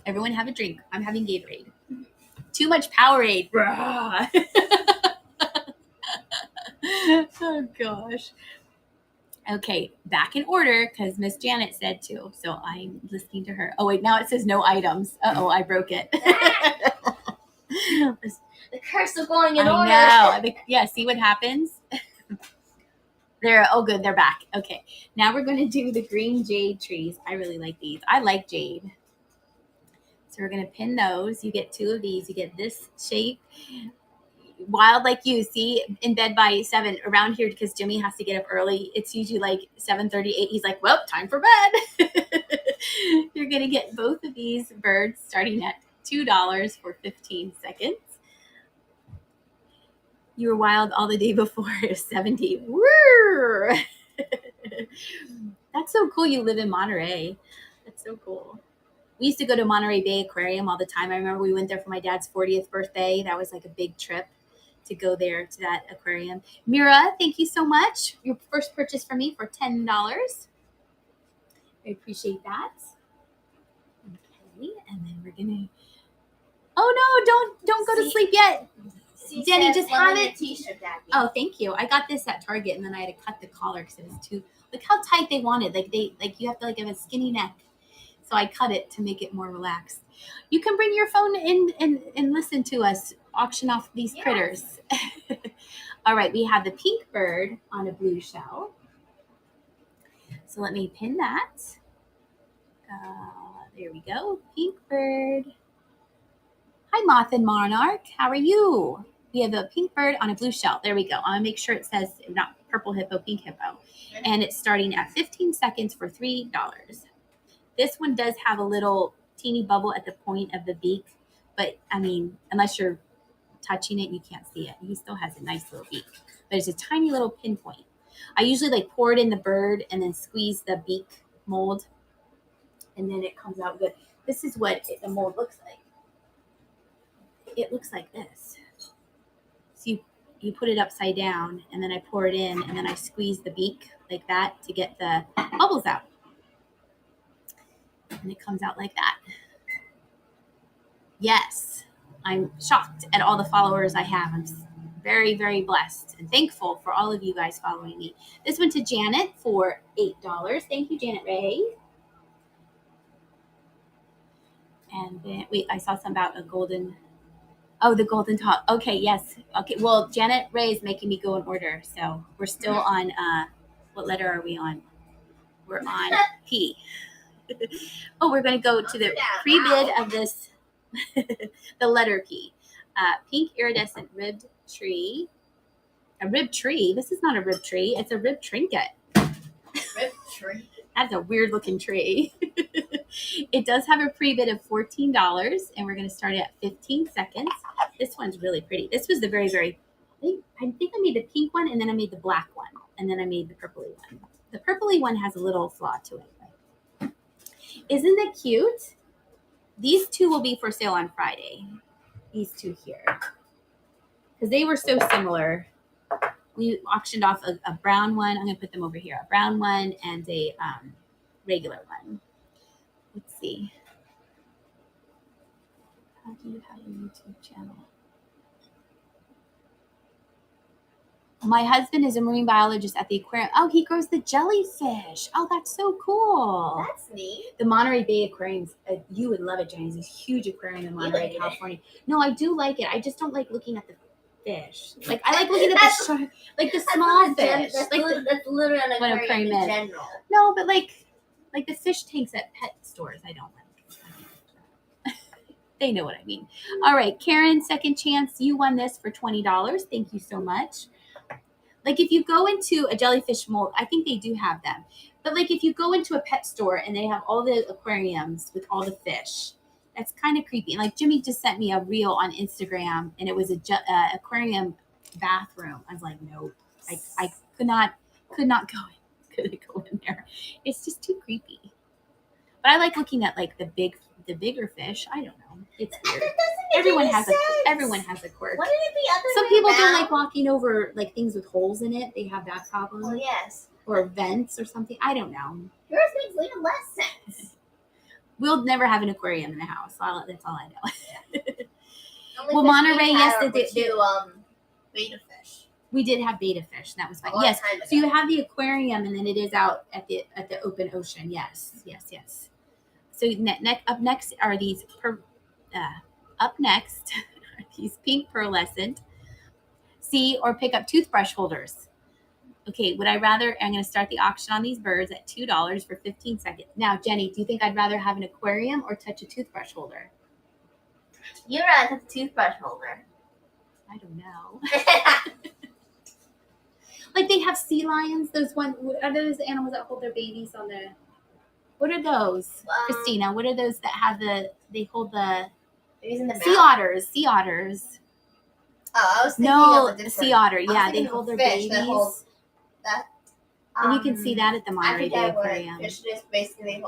Everyone have a drink. I'm having Gatorade. Too much Powerade. Oh gosh. Okay, back in order because Miss Janet said to. So I'm listening to her. Oh wait, now it says no items. Uh-oh, I broke it. The curse of going in order. I know. Yeah, see what happens? Oh good, they're back. Okay, now we're going to do the green jade trees. I really like these. I like jade. So we're going to pin those. You get 2 of these. You get this shape. Wild like you, see, in bed by 7 around here because Jimmy has to get up early. It's usually like 7:38. He's like, well, time for bed. You're going to get both of these birds starting at $2 for 15 seconds. You were wild all the day before. 70. Woo! That's so cool. You live in Monterey. That's so cool. We used to go to Monterey Bay Aquarium all the time. I remember we went there for my dad's 40th birthday. That was like a big trip to go there to that aquarium. Mira, thank you so much. Your first purchase from me for $10. I appreciate that. Okay, and then we're gonna. Oh no! Don't go to sleep yet, Jenny. Just have it. T-shirt, Daddy. Oh, thank you. I got this at Target, and then I had to cut the collar because it was too. Look how tight they wanted. Like you have to have a skinny neck. So I cut it to make it more relaxed. You can bring your phone in and listen to us auction off these critters. All right, we have the pink bird on a blue shell. So let me pin that. There we go. Pink bird. Hi, Moth and Monarch. How are you? We have a pink bird on a blue shell. There we go. I want to make sure it says not purple hippo, pink hippo. And it's starting at 15 seconds for $3. This one does have a little teeny bubble at the point of the beak, but I mean, unless you're touching it, you can't see it. He still has a nice little beak. There's a tiny little pinpoint. I usually pour it in the bird and then squeeze the beak mold, and then it comes out good. This is what the mold looks like. It looks like this. So you put it upside down, and then I pour it in, and then I squeeze the beak like that to get the bubbles out. And it comes out like that. Yes, I'm shocked at all the followers I have. I'm very, very blessed and thankful for all of you guys following me. This went to Janet for $8. Thank you, Janet Ray. And then, wait, I saw something about a golden. Oh, the golden top. Okay, yes. Okay, well, Janet Ray is making me go in order. So we're still on, what letter are we on? We're on P. Oh, we're going to go to the pre-bid of this, the letter P. Pink iridescent ribbed tree. A ribbed tree? This is not a ribbed tree. It's a ribbed trinket. Ribbed tree? That's a weird looking tree. It does have a pre-bid of $14, and we're going to start it at 15 seconds. This one's really pretty. This was the very, very, I think I made the pink one, and then I made the black one, and then I made the purpley one. The purpley one has a little flaw to it. Isn't it cute? These two will be for sale on Friday. These two here. Because they were so similar. We auctioned off a brown one. I'm going to put them over here. A brown one and a regular one. Let's see. How do you have a YouTube channel? My husband is a marine biologist at the aquarium. Oh, he grows the jellyfish. Oh, that's so cool. That's neat. The Monterey Bay Aquariums, you would love it, Jenny. It's a huge aquarium in Monterey, California. No, I do like it. I just don't like looking at the fish. Like, I like looking at the shark, like the small fish. That's Like literally an aquarium in general. No, but like the fish tanks at pet stores, I don't like. They know what I mean. All right, Karen, second chance. You won this for $20. Thank you so much. Like if you go into a jellyfish mold, I think they do have them. But like if you go into a pet store and they have all the aquariums with all the fish, that's kind of creepy. And like Jimmy just sent me a reel on Instagram, and it was a aquarium bathroom. I was like, no, I could not go in there. It's just too creepy. But I like looking at like the bigger fish. I don't know. It's weird. Everyone has a quirk. Wouldn't it be other Some way people around? don't like walking over like things with holes in it. They have that problem. Well, yes. Or vents or something. I don't know. Yours makes even less sense. We'll never have an aquarium in the house. That's all I know. Only Well, fish Monterey, we yes, had they were did. two beta fish. We did have beta fish, and that was fine. A long Yes. time ago. So you have the aquarium, and then it is out at the open ocean. Yes. So up next are these pink pearlescent. See or pick up toothbrush holders. Okay, would I rather? I'm going to start the auction on these birds at $2 for 15 seconds. Now, Jenny, do you think I'd rather have an aquarium or touch a toothbrush holder? You're right, that's a toothbrush holder. I don't know. Like they have sea lions. Those are those animals that hold their babies on the. What are those, Christina? What are those that have they hold the in the sea otters? Sea otters. Oh, I was thinking of a different sea otter. Yeah, they hold their fish babies. That And you can see that at the Monterey Bay I Aquarium. forget what fish it is. Basically,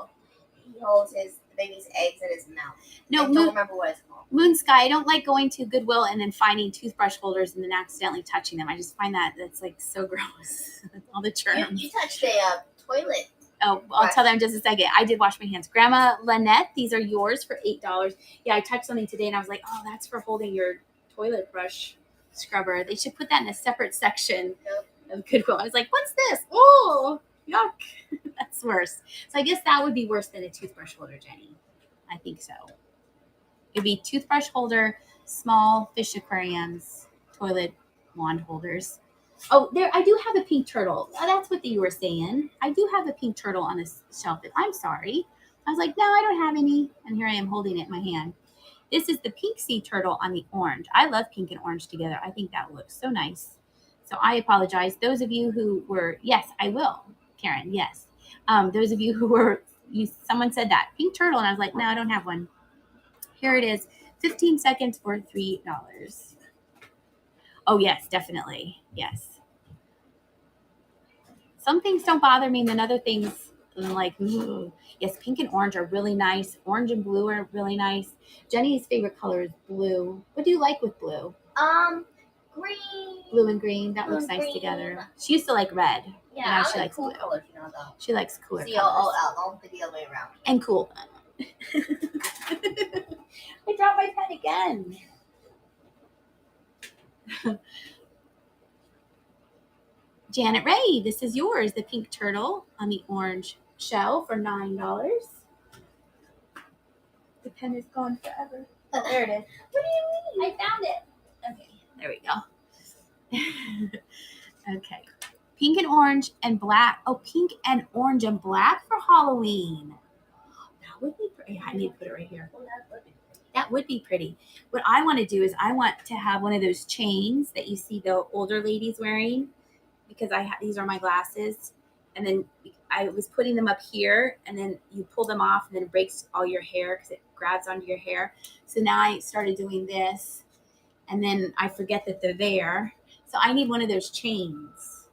he holds the baby's eggs in his mouth. No, I don't remember what it's called. Moon Sky, I don't like going to Goodwill and then finding toothbrush holders and then accidentally touching them. I just find that's like so gross. All the germs. You touched a toilet. Oh, I'll tell them in just a second. I did wash my hands. Grandma Lynette, these are yours for $8. Yeah, I touched something today and I was like, oh, that's for holding your toilet brush scrubber. They should put that in a separate section of Goodwill. I was like, what's this? Oh, yuck. That's worse. So I guess that would be worse than a toothbrush holder, Jenny. I think so. It'd be toothbrush holder, small fish aquariums, toilet wand holders. Oh, there! I do have a pink turtle. That's what you were saying. I do have a pink turtle on this shelf. I'm sorry. I was like, no, I don't have any. And here I am holding it in my hand. This is the pink sea turtle on the orange. I love pink and orange together. I think that looks so nice. So I apologize. Those of you who were, yes, I will, Karen, yes. Those of you who were, someone said that. Pink turtle. And I was like, no, I don't have one. Here it is. 15 seconds for $3. Oh, yes, definitely. Yes. Some things don't bother me, and then other things, I'm like, ooh. Yes, pink and orange are really nice. Orange and blue are really nice. Jenny's favorite color is blue. What do you like with blue? Green. Blue and green. That looks nice together. She used to like red. Yeah, now she likes like cool blue. colors, you know, though. She likes cooler colors. I'll the other way around. And cool. I dropped my pen again. Janet Ray, this is yours. The pink turtle on the orange shell for $9. The pen is gone forever. Oh, there it is. What do you mean? I found it. Okay, there we go. Okay. Pink and orange and black. Oh, pink and orange and black for Halloween. That would be pretty. I need to put it right here. That would be pretty. What I want to do is I want to have one of those chains that you see the older ladies wearing, because these are my glasses, and then I was putting them up here, and then you pull them off, and then it breaks all your hair because it grabs onto your hair. So now I started doing this, and then I forget that they're there. So I need one of those chains,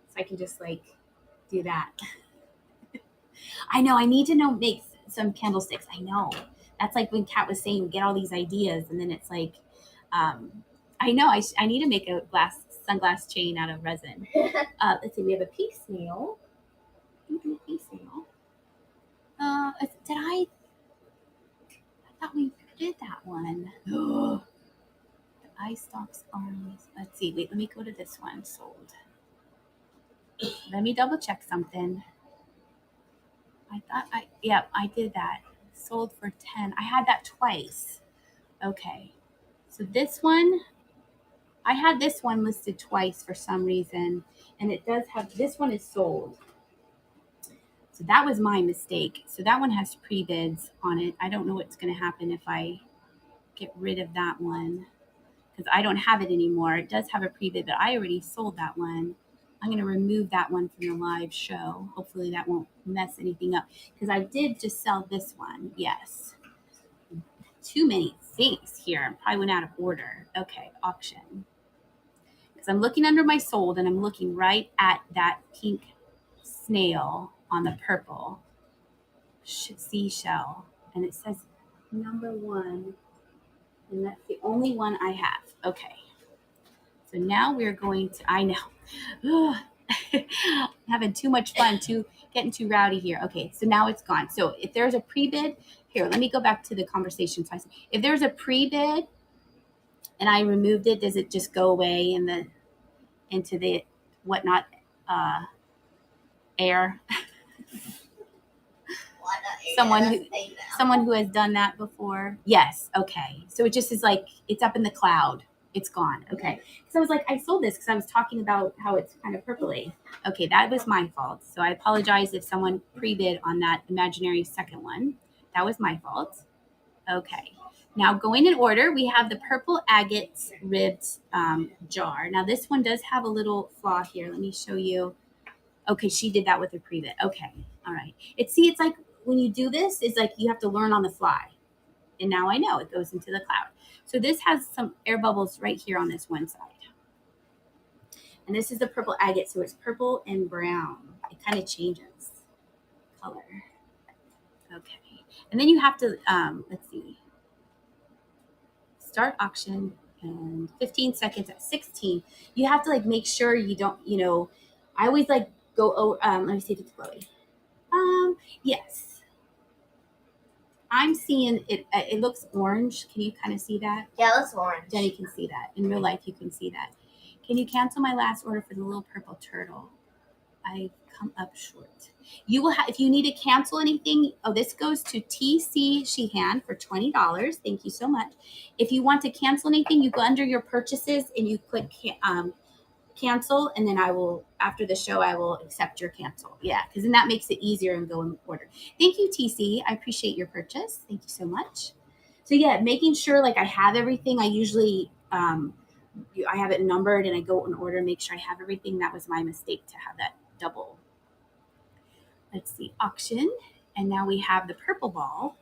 so I can just like do that. I know I need to make some candlesticks. I know. That's like when Kat was saying, get all these ideas, and then it's like, I know I need to make a sunglass chain out of resin. Let's see, we have a pink snail. Pink snail. I thought we did that one. The eye stalks arms. Let's see. Wait, let me go to this one. Sold. Let me double check something. I did that. Sold for 10. I had that twice. Okay. So this one, I had this one listed twice for some reason, and it does have, this one is sold. So that was my mistake. So that one has pre-bids on it. I don't know what's going to happen if I get rid of that one, because I don't have it anymore. It does have a pre-bid, but I already sold that one. I'm going to remove that one from the live show. Hopefully that won't mess anything up, because I did just sell this one. Yes. Too many things here. Probably went out of order. Okay, auction. Because I'm looking under my sold, and I'm looking right at that pink snail on the purple seashell. And it says number 1. And that's the only one I have. Okay. So now we're going to, I know, having too much fun, getting too rowdy here. Okay, so now it's gone. So if there's a pre-bid, here, let me go back to the conversation. So if there's a pre-bid and I removed it, does it just go away into the whatnot air? Someone who has done that before. Yes. Okay. So it just is like, it's up in the cloud. It's gone. Okay. So I was like, I sold this because I was talking about how it's kind of purpley. Okay. That was my fault. So I apologize if someone pre-bid on that imaginary second one. That was my fault. Okay. Now going in order, we have the purple agate ribbed jar. Now this one does have a little flaw here. Let me show you. Okay. She did that with her pre-bid. Okay. All right. It's like when you do this, it's like you have to learn on the fly. And now I know it goes into the cloud. So this has some air bubbles right here on this one side. And this is the purple agate, so it's purple and brown. It kind of changes color. Okay. And then you have to, let's see, start auction and 15 seconds at 16. You have to like make sure you don't, I always like go over, let me see if it's Chloe. Yes. I'm seeing it, it looks orange. Can you kind of see that? Yeah, it looks orange. Jenny can see that. In real life, you can see that. Can you cancel my last order for the little purple turtle? I've come up short. You will have, if you need to cancel anything, this goes to TC Sheehan for $20. Thank you so much. If you want to cancel anything, you go under your purchases and you click cancel, and then I will, after the show, I will accept your cancel. Yeah, because then that makes it easier and go and order. Thank you, TC. I appreciate your purchase. Thank you so much. So yeah, making sure like I have everything. I usually I have it numbered and I go and order, make sure I have everything. That was my mistake to have that double. Let's see, auction. And now we have the purple ball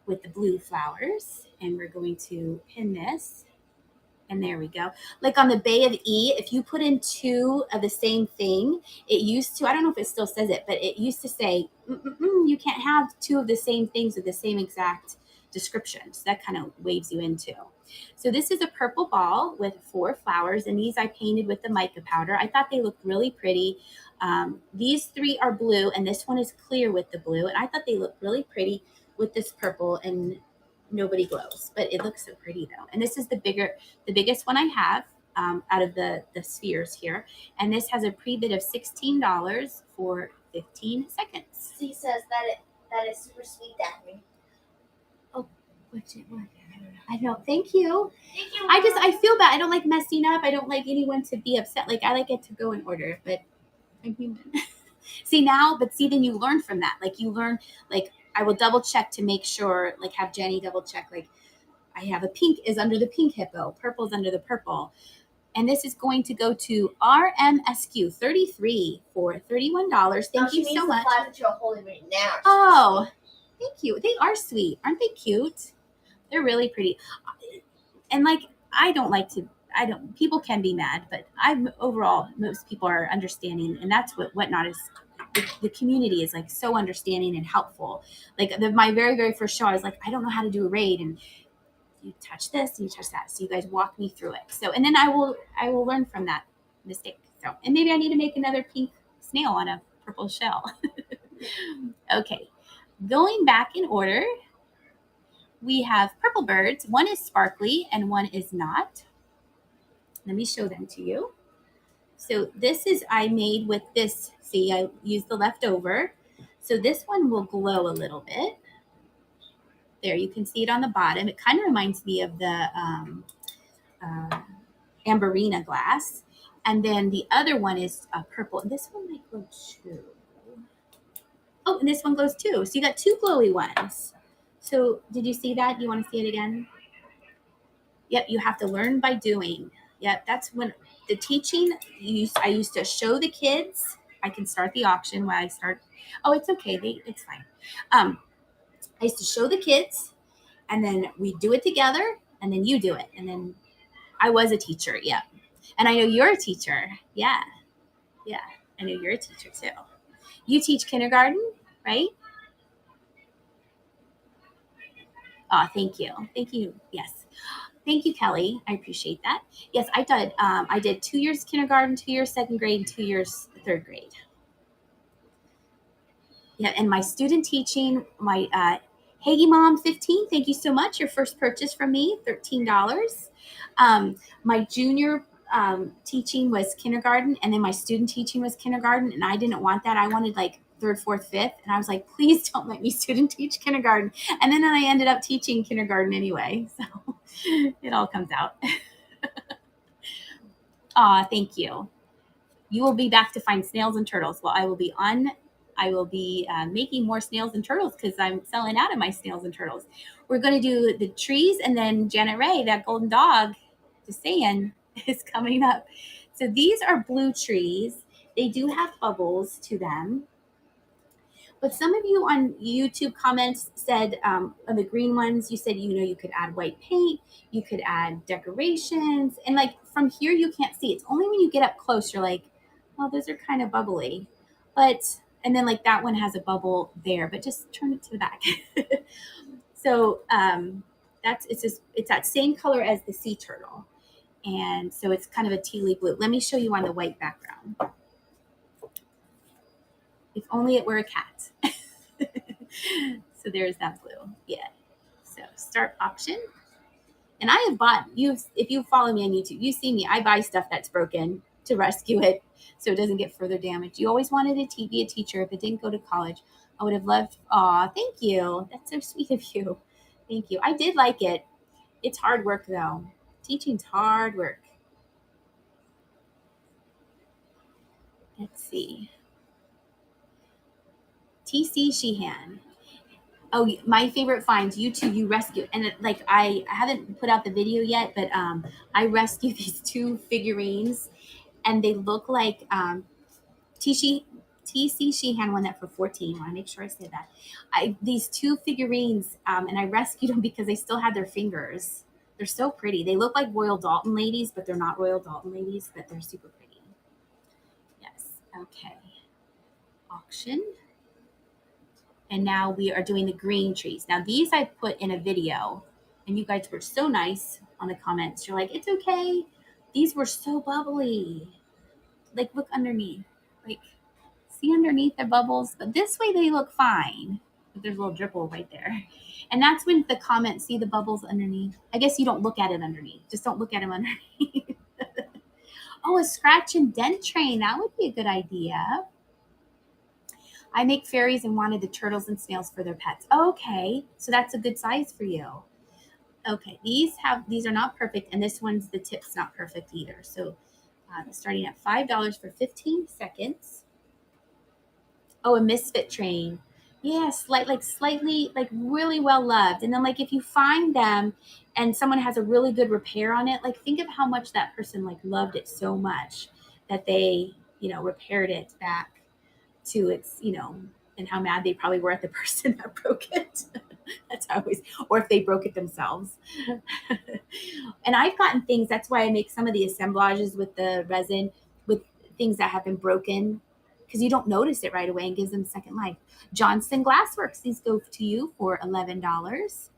with the blue flowers, and we're going to pin this. And there we go. Like on the Bay of E, if you put in 2 of the same thing, it used to, I don't know if it still says it, but it used to say, you can't have 2 of the same things with the same exact description. So that kind of waves you into. So this is a purple ball with 4 flowers, and these I painted with the mica powder. I thought they looked really pretty. These 3 are blue, and this one is clear with the blue, and I thought they looked really pretty with this purple, and nobody glows, but it looks so pretty though. And this is the biggest one I have out of the spheres here, and this has a pre-bid of $16 for 15 seconds. He says that is super sweet, Daphne. Oh, what? I know. Thank you. Thank you. I feel bad. I don't like messing up. I don't like anyone to be upset. Like I like it to go in order, but I'm human. See, then you learn from that. Like you learn, like I will double check to make sure, like have Jenny double check, like I have a pink is under the pink hippo, purple is under the purple. And this is going to go to RMSQ 33 for $31. Thank you so much. That you're holding right now. Oh, thank you. They are sweet. Aren't they cute? They're really pretty. And like, people can be mad, but overall, most people are understanding. And that's what Whatnot is. The community is like so understanding and helpful. Like my very, very first show, I was like, I don't know how to do a raid. And you touch this and you touch that. So you guys walk me through it. So, and then I will learn from that mistake. So, and maybe I need to make another pink snail on a purple shell. Okay. Going back in order, we have purple birds. One is sparkly and one is not. Let me show them to you. So this is, I made with this, see, I used the leftover. So this one will glow a little bit. There, you can see it on the bottom. It kind of reminds me of the Amberina glass. And then the other one is purple. And this one might glow too. Oh, and this one glows too. So you got 2 glowy ones. So did you see that? Do you want to see it again? Yep, you have to learn by doing. Yep, that's when the teaching, I used to show the kids. I can start the auction while I start. Oh, it's okay. It's fine. I used to show the kids, and then we do it together, and then you do it. And then I was a teacher, yeah. And I know you're a teacher. Yeah. Yeah, I know you're a teacher too. You teach kindergarten, right? Oh, thank you. Thank you. Yes. Thank you, Kelly. I appreciate that. Yes, I did 2 years kindergarten, 2 years second grade, 2 years third grade. Yeah, and my student teaching, my Hagee Mom 15, thank you so much. Your first purchase from me, $13. My junior teaching was kindergarten, and then my student teaching was kindergarten, and I didn't want that. I wanted like 3rd, 4th, 5th, and I was like, please don't let me student teach kindergarten. And then I ended up teaching kindergarten anyway, so it all comes out. Aw, thank you. You will be back to find snails and turtles. Well, I will be making more snails and turtles because I'm selling out of my snails and turtles. We're going to do the trees, and then Janet Ray, that golden dog, just saying, is coming up. So these are blue trees. They do have bubbles to them. But some of you on YouTube comments said, on the green ones, you said, you could add white paint, you could add decorations. And like from here, you can't see. It's only when you get up close, you're like, oh, those are kind of bubbly. And then like that one has a bubble there, but just turn it to the back. So it's that same color as the sea turtle. And so it's kind of a tealy blue. Let me show you on the white background. If only it were a cat. So there's that blue. Yeah. So start auction. And I have bought, if you follow me on YouTube, you see me, I buy stuff that's broken to rescue it so it doesn't get further damaged. You always wanted to be a teacher. If it didn't go to college, I would have loved, thank you. That's so sweet of you. Thank you. I did like it. It's hard work though. Teaching's hard work. Let's see. TC Sheehan. Oh, my favorite finds, you two, you rescue. And like, I haven't put out the video yet, but I rescued these 2 figurines and they look like TC Sheehan won that for 14. I want to make sure I say that. These 2 figurines, and I rescued them because they still had their fingers. They're so pretty. They look like Royal Dalton ladies, but they're not Royal Dalton ladies, but they're super pretty. Yes. Okay. Auction. And now we are doing the green trees. Now these I put in a video and you guys were so nice on the comments. You're like, it's okay. These were so bubbly. Like look underneath. Like see underneath the bubbles. But this way they look fine. But there's a little dribble right there. And that's when the comments see the bubbles underneath. I guess you don't look at it underneath. Just don't look at them underneath. Oh, a scratch and dent train. That would be a good idea. I make fairies and wanted the turtles and snails for their pets. Okay, so that's a good size for you. Okay, these are not perfect, and this one's the tip's not perfect either. So starting at $5 for 15 seconds. Oh, a misfit train. Yeah, slightly, like really well loved. And then like if you find them and someone has a really good repair on it, like think of how much that person like loved it so much that they, repaired it back to its, and how mad they probably were at the person that broke it. That's always, or if they broke it themselves. And I've gotten things, that's why I make some of the assemblages with the resin with things that have been broken because you don't notice it right away and gives them second life. Johnson Glassworks, these go to you for $11.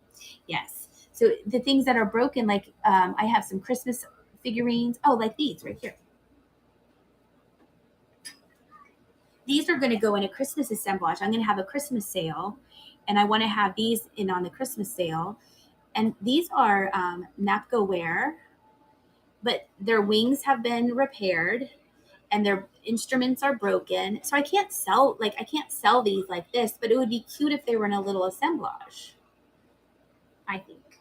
Yes. So the things that are broken, like I have some Christmas figurines. Oh, like these right here. These are going to go in a Christmas assemblage. I'm going to have a Christmas sale, and I want to have these in on the Christmas sale. And these are Napco-ware, but their wings have been repaired, and their instruments are broken. So I can't sell these like this, but it would be cute if they were in a little assemblage. I think.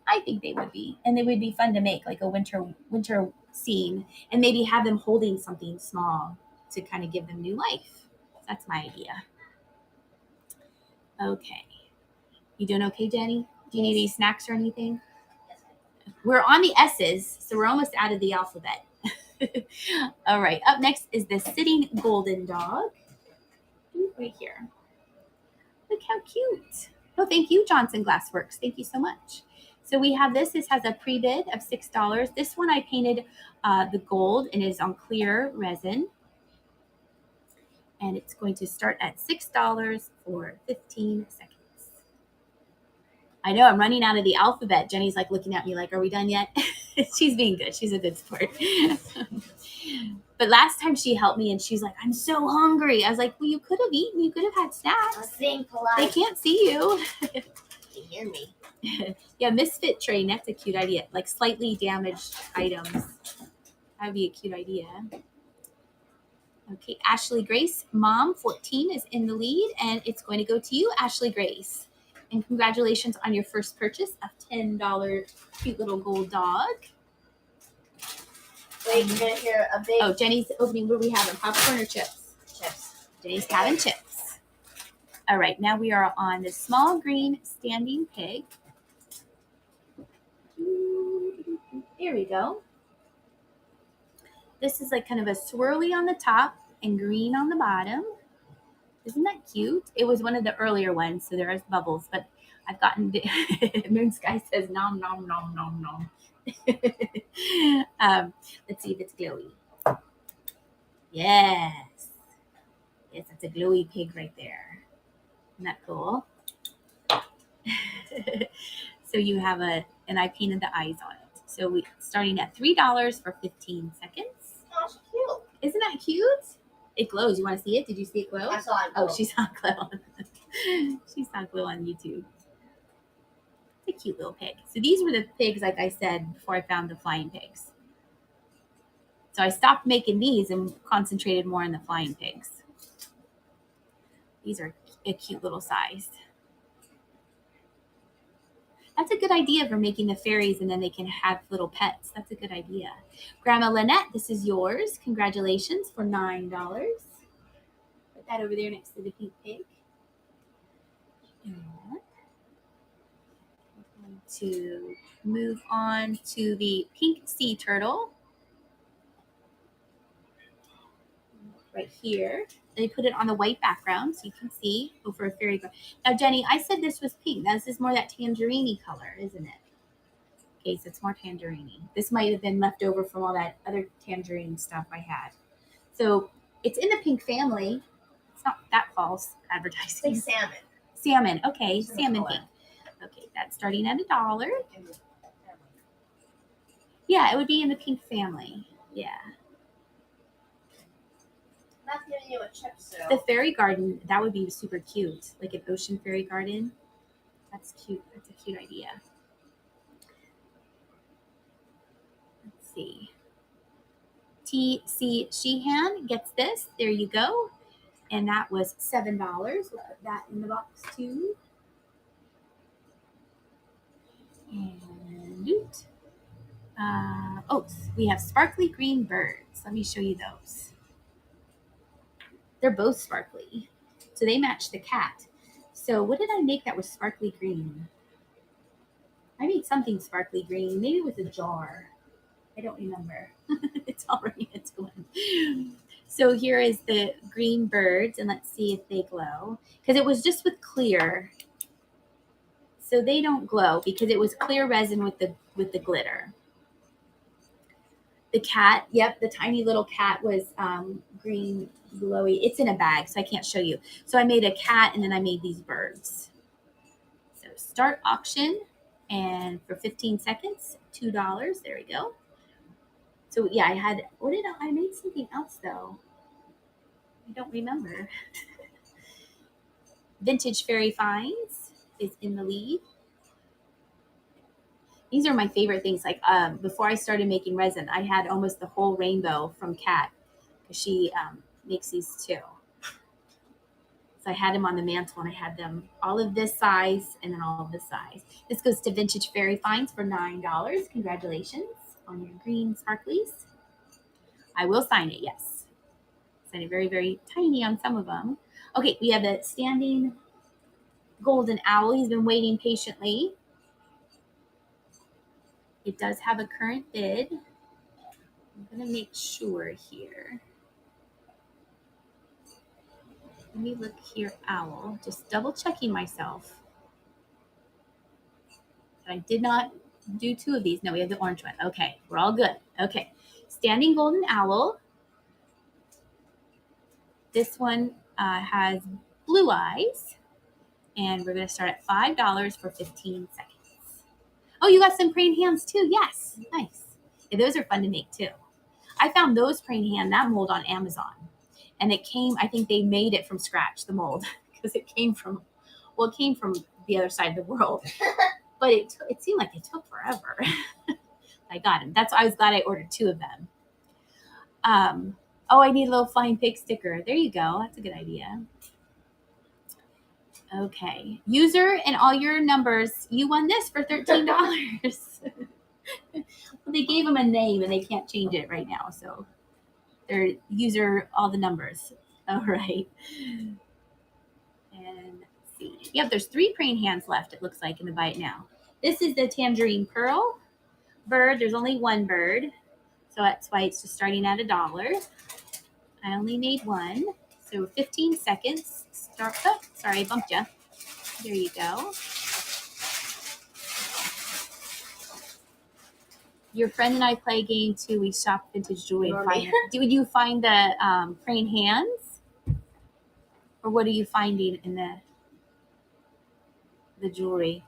I think they would be, and they would be fun to make, like a winter scene, and maybe have them holding something small to kind of give them new life. That's my idea. Okay. You doing okay, Jenny? Do you need any snacks or anything? We're on the S's, so we're almost out of the alphabet. All right. Up next is the sitting golden dog. Right here. Look how cute. Oh, thank you, Johnson Glassworks. Thank you so much. So we have this. This has a pre-bid of $6. This one I painted the gold and is on clear resin. And it's going to start at $6 for 15 seconds. I know I'm running out of the alphabet. Jenny's like looking at me like, are we done yet? She's being good. She's a good sport. But last time she helped me and she's like, I'm so hungry. I was like, well, you could have eaten. You could have had snacks. I was being polite. They can't see you. They hear me. Yeah, misfit train. That's a cute idea. Like slightly damaged items. That would be a cute idea. Okay, Ashley Grace, Mom 14 is in the lead, and it's going to go to you, Ashley Grace. And congratulations on your first purchase of $10 cute little gold dog. Wait, you're going to hear a big... Oh, Jenny's opening. What do we have? Popcorn or chips? Chips. Jenny's having chips. All right, now we are on the small green standing pig. There we go. This is like kind of a swirly on the top and green on the bottom. Isn't that cute? It was one of the earlier ones, so there is bubbles, but I've gotten Moon Sky says nom nom nom nom nom. Let's see if it's glowy. Yes, that's a glowy pig right there. Isn't that cool? So you have and I painted the eyes on it. So we starting at $3 for 15 seconds. Oh, it's cute. Isn't that cute? It glows. You want to see it? Did you see it glow? I saw it. Oh, she saw it glow. She saw it glow on YouTube. It's a cute little pig. So these were the pigs, like I said, before I found the flying pigs. So I stopped making these and concentrated more on the flying pigs. These are a cute little size. That's a good idea for making the fairies and then they can have little pets. That's a good idea. Grandma Lynette, this is yours. Congratulations for $9. Put that over there next to the pink pig. And we're going to move on to the pink sea turtle. Right here. They put it on the white background so you can see over a fairy garden. Now, Jenny, I said this was pink. Now, this is more that tangerine color, isn't it? Okay, so it's more tangerine. This might have been left over from all that other tangerine stuff I had. So it's in the pink family. It's not that false advertising. It's like salmon. Salmon. Okay, It's in the salmon color. pink. Okay, that's starting at $1. Yeah, it would be in the pink family. Yeah. Not giving you a chip, so. The fairy garden, that would be super cute. Like an ocean fairy garden. That's cute. That's a cute idea. Let's see. T.C. Sheehan gets this. There you go. And that was $7. We'll put that in the box too. And we have sparkly green birds. Let me show you those. They're both sparkly. So they match the cat. So what did I make that was sparkly green? I made something sparkly green. Maybe with a jar. I don't remember. It's already a twin. So here is the green birds. And let's see if they glow. Because it was just with clear. So they don't glow because it was clear resin with the glitter. The cat, yep, the tiny little cat was green glowy. It's in a bag, so I can't show you. So I made a cat and then I made these birds. So start auction, and for 15 seconds, $2. There we go. So yeah, I made something else though. I don't remember. Vintage Fairy Finds is in the lead. These are my favorite things. Like before I started making resin, I had almost the whole rainbow from Kat because she makes these too. So I had them on the mantle and I had them all of this size and then all of this size. This goes to Vintage Fairy Finds for $9. Congratulations on your green sparklies. I will sign it, yes. Sign it very, very tiny on some of them. Okay, we have a standing golden owl. He's been waiting patiently. It does have a current bid. I'm going to make sure here. Let me look here, owl. Just double checking myself. I did not do two of these. No, we have the orange one. Okay, we're all good. Okay, standing golden owl. This one has blue eyes. And we're going to start at $5 for 15 seconds. Oh, you got some praying hands too. Yes. Nice. Yeah, those are fun to make too. I found those praying hand, that mold on Amazon. And it came, I think they made it from scratch, the mold. Because it came from the other side of the world. But it seemed like it took forever. I got them. I was glad I ordered two of them. I need a little flying pig sticker. There you go. That's a good idea. Okay. User and all your numbers, you won this for $13. Well, they gave them a name and they can't change it right now. So their user, all the numbers. All right. And let's see. Yep, there's 3 praying hands left, it looks like, in the buy it now. This is the tangerine pearl bird. There's only one bird. So that's why it's just starting at $1. I only made one. So 15 seconds. Start. Oh, sorry, I bumped you. There you go. Your friend and I play a game too. We shop vintage jewelry and find. Do you find the praying hands, or what are you finding in the jewelry?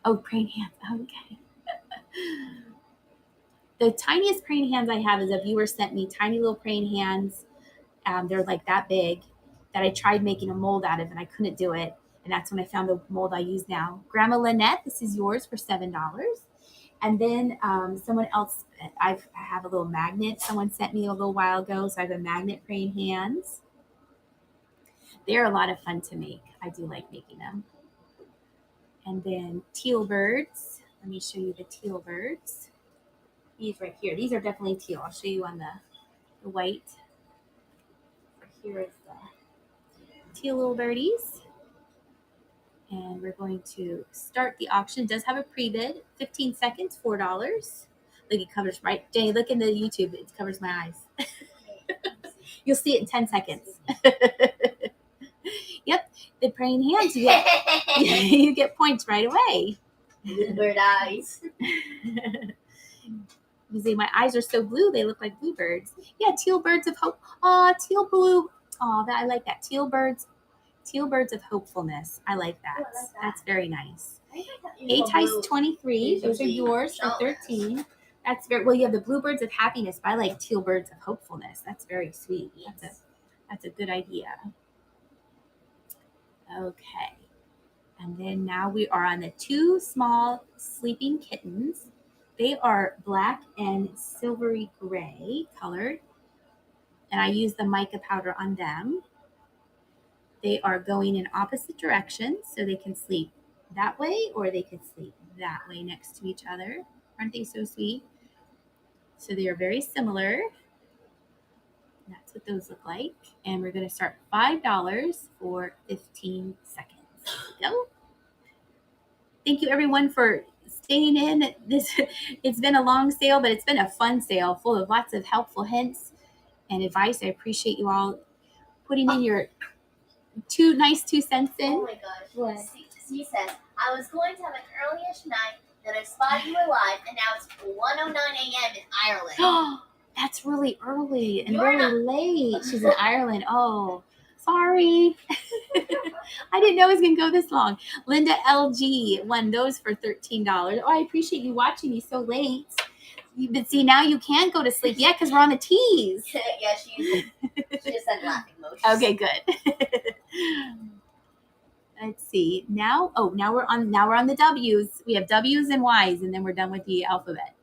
Oh, praying hands. Okay. The tiniest praying hands I have is a viewer sent me tiny little praying hands. They're like that big that I tried making a mold out of and I couldn't do it. And that's when I found the mold I use now. Grandma Lynette, this is yours for $7. And then someone else, I have a little magnet someone sent me a little while ago. So I have a magnet praying hands. They're a lot of fun to make. I do like making them. And then teal birds. Let me show you the teal birds. These right here. These are definitely teal. I'll show you on the white. Here is the teal little birdies. And we're going to start the auction. It does have a pre-bid. 15 seconds, $4. Look, it covers right. Jenny, look in the YouTube. It covers my eyes. You'll see it in 10 seconds. Yep. The praying hands. You get points right away. Bird eyes. You see, my eyes are so blue, they look like bluebirds. Yeah, teal birds of hope. Oh, teal blue. Oh, I like that. Teal birds of hopefulness. I like that. Oh, I like that. That's very nice. A Ties 23. Those are yours for 13. That's very well. You have the bluebirds of happiness, but I like teal birds of hopefulness. That's very sweet. That's a good idea. Okay. And then now we are on the two small sleeping kittens. They are black and silvery gray colored. And I use the mica powder on them. They are going in opposite directions, so they can sleep that way or they can sleep that way next to each other. Aren't they so sweet? So they are very similar. That's what those look like. And we're going to start $5 for 15 seconds. Go. Thank you, everyone, for staying in. It's been a long sale, but it's been a fun sale full of lots of helpful hints and advice. I appreciate you all putting in your 2 cents in. Oh my gosh. What? She says, I was going to have an early-ish night, then I spotted you were live, and now it's 1:09 a.m. in Ireland. Oh, that's really early and really late. She's in Ireland. Oh, sorry. I didn't know it was going to go this long. Linda LG won those for $13. Oh, I appreciate you watching me so late. But see, now you can't go to sleep yet because we're on the teas. Yeah, she just said laughing emojis. Okay, good. Let's see. Now we're on the W's. We have W's and Y's, and then we're done with the alphabet.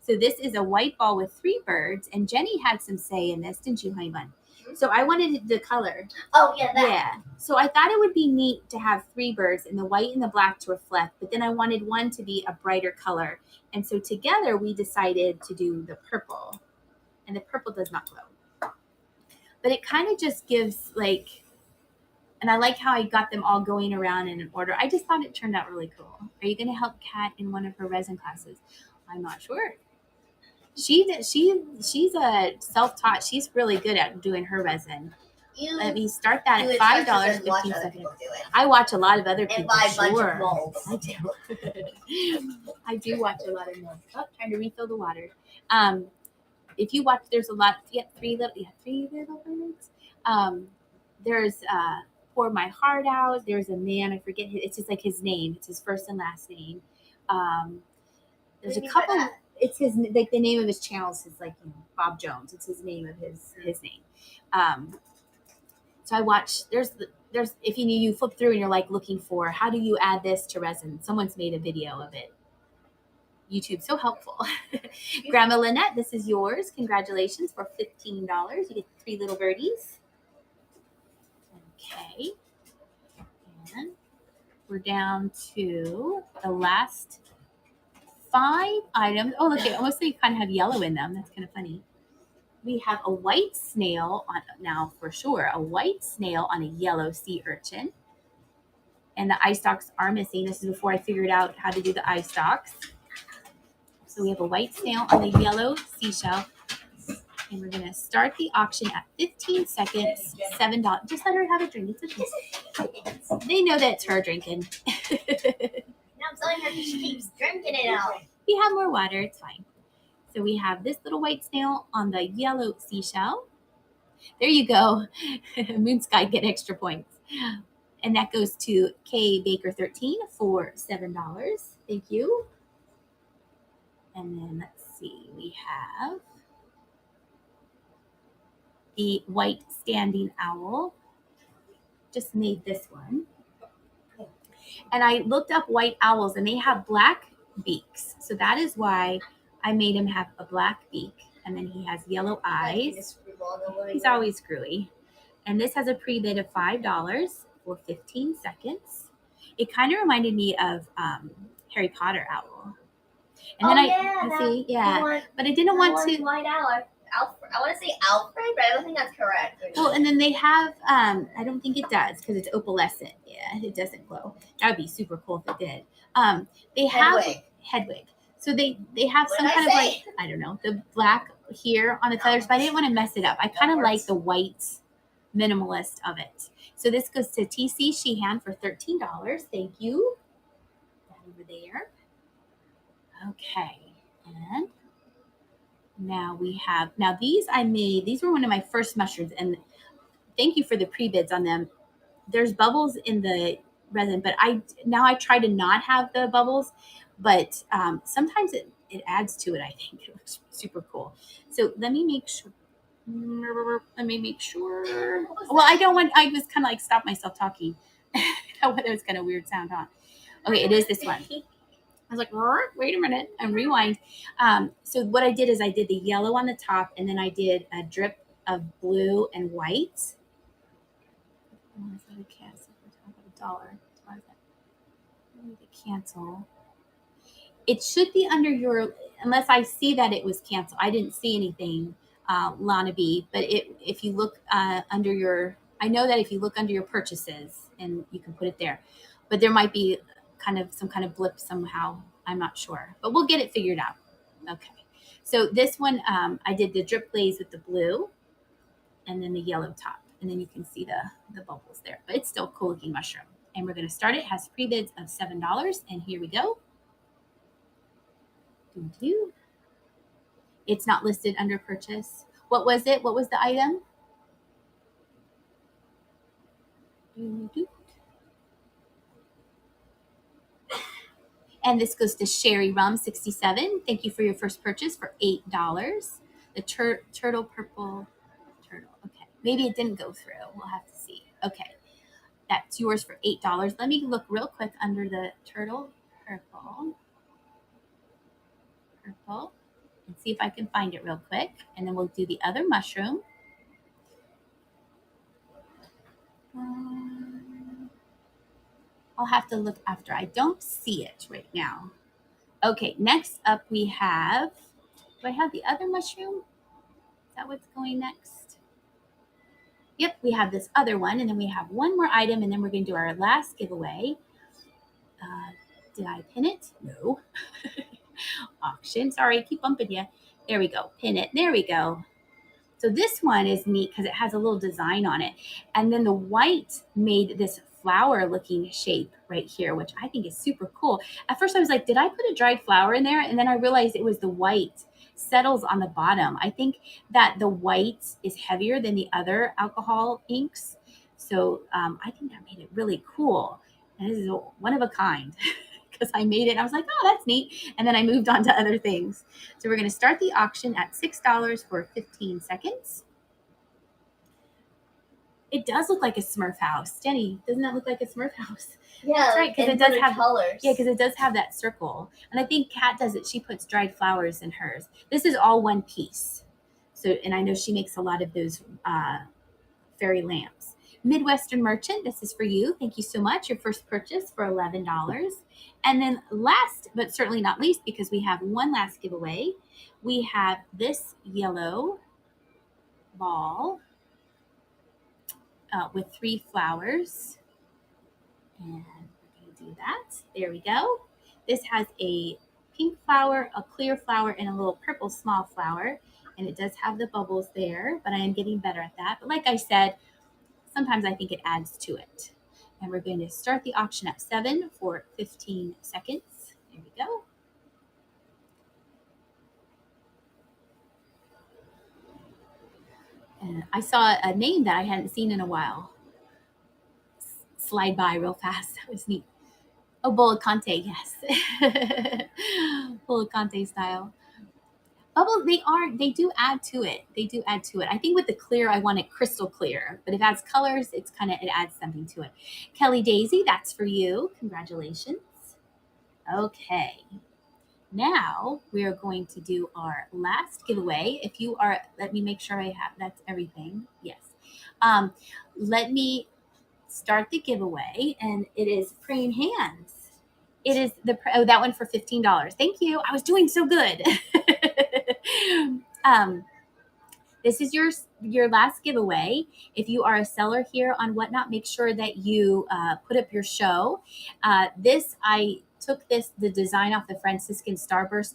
So this is a white ball with 3 birds, and Jenny had some say in this, didn't you, honey bun? So I wanted the color. Oh, yeah, that. Yeah. So I thought it would be neat to have 3 birds and the white and the black to reflect, but then I wanted one to be a brighter color. And so together we decided to do the purple. And the purple does not glow. But it kind of just gives and I like how I got them all going around in an order. I just thought it turned out really cool. Are you going to help Kat in one of her resin classes? I'm not sure. She's a self-taught. She's really good at doing her resin. Let me start that at $5, 15 seconds. I watch a lot of other people. And buy a bunch of molds. I do. I do watch a lot of molds. Oh, trying to refill the water. If you watch, there's a lot. You have 3 little birds. There's Pour My Heart Out. There's a man. I forget. It's just like his name. It's his first and last name. There's a couple. It's his the name of his channel is Bob Jones. It's his name of his name. So I watch. There's if you flip through and you're looking for how do you add this to resin. Someone's made a video of it. YouTube, so helpful. Grandma Lynette, this is yours. Congratulations for $15. You get 3 little birdies. Okay. And we're down to the last 5 items. Oh, look, they almost kind of have yellow in them. That's kind of funny. We have a white snail now for sure. A white snail on a yellow sea urchin. And the eye stalks are missing. This is before I figured out how to do the eye stalks. So we have a white snail on a yellow seashell. And we're going to start the auction at 15 seconds, $7. Just let her have a drink. It's okay. They know that it's her drinking. Now I'm telling her she keeps drinking it out. We have more water. It's fine. So we have this little white snail on the yellow seashell. There you go. Moon Sky get extra points. And that goes to K Baker 13 for $7. Thank you. And then let's see, we have the white standing owl. Just made this one. And I looked up white owls and they have black beaks. So that is why I made him have a black beak. And then he has yellow eyes. He's always screwy. And this has a pre-bid of $5 for 15 seconds. It kind of reminded me of Harry Potter owl. And then but I didn't want to. White owl. I want to say Alfred, but I don't think that's correct. Well, and then they have, I don't think it does because it's opalescent. Yeah, it doesn't glow. That would be super cool if it did. They have Hedwig. So they have some kind of like, I don't know, the black here on the feathers, but I didn't want to mess it up. I kind of like the white minimalist of it. So this goes to TC Sheehan for $13. Thank you. That over there. Okay. And now we have, these I made, these were one of my first mushrooms, and thank you for the pre-bids on them. There's bubbles in the resin, but I try to not have the bubbles, but sometimes it adds to it. I think it looks super cool. So let me make sure. Well, I was kind of like stopped myself talking. That was kind of weird sound, huh? Okay, it is this one. I was like, wait a minute, and rewind. So what I did is I did the yellow on the top, and then I did a drip of blue and white. Oh, is that a cancel? $1. Why is that? I need to cancel. It should be under your, unless I see that it was canceled. I didn't see anything, Lana B. But if you look under your, I know that if you look under your purchases, and you can put it there, but there might be some kind of blip somehow. I'm not sure, but we'll get it figured out. Okay. So this one, I did the drip glaze with the blue and then the yellow top. And then you can see the bubbles there, but it's still a cool looking mushroom. And we're going to start it. It has pre-bids of $7. And here we go. It's not listed under purchase. What was it? What was the item? And this goes to Sherry Rum 67. Thank you for your first purchase for $8. The turtle purple turtle. Okay, maybe it didn't go through. We'll have to see. Okay, that's yours for $8. Let me look real quick under the turtle purple, and see if I can find it real quick. And then we'll do the other mushroom. I'll have to look after. I don't see it right now. Okay, next up we have, do I have the other mushroom? Is that what's going next? Yep, we have this other one, and then we have one more item, and then we're going to do our last giveaway. Did I pin it? No. Auction. Sorry, I keep bumping you. There we go. Pin it. There we go. So this one is neat because it has a little design on it. And then the white made this flower looking shape right here, which I think is super cool. At first I was like, did I put a dried flower in there? And then I realized it was the white settles on the bottom. I think that the white is heavier than the other alcohol inks. So I think that made it really cool. And this is one of a kind. Because I made it. I was like, oh, that's neat. And then I moved on to other things. So we're going to start the auction at $6 for 15 seconds. It does look like a Smurf house. Jenny, doesn't that look like a Smurf house? Yeah, that's right. Because it does have colors. Yeah, because it does have that circle. And I think Kat does it. She puts dried flowers in hers. This is all one piece. So, and I know she makes a lot of those fairy lamps. Midwestern Merchant, this is for you. Thank you so much. Your first purchase for $11. And then last, but certainly not least, because we have one last giveaway, we have this yellow ball with 3 flowers. And we're going to do that. There we go. This has a pink flower, a clear flower, and a little purple small flower. And it does have the bubbles there, but I am getting better at that. But like I said, sometimes I think it adds to it. And we're going to start the auction at 7 for 15 seconds. There we go. And I saw a name that I hadn't seen in a while slide by real fast. That was neat. Oh, Bollicante, yes. Bollicante style. Bubbles, they do add to it. They do add to it. I think with the clear, I want it crystal clear. But if it adds colors, it adds something to it. Kelly Daisy, that's for you. Congratulations. Okay. Now we are going to do our last giveaway. If you are, let me make sure I have, that's everything. Yes. Let me start the giveaway, and it is praying hands. It is that one for $15. Thank you. I was doing so good. This is your last giveaway. If you are a seller here on Whatnot, make sure that you put up your show. I took the design off the Franciscan Starburst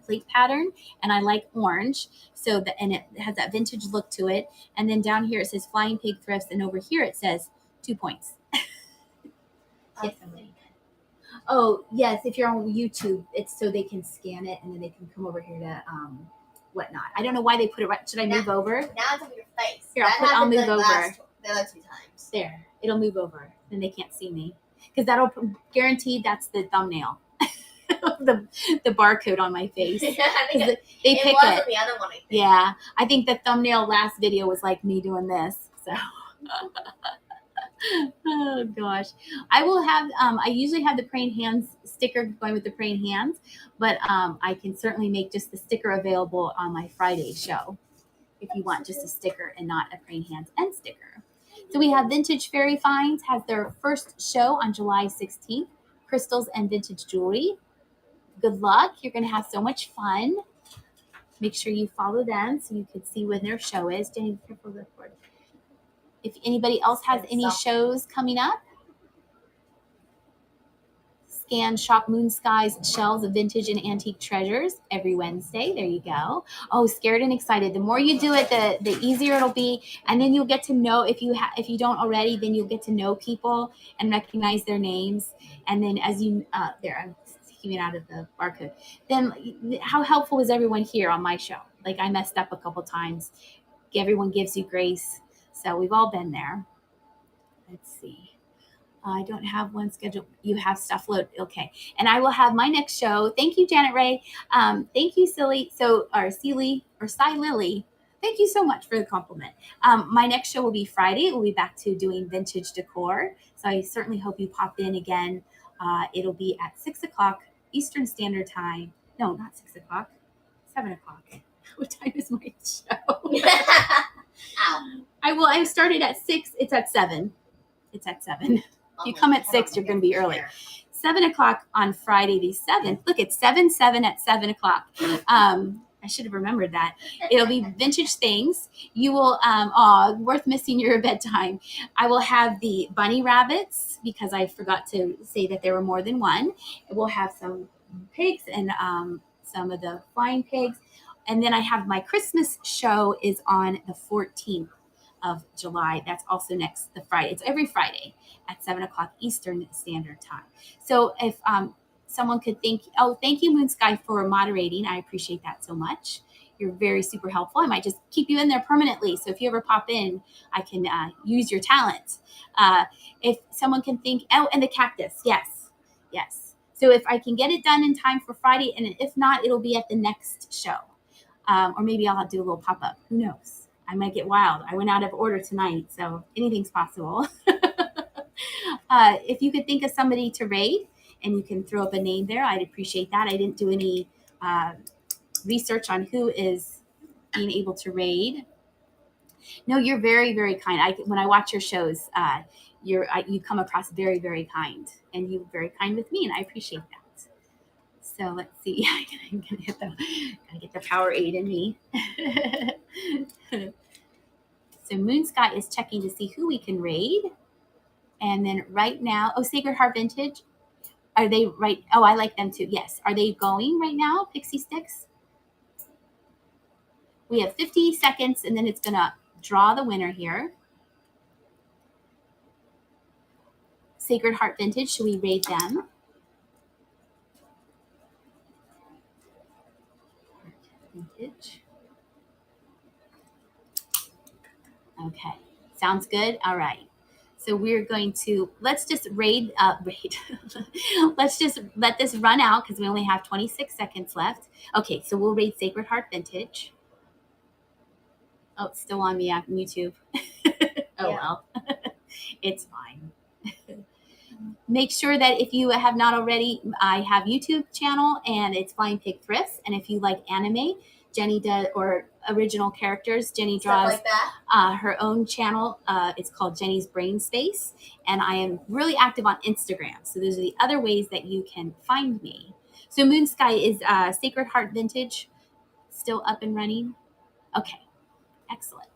plate pattern, and I like orange. And it has that vintage look to it. And then down here it says Flying Pig Thrifts, and over here it says 2 points. Yes. Oh, yes, if you're on YouTube, it's so they can scan it, and then they can come over here to Whatnot. I don't know why they put it right. Should I move over? Now it's on your face. Here, I'll move over. The last 2 times. There, it'll move over. Then they can't see me. Because that'll guaranteed that's the thumbnail. the barcode on my face. Yeah, I think they pick it. Was the other one, I think. Yeah, I think the thumbnail last video was like me doing this. So... Oh gosh, I will have I usually have the praying hands sticker going with the praying hands, but I can certainly make just the sticker available on my Friday show if you want just a sticker and not a praying hands and sticker. So we have Vintage Fairy Finds has their first show on July 16th, crystals and vintage jewelry. Good luck, you're gonna have so much fun. Make sure you follow them so you can see when their show is. Jenny, careful the cord. If anybody else has any shows coming up, scan Shop Moon Sky's shelves of vintage and antique treasures every Wednesday. There you go. Oh, Scared and Excited. The more you do it, the easier it'll be. And then you'll get to know, if you don't already, then you'll get to know people and recognize their names. And then as you, there, I'm keeping out of the barcode. Then how helpful is everyone here on my show? Like I messed up a couple times. Everyone gives you grace. So we've all been there. Let's see. I don't have one scheduled. You have stuff loaded. Okay. And I will have my next show. Thank you, Janet Ray. Thank you, Silly. Cy Lily. Thank you so much for the compliment. My next show will be Friday. We'll be back to doing vintage decor. So I certainly hope you pop in again. It'll be at 6 o'clock Eastern Standard Time. No, not 6 o'clock. 7 o'clock. What time is my show? Ow. I started at 6. It's at 7. It's at 7. If you come at 6, you're going to be early. 7 o'clock on Friday the 7th. Look, it's 7/7 at 7 o'clock. I should have remembered that. It'll be vintage things. You will, worth missing your bedtime. I will have the bunny rabbits because I forgot to say that there were more than one. We'll have some pigs and some of the flying pigs. And then I have my Christmas show is on the 14th of July. That's also the Friday. It's every Friday at 7 o'clock Eastern Standard Time. So if someone could thank you, Moon Sky, for moderating. I appreciate that so much. You're very super helpful. I might just keep you in there permanently. So if you ever pop in, I can use your talent. If someone can think, and the cactus. Yes. So if I can get it done in time for Friday, and if not, it'll be at the next show. Or maybe I'll do a little pop-up. Who knows? I might get wild. I went out of order tonight, so anything's possible. If you could think of somebody to raid and you can throw up a name there, I'd appreciate that. I didn't do any research on who is being able to raid. No, you're very, very kind. When I watch your shows, you come across very, very kind, and you're very kind with me, and I appreciate that. So let's see. I gotta get the Powerade in me. So Moon Sky is checking to see who we can raid. And then right now, Sacred Heart Vintage. Are they right? Oh, I like them too. Yes. Are they going right now, Pixie Sticks? We have 50 seconds, and then it's going to draw the winner here. Sacred Heart Vintage. Should we raid them? Vintage. Okay. Sounds good. All right. So we're going to, let's just raid. Let's just let this run out because we only have 26 seconds left. Okay, so we'll raid Sacred Heart Vintage. Oh, it's still on me on YouTube. Well, it's fine. Make sure that if you have not already, I have YouTube channel and it's Flying Pig Thrifts. And if you like anime, Jenny does, or original characters, Jenny draws Stuff like that. her own channel. It's called Jenny's Brain Space. And I am really active on Instagram. So those are the other ways that you can find me. So Moon Sky is Sacred Heart Vintage still up and running? Okay, excellent.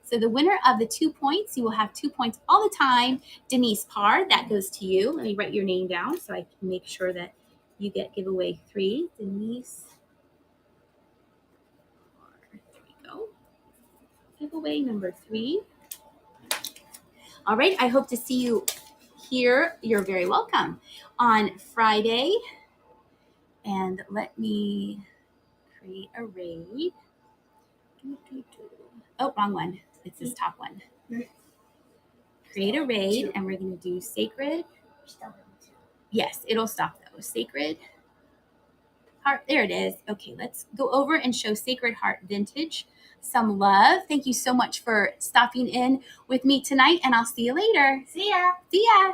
So the winner of the 2 points, you will have 2 points all the time. Denise Parr, that goes to you. Let me write your name down so I can make sure that you get giveaway 3. Denise Parr. There we go. Giveaway number 3. All right, I hope to see you here. You're very welcome on Friday. And let me create a raid. Oh, wrong one. It's this top one. Create a raid, and we're going to do Sacred. Yes, it'll stop though. Sacred Heart. There it is. Okay, let's go over and show Sacred Heart Vintage some love. Thank you so much for stopping in with me tonight, and I'll see you later. See ya. See ya.